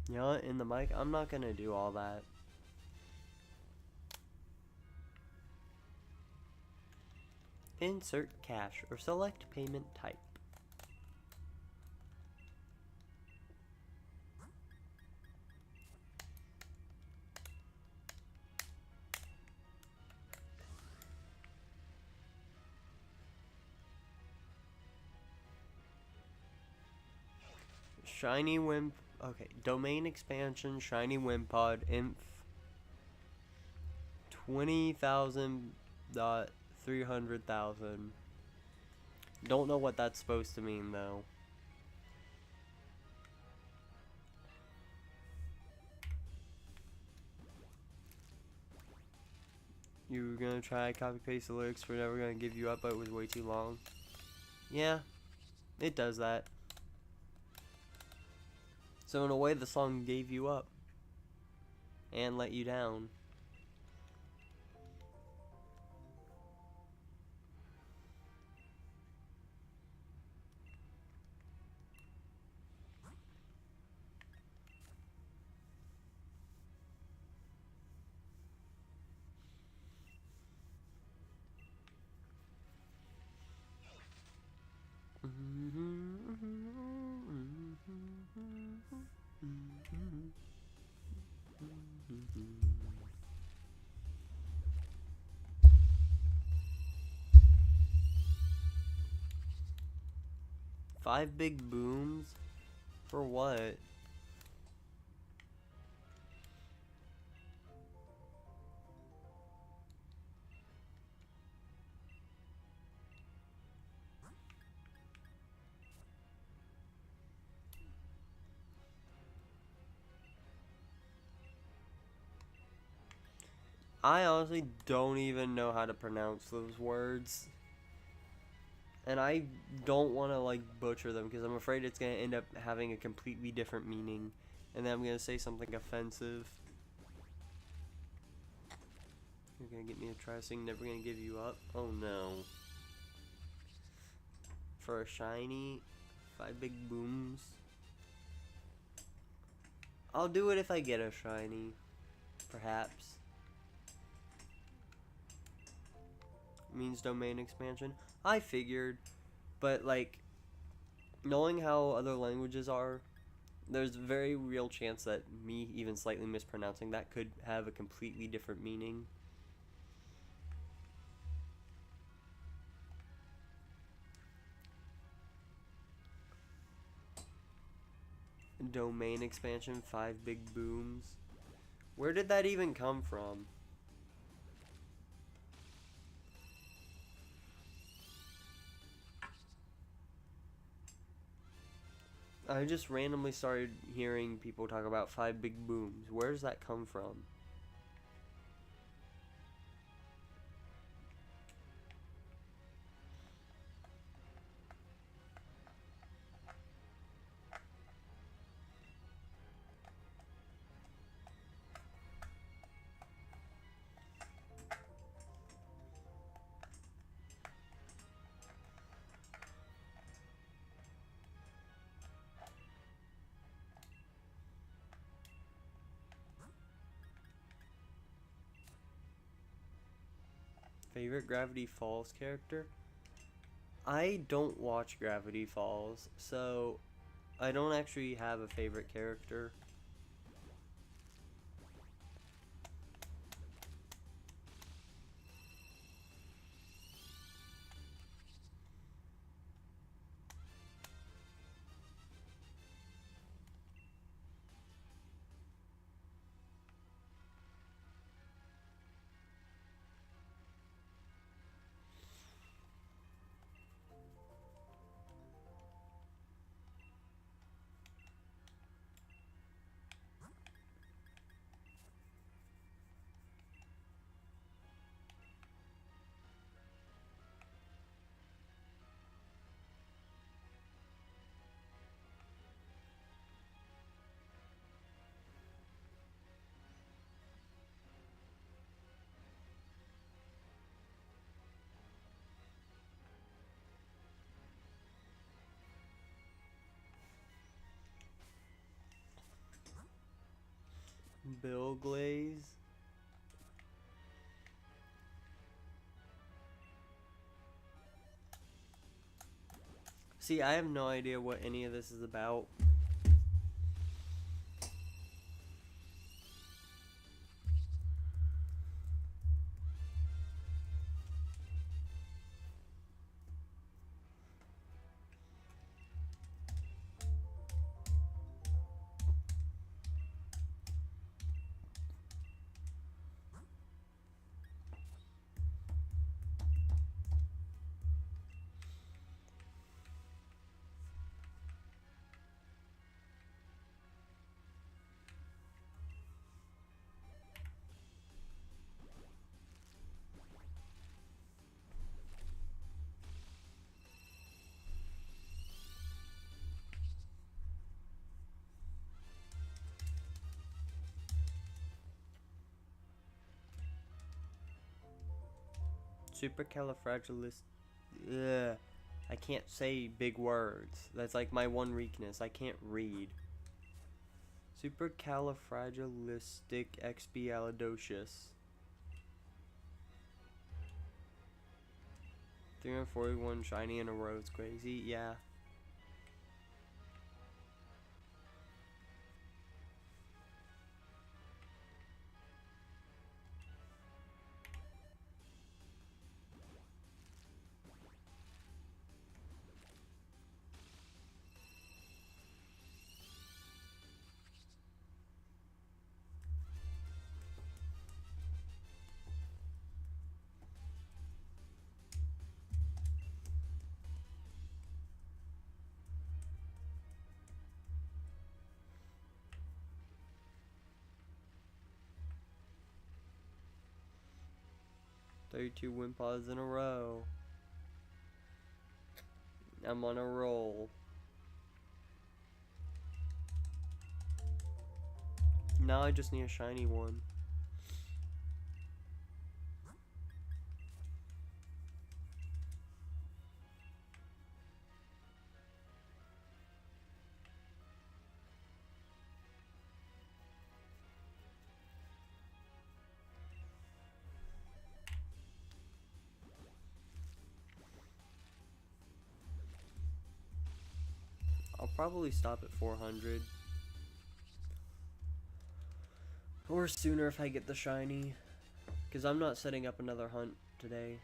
You know what, in the mic, I'm not gonna do all that. Insert cash or select payment type. Shiny Wimp. Okay, domain expansion, Shiny Wimpod, inf 20,000 dot 300,000. Don't know what that's supposed to mean though. You were gonna try copy paste the lyrics, we're never gonna give you up, but it was way too long. Yeah, it does that. So in a way, the song gave you up and let you down. Five big booms? For what? I honestly don't even know how to pronounce those words. And I don't want to like butcher them because I'm afraid it's going to end up having a completely different meaning. And then I'm going to say something offensive. You're going to get me to try sing Never Gonna Give You Up? Oh no. For a shiny, 5 big booms. I'll do it if I get a shiny. Perhaps. Means domain expansion. I figured, but like knowing how other languages are, there's a very real chance that me even slightly mispronouncing that could have a completely different meaning. Domain expansion, 5 big booms. Where did that even come from? I just randomly started hearing people talk about 5 big booms. Where does that come from? Favorite Gravity Falls character? I don't watch Gravity Falls, so I don't actually have a favorite character. Bill Glaze. See, I have no idea what any of this is about. Supercalifragilistic. Ugh. I can't say big words. That's like my one weakness. I can't read. Supercalifragilisticexpialidocious. 341 shiny in a row. It's crazy. Yeah. Two Wimpods in a row. I'm on a roll. Now I just need a shiny one. I'll probably stop at 400. Or sooner if I get the shiny. Because I'm not setting up another hunt today.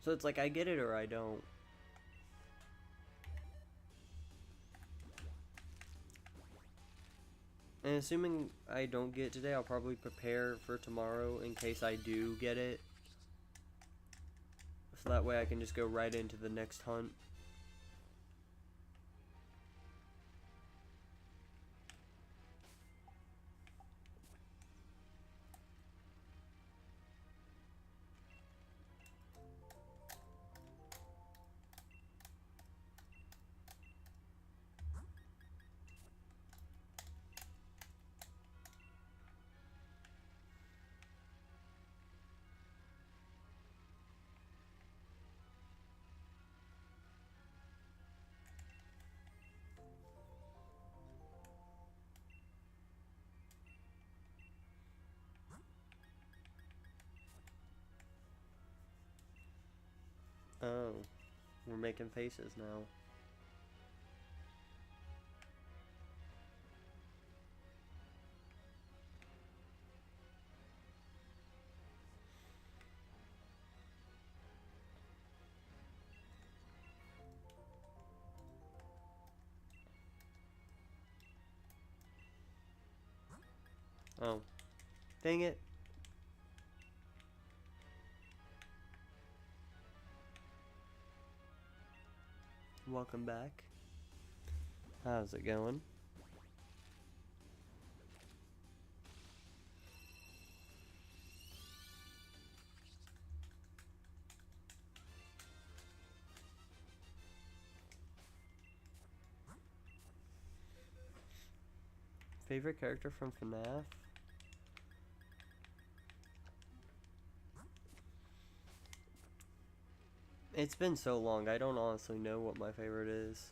So it's like I get it or I don't. And assuming I don't get it today, I'll probably prepare for tomorrow in case I do get it. So that way I can just go right into the next hunt. Oh, we're making faces now. Oh, dang it. Welcome back. How's it going? Favorite character from FNAF? It's been so long, I don't honestly know what my favorite is.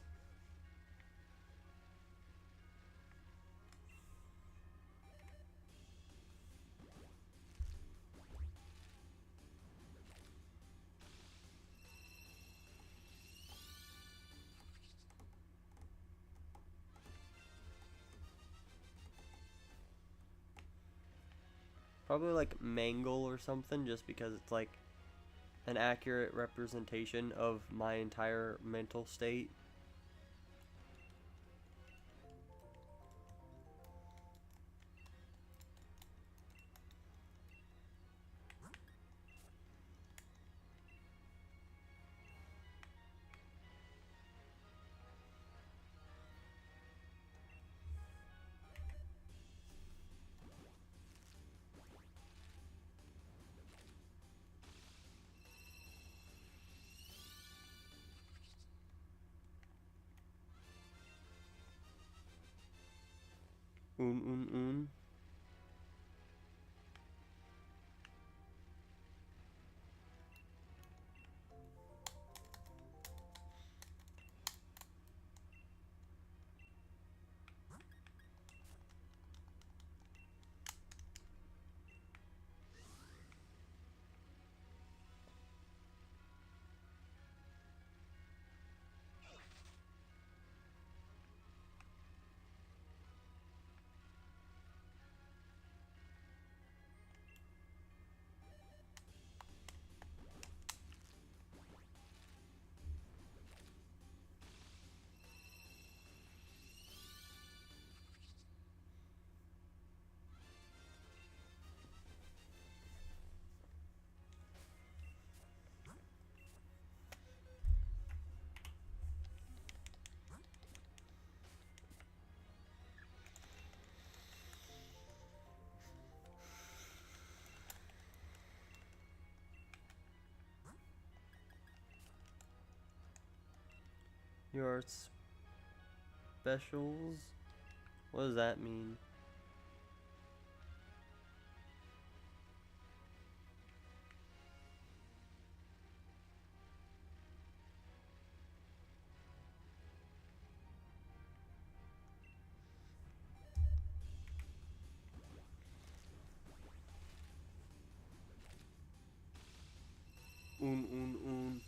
Probably like mangle or something, just because it's like an accurate representation of my entire mental state. Un. Your specials? What does that mean? Un. Un.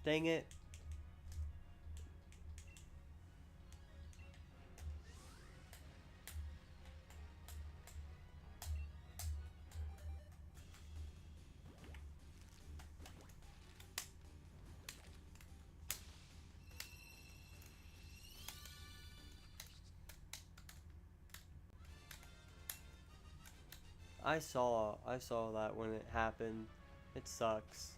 Dang it. I saw that when it happened. It sucks.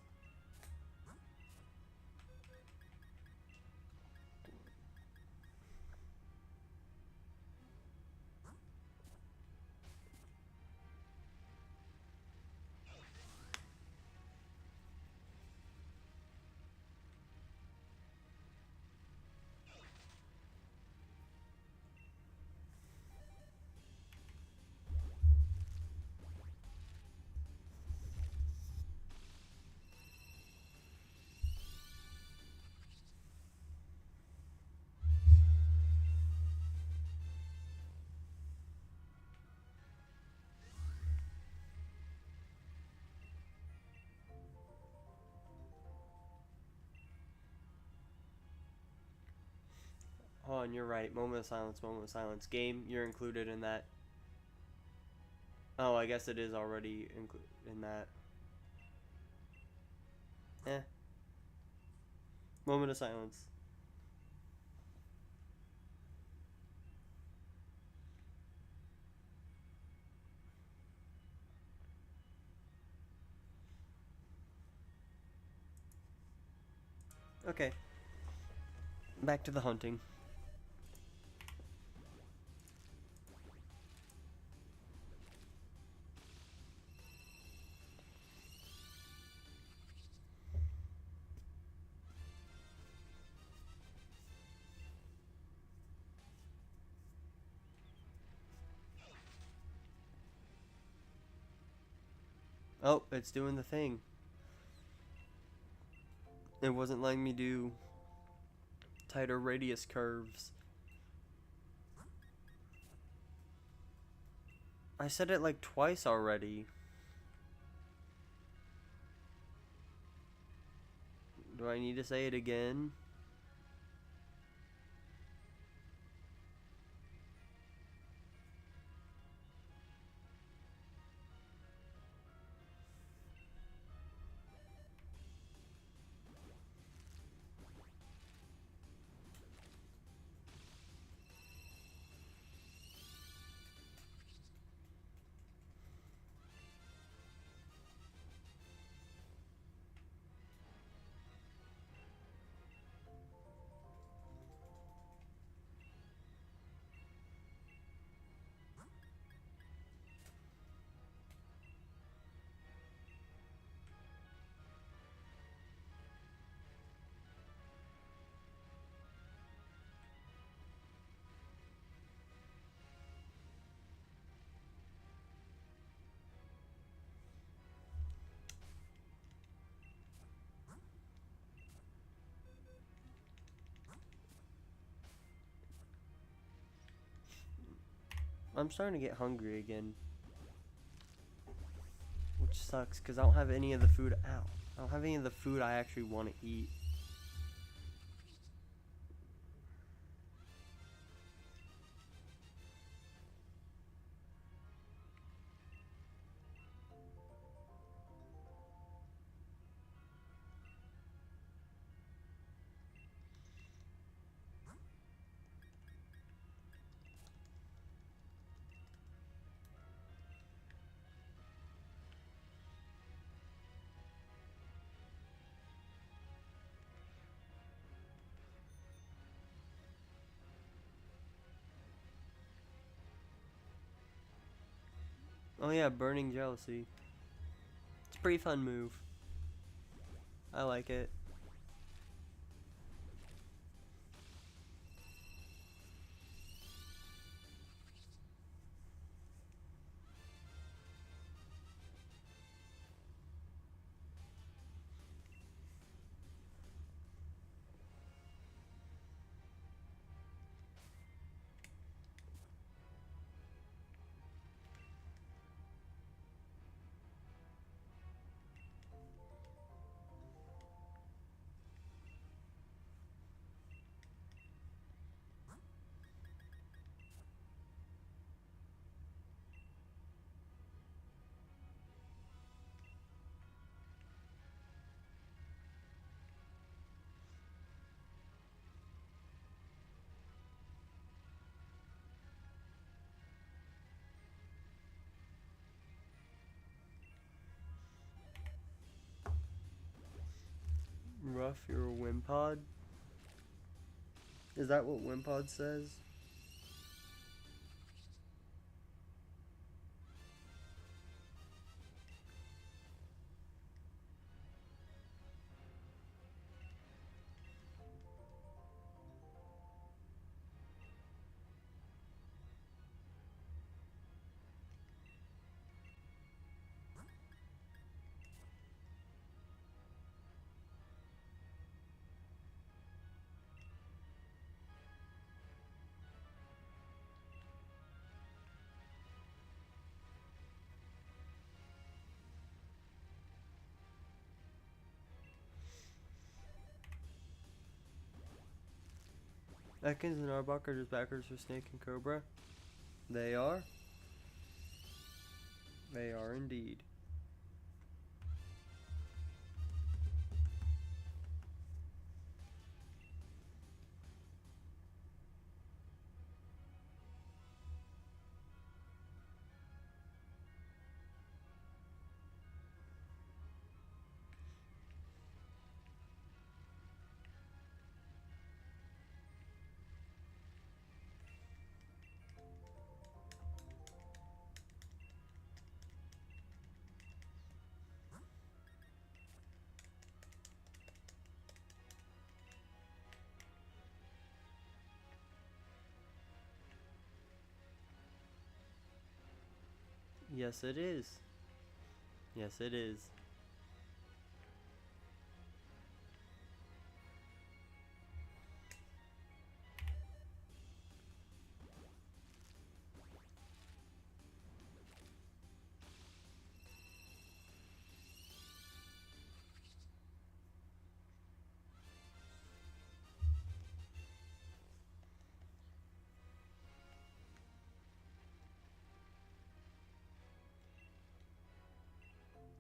Oh, and you're right. Moment of silence, moment of silence. Game, you're included in that. Oh, I guess it is already included in that. Eh. Moment of silence. Okay. Back to the hunting. Oh, it's doing the thing. It wasn't letting me do tighter radius curves. I said it like twice already. Do I need to say it again? I'm starting to get hungry again. Which sucks, because I don't have any of the food. Ow. I don't have any of the food I actually want to eat. Oh yeah, burning jealousy. It's a pretty fun move. I like it. Rough, you're a Wimpod? Is that what Wimpod says? Ekans and Arbok are just backers for Snake and Cobra. They are. They are indeed. Yes, it is. Yes, it is.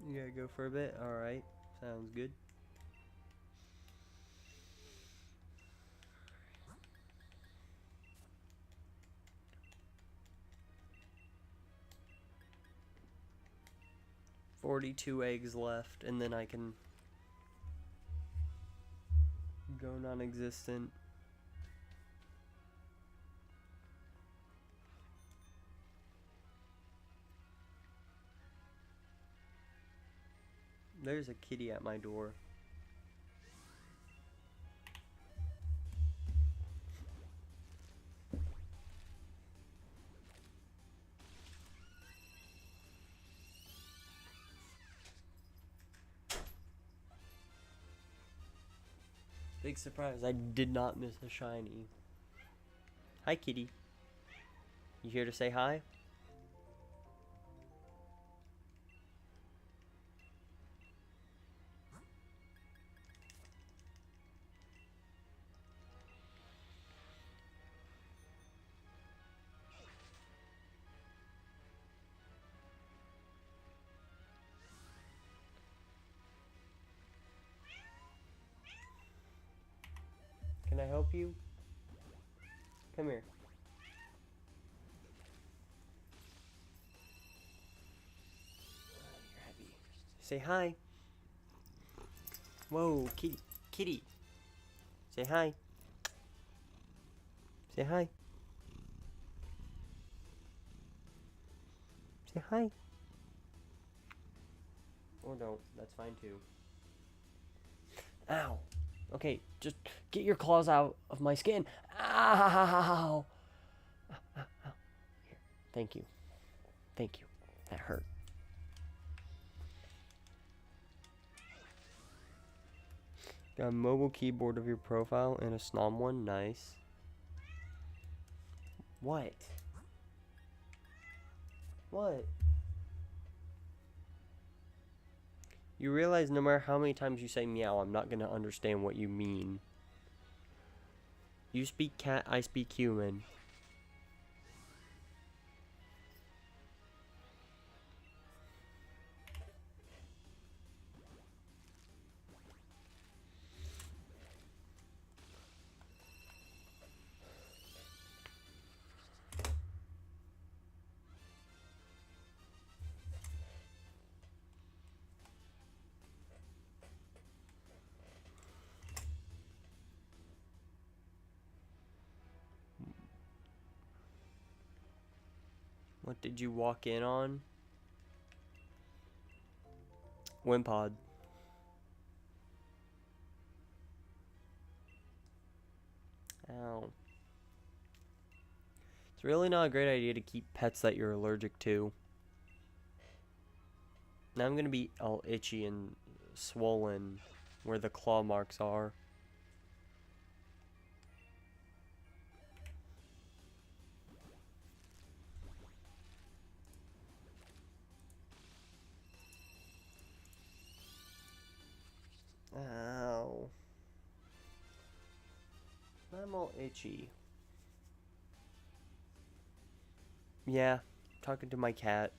You gotta go for a bit? Alright. Sounds good. $42 eggs left, and then I can go non-existent. There's a kitty at my door. Big surprise, I did not miss a shiny. Hi, kitty. You here to say hi? Can I help you? Come here. You're happy. Say hi. Whoa, kitty. Kitty. Say hi. Say hi. Say hi. Or don't. That's fine too. Ow. Okay, just get your claws out of my skin. Ow. Ow, ow, ow. Here. Thank you. Thank you. That hurt. Got a mobile keyboard of your profile and a Snom one. Nice. What? What? You realize no matter how many times you say meow, I'm not gonna understand what you mean. You speak cat, I speak human. What did you walk in on? Wimpod. Ow. It's really not a great idea to keep pets that you're allergic to. Now I'm gonna be all itchy and swollen where the claw marks are. Ow. I'm all itchy. Yeah, talking to my cat.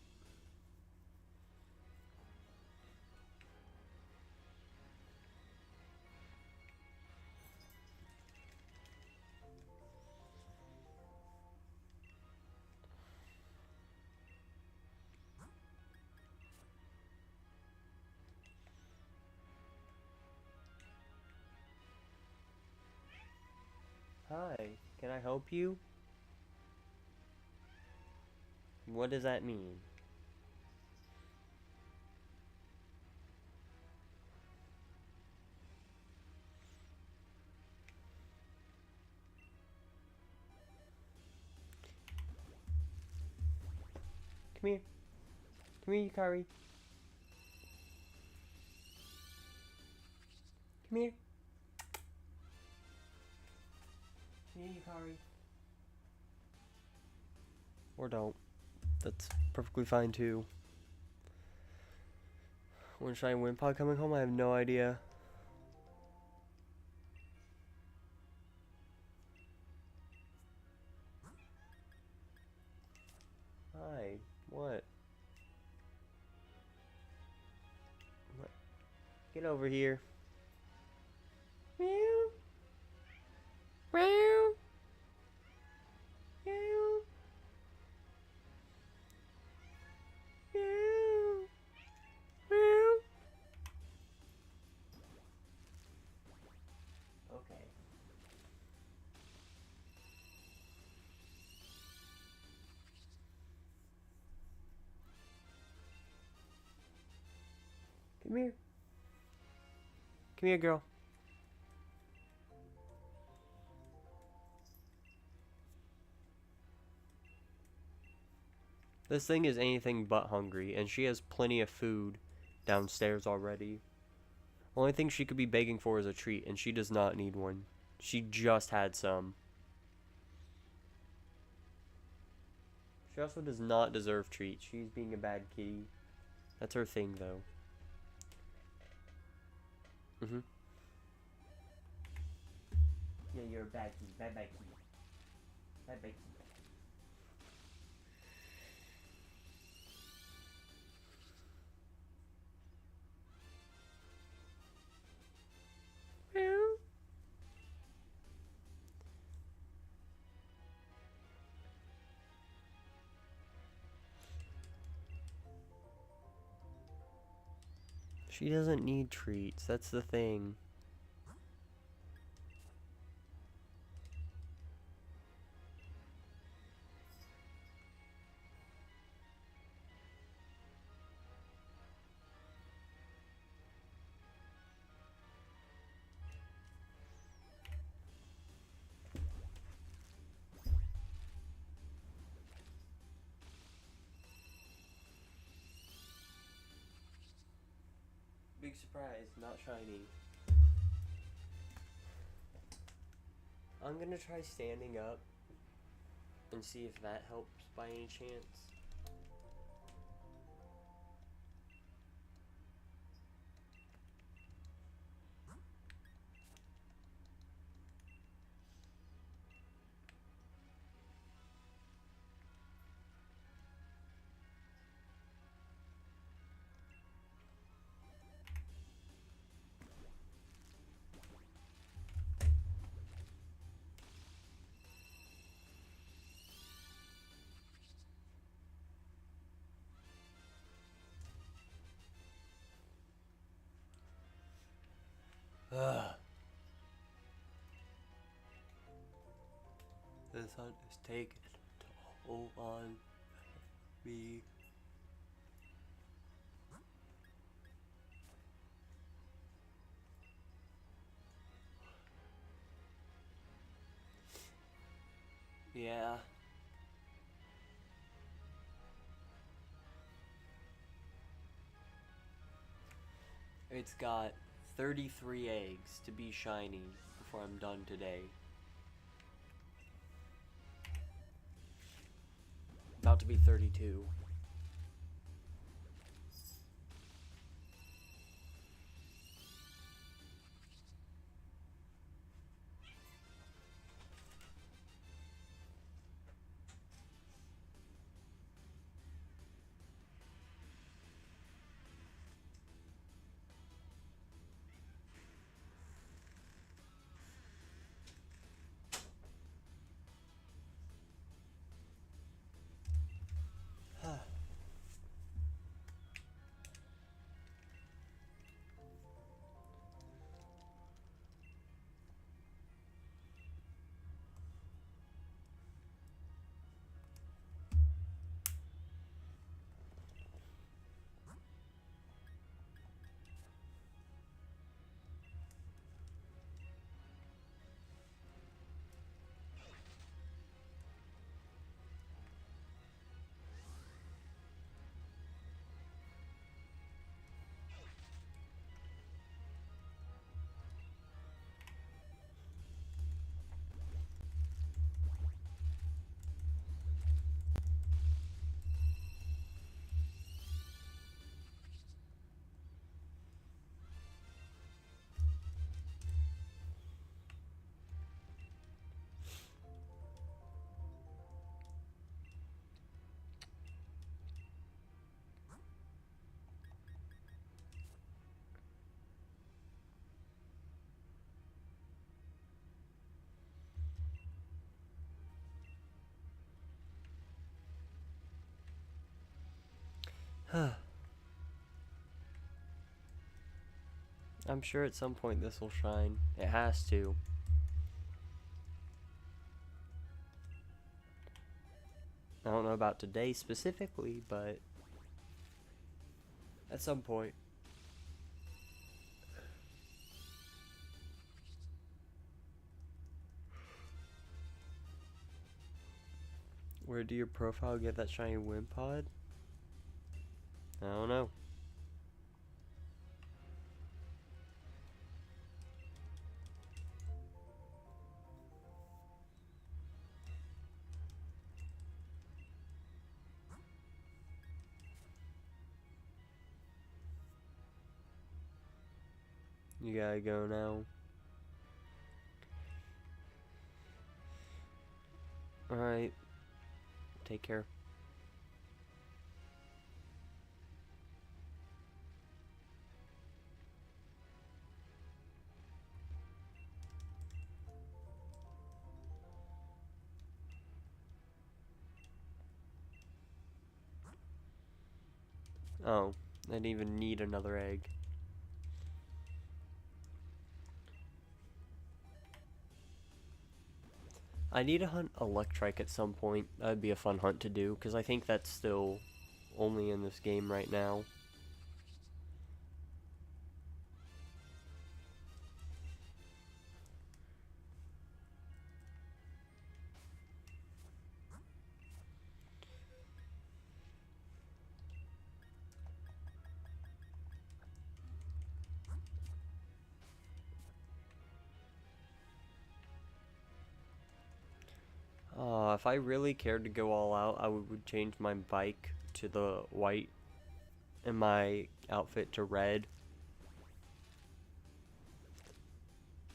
Hi, can I help you? What does that mean? Come here. Come here, Yukari. Come here. Come here, Yukari. Or don't. That's perfectly fine too. When Shiny Wimpod coming home? I have no idea. Hi. What? What? Get over here. Meow. Meow. Meow. Meow. Meow. Okay. Come here. Come here, girl. This thing is anything but hungry, and she has plenty of food downstairs already. Only thing she could be begging for is a treat, and she does not need one. She just had some. She also does not deserve treats. She's being a bad kitty. That's her thing, though. Yeah, you're a bad kitty. Bad kitty. Bad kitty. She doesn't need treats. That's the thing. Big surprise, not shiny. I'm gonna try standing up and see if that helps by any chance. Ugh. This hunt is taking a toll on me. Yeah. It's got 33 eggs to be shiny before I'm done today. About to be 32. I'm sure at some point this will shine. It has to. I don't know about today specifically, but at some point. Where do your profile get that shiny Wimpod? I don't know. You gotta go now. Alright. Take care. Oh, I didn't even need another egg. I need to hunt Electrike at some point. That'd be a fun hunt to do, because I think that's still only in this game right now. If I really cared to go all out, I would change my bike to the white and my outfit to red.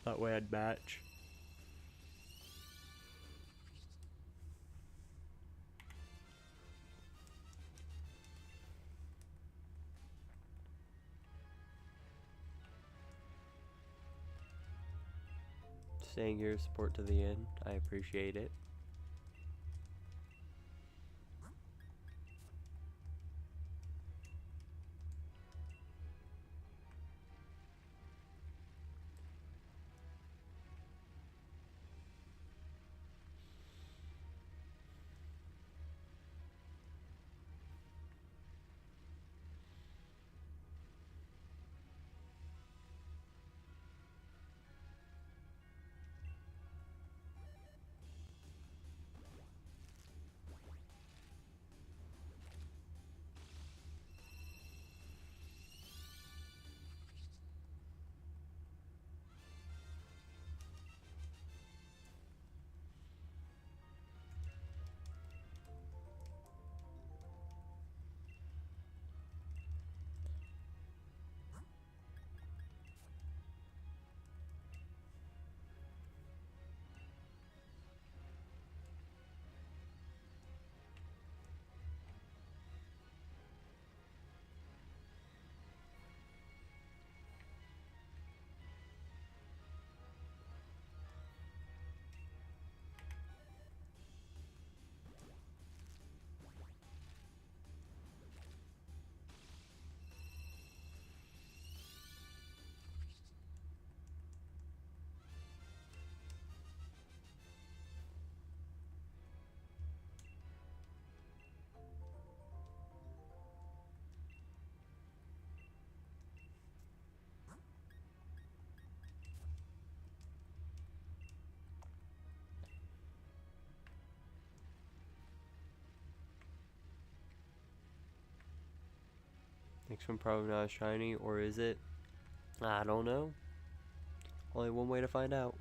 That way I'd match. Staying here, support to the end. I appreciate it. Next one probably not as shiny, or is it? I don't know. Only one way to find out.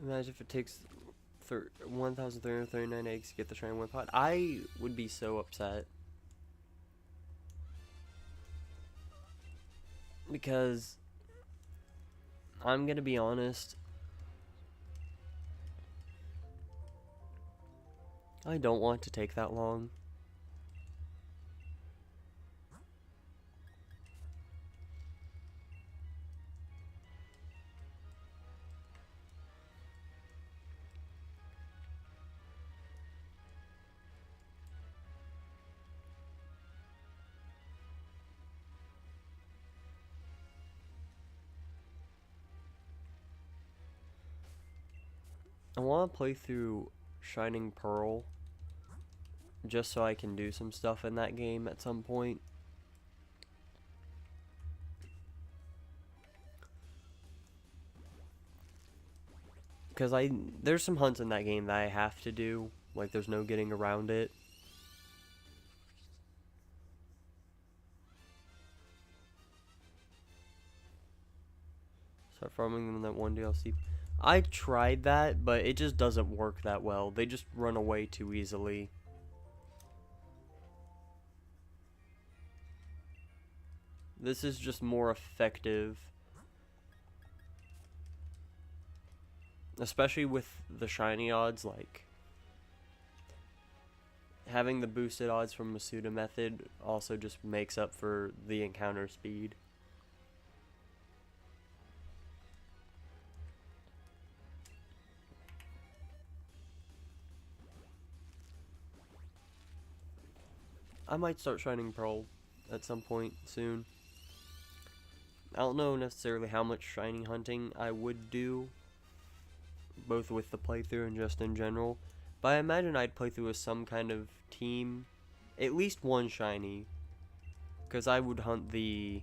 Imagine if it takes 1,339 eggs to get the shiny Wimpod. I would be so upset. Because, I'm gonna be honest, I don't want to take that long. I want to play through Shining Pearl just so I can do some stuff in that game at some point. Because there's some hunts in that game that I have to do. Like, there's no getting around it. Start farming them in that one DLC. I tried that, but it just doesn't work that well. They just run away too easily. This is just more effective. Especially with the shiny odds, like having the boosted odds from Masuda method also just makes up for the encounter speed. I might start Shining Pearl at some point soon. I don't know necessarily how much shiny hunting I would do, both with the playthrough and just in general, but I imagine I'd play through with some kind of team, at least one shiny, because I would hunt the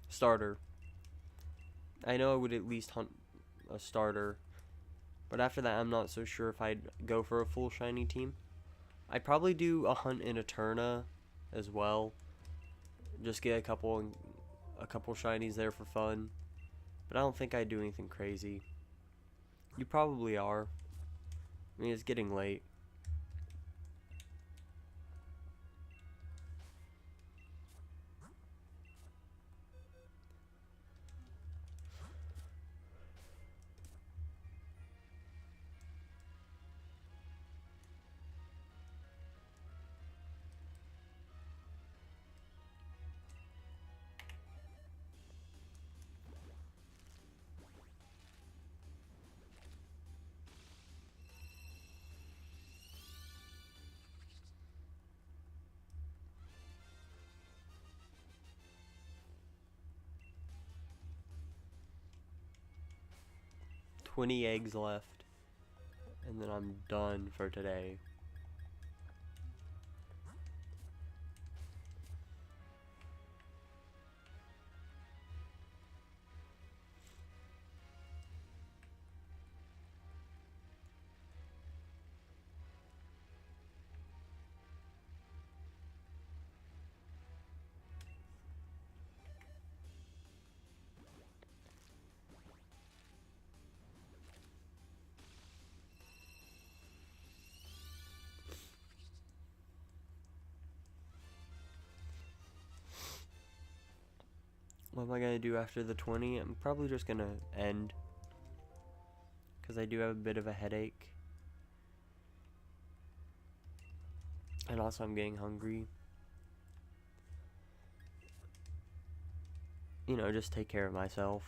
starter. I know I would at least hunt a starter, but after that I'm not so sure if I'd go for a full shiny team. I'd probably do a hunt in Eterna as well. Just get a couple shinies there for fun. But I don't think I'd do anything crazy. You probably are. I mean, it's getting late. $20 eggs left, and then I'm done for today. What am I going to do after the 20? I'm probably just going to end, because I do have a bit of a headache. And also I'm getting hungry. You know, just take care of myself.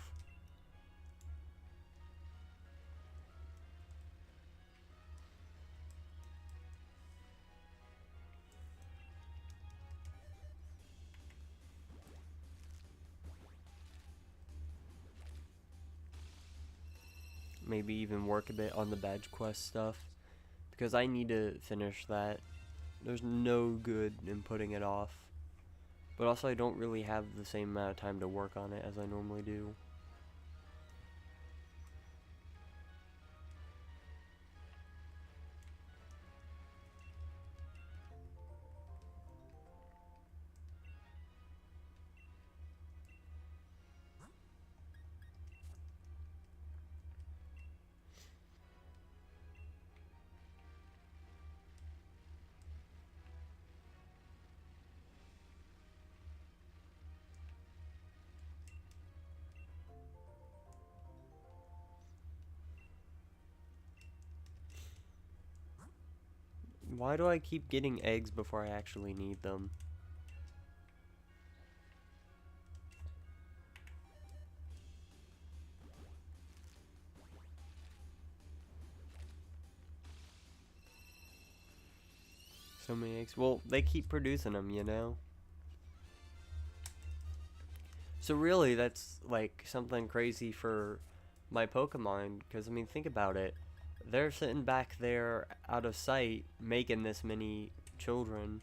Maybe even work a bit on the badge quest stuff, because I need to finish that. There's no good in putting it off. But also I don't really have the same amount of time to work on it as I normally do. Why do I keep getting eggs before I actually need them? So many eggs. Well, they keep producing them, you know? So really, that's like something crazy for my Pokemon, because I mean, think about it. They're sitting back there out of sight making this many children.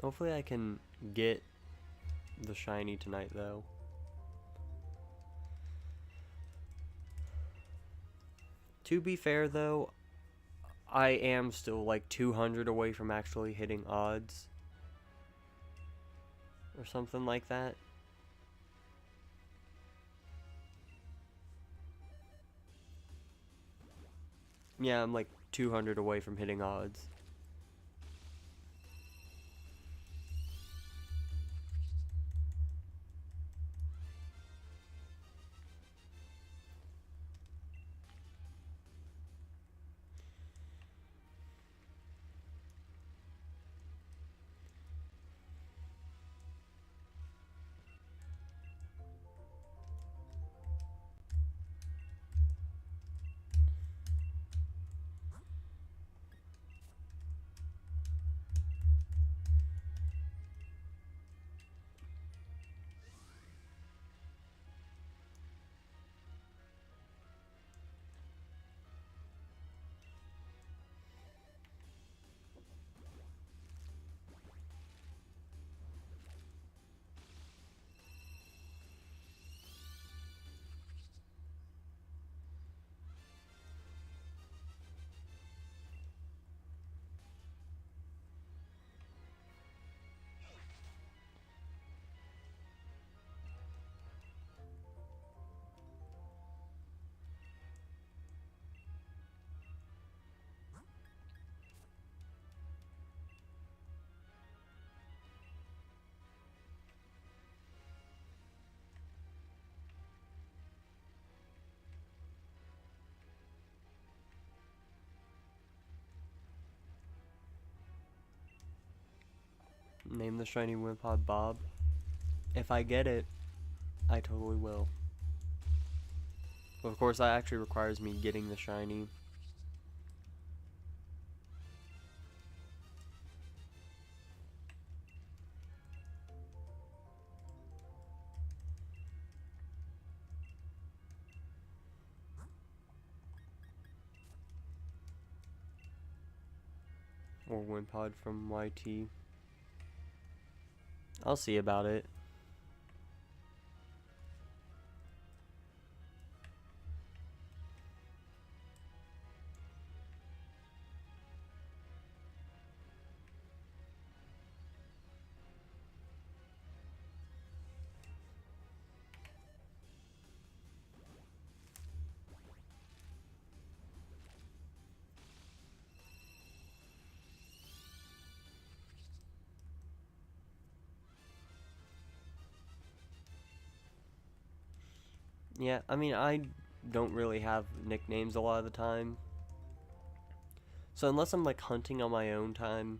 Hopefully I can get the shiny tonight, though. To be fair, though, I am still like 200 away from actually hitting odds. Or something like that. Yeah, I'm like 200 away from hitting odds. Name the shiny Wimpod Bob. If I get it, I totally will. But of course, that actually requires me getting the shiny. Or Wimpod from YT. I'll see about it. Yeah, I mean, I don't really have nicknames a lot of the time. So unless I'm like hunting on my own time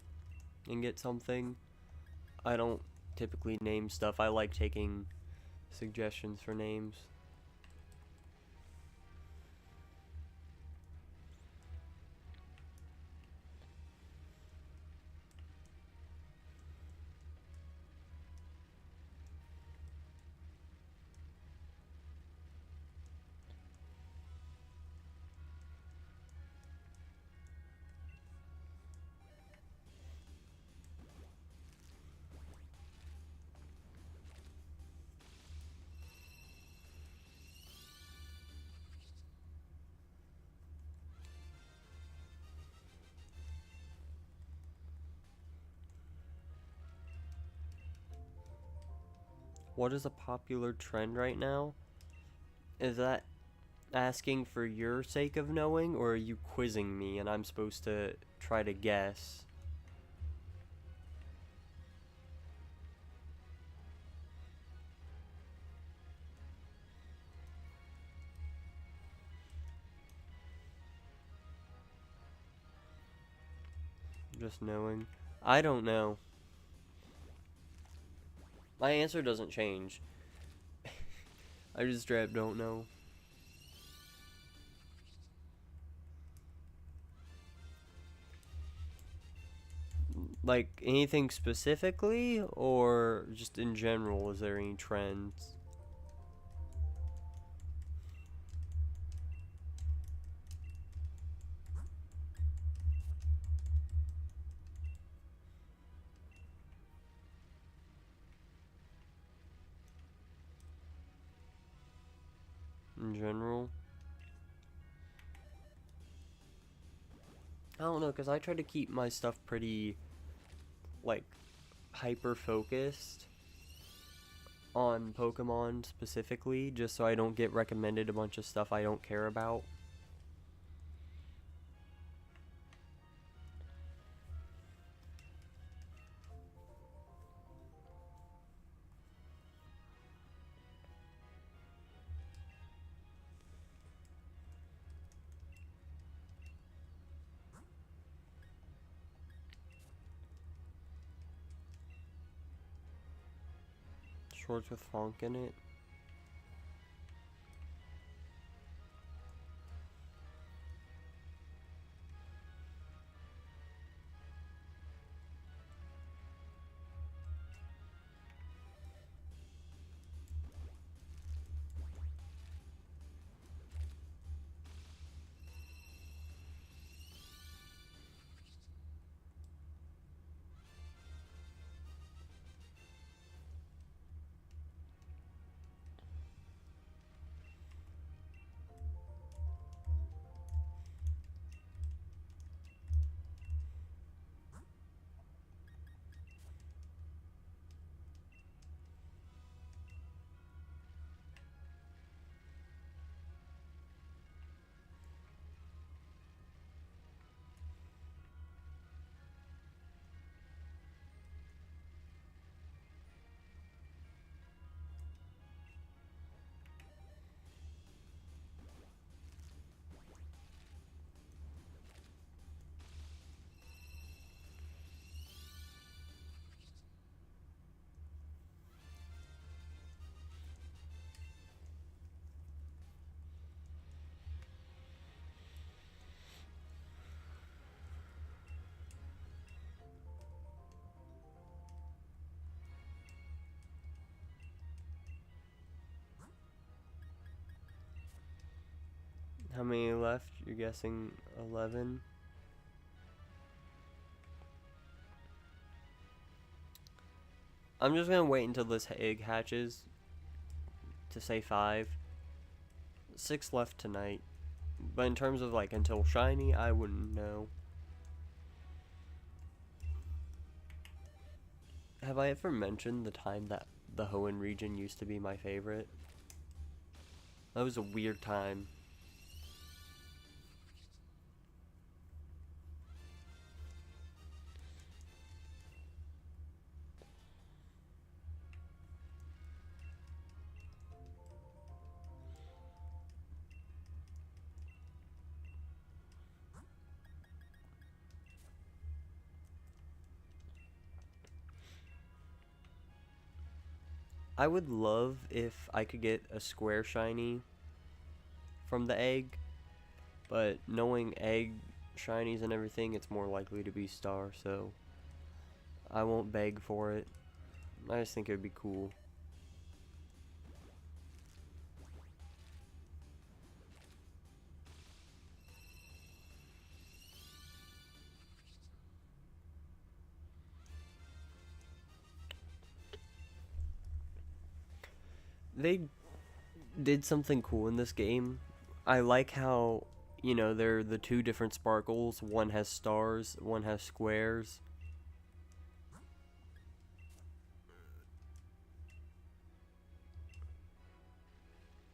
and get something, I don't typically name stuff. I like taking suggestions for names. What is a popular trend right now? Is that asking for your sake of knowing, or are you quizzing me and I'm supposed to try to guess? Just knowing. I don't know. My answer doesn't change. I just straight don't know. Like anything specifically, or just in general, is there any trends? In general? I don't know, because I try to keep my stuff pretty, like, hyper focused on Pokemon specifically, just so I don't get recommended a bunch of stuff I don't care about. Shorts with funk in it. How many left? You're guessing 11? I'm just gonna wait until this egg hatches to say 5. 6 left tonight. But in terms of like until shiny, I wouldn't know. Have I ever mentioned the time that the Hoenn region used to be my favorite? That was a weird time. I would love if I could get a square shiny from the egg, but knowing egg shinies and everything, it's more likely to be star, so I won't beg for it. I just think it would be cool. They did something cool in this game. I like how, you know, they're the two different sparkles. One has stars, one has squares.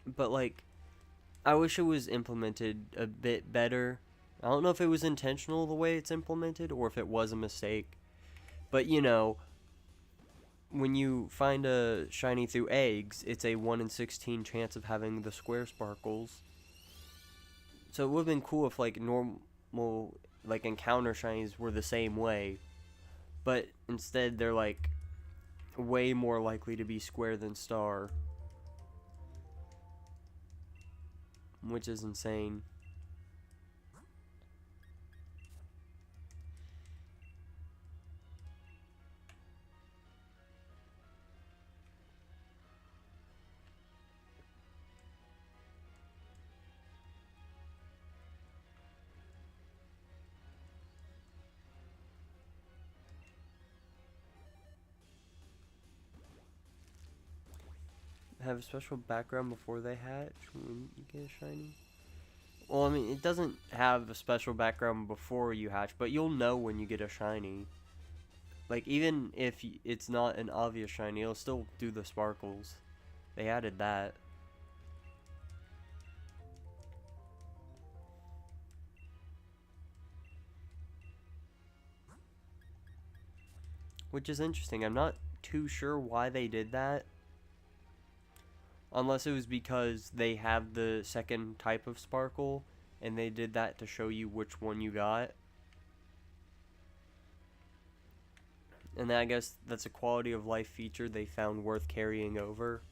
But, like, I wish it was implemented a bit better. I don't know if it was intentional the way it's implemented or if it was a mistake. But, you know, when you find a shiny through eggs, it's a 1 in 16 chance of having the square sparkles. So it would have been cool if, like, normal, like, encounter shinies were the same way. But instead, they're, like, way more likely to be square than star. Which is insane. Have a special background before they hatch when you get a shiny? Well, I mean, it doesn't have a special background before you hatch, but you'll know when you get a shiny. Like, even if it's not an obvious shiny, it'll still do the sparkles. They added that. Which is interesting. I'm not too sure why they did that. Unless it was because they have the second type of sparkle, and they did that to show you which one you got. And I guess that's a quality of life feature they found worth carrying over.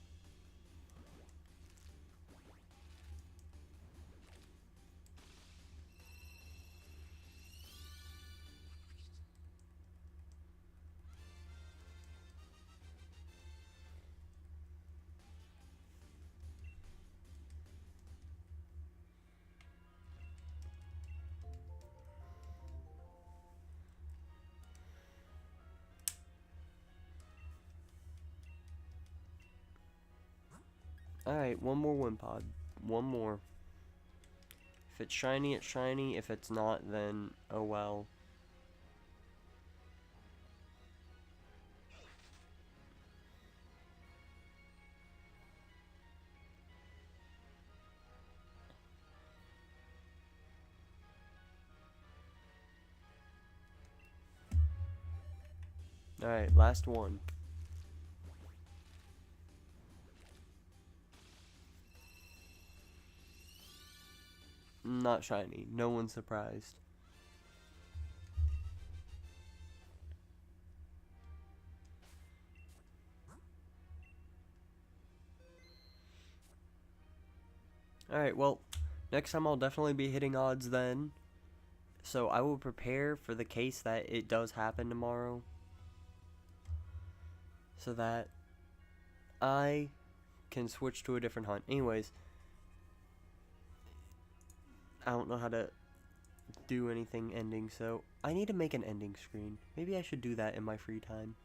Alright, one more Wimpod. One more. If it's shiny, it's shiny. If it's not, then oh well. Alright, last one. Not shiny. No one's surprised. Alright, well, next time I'll definitely be hitting odds then. So I will prepare for the case that it does happen tomorrow. So that I can switch to a different hunt. Anyways, I don't know how to do anything ending, so I need to make an ending screen. Maybe I should do that in my free time.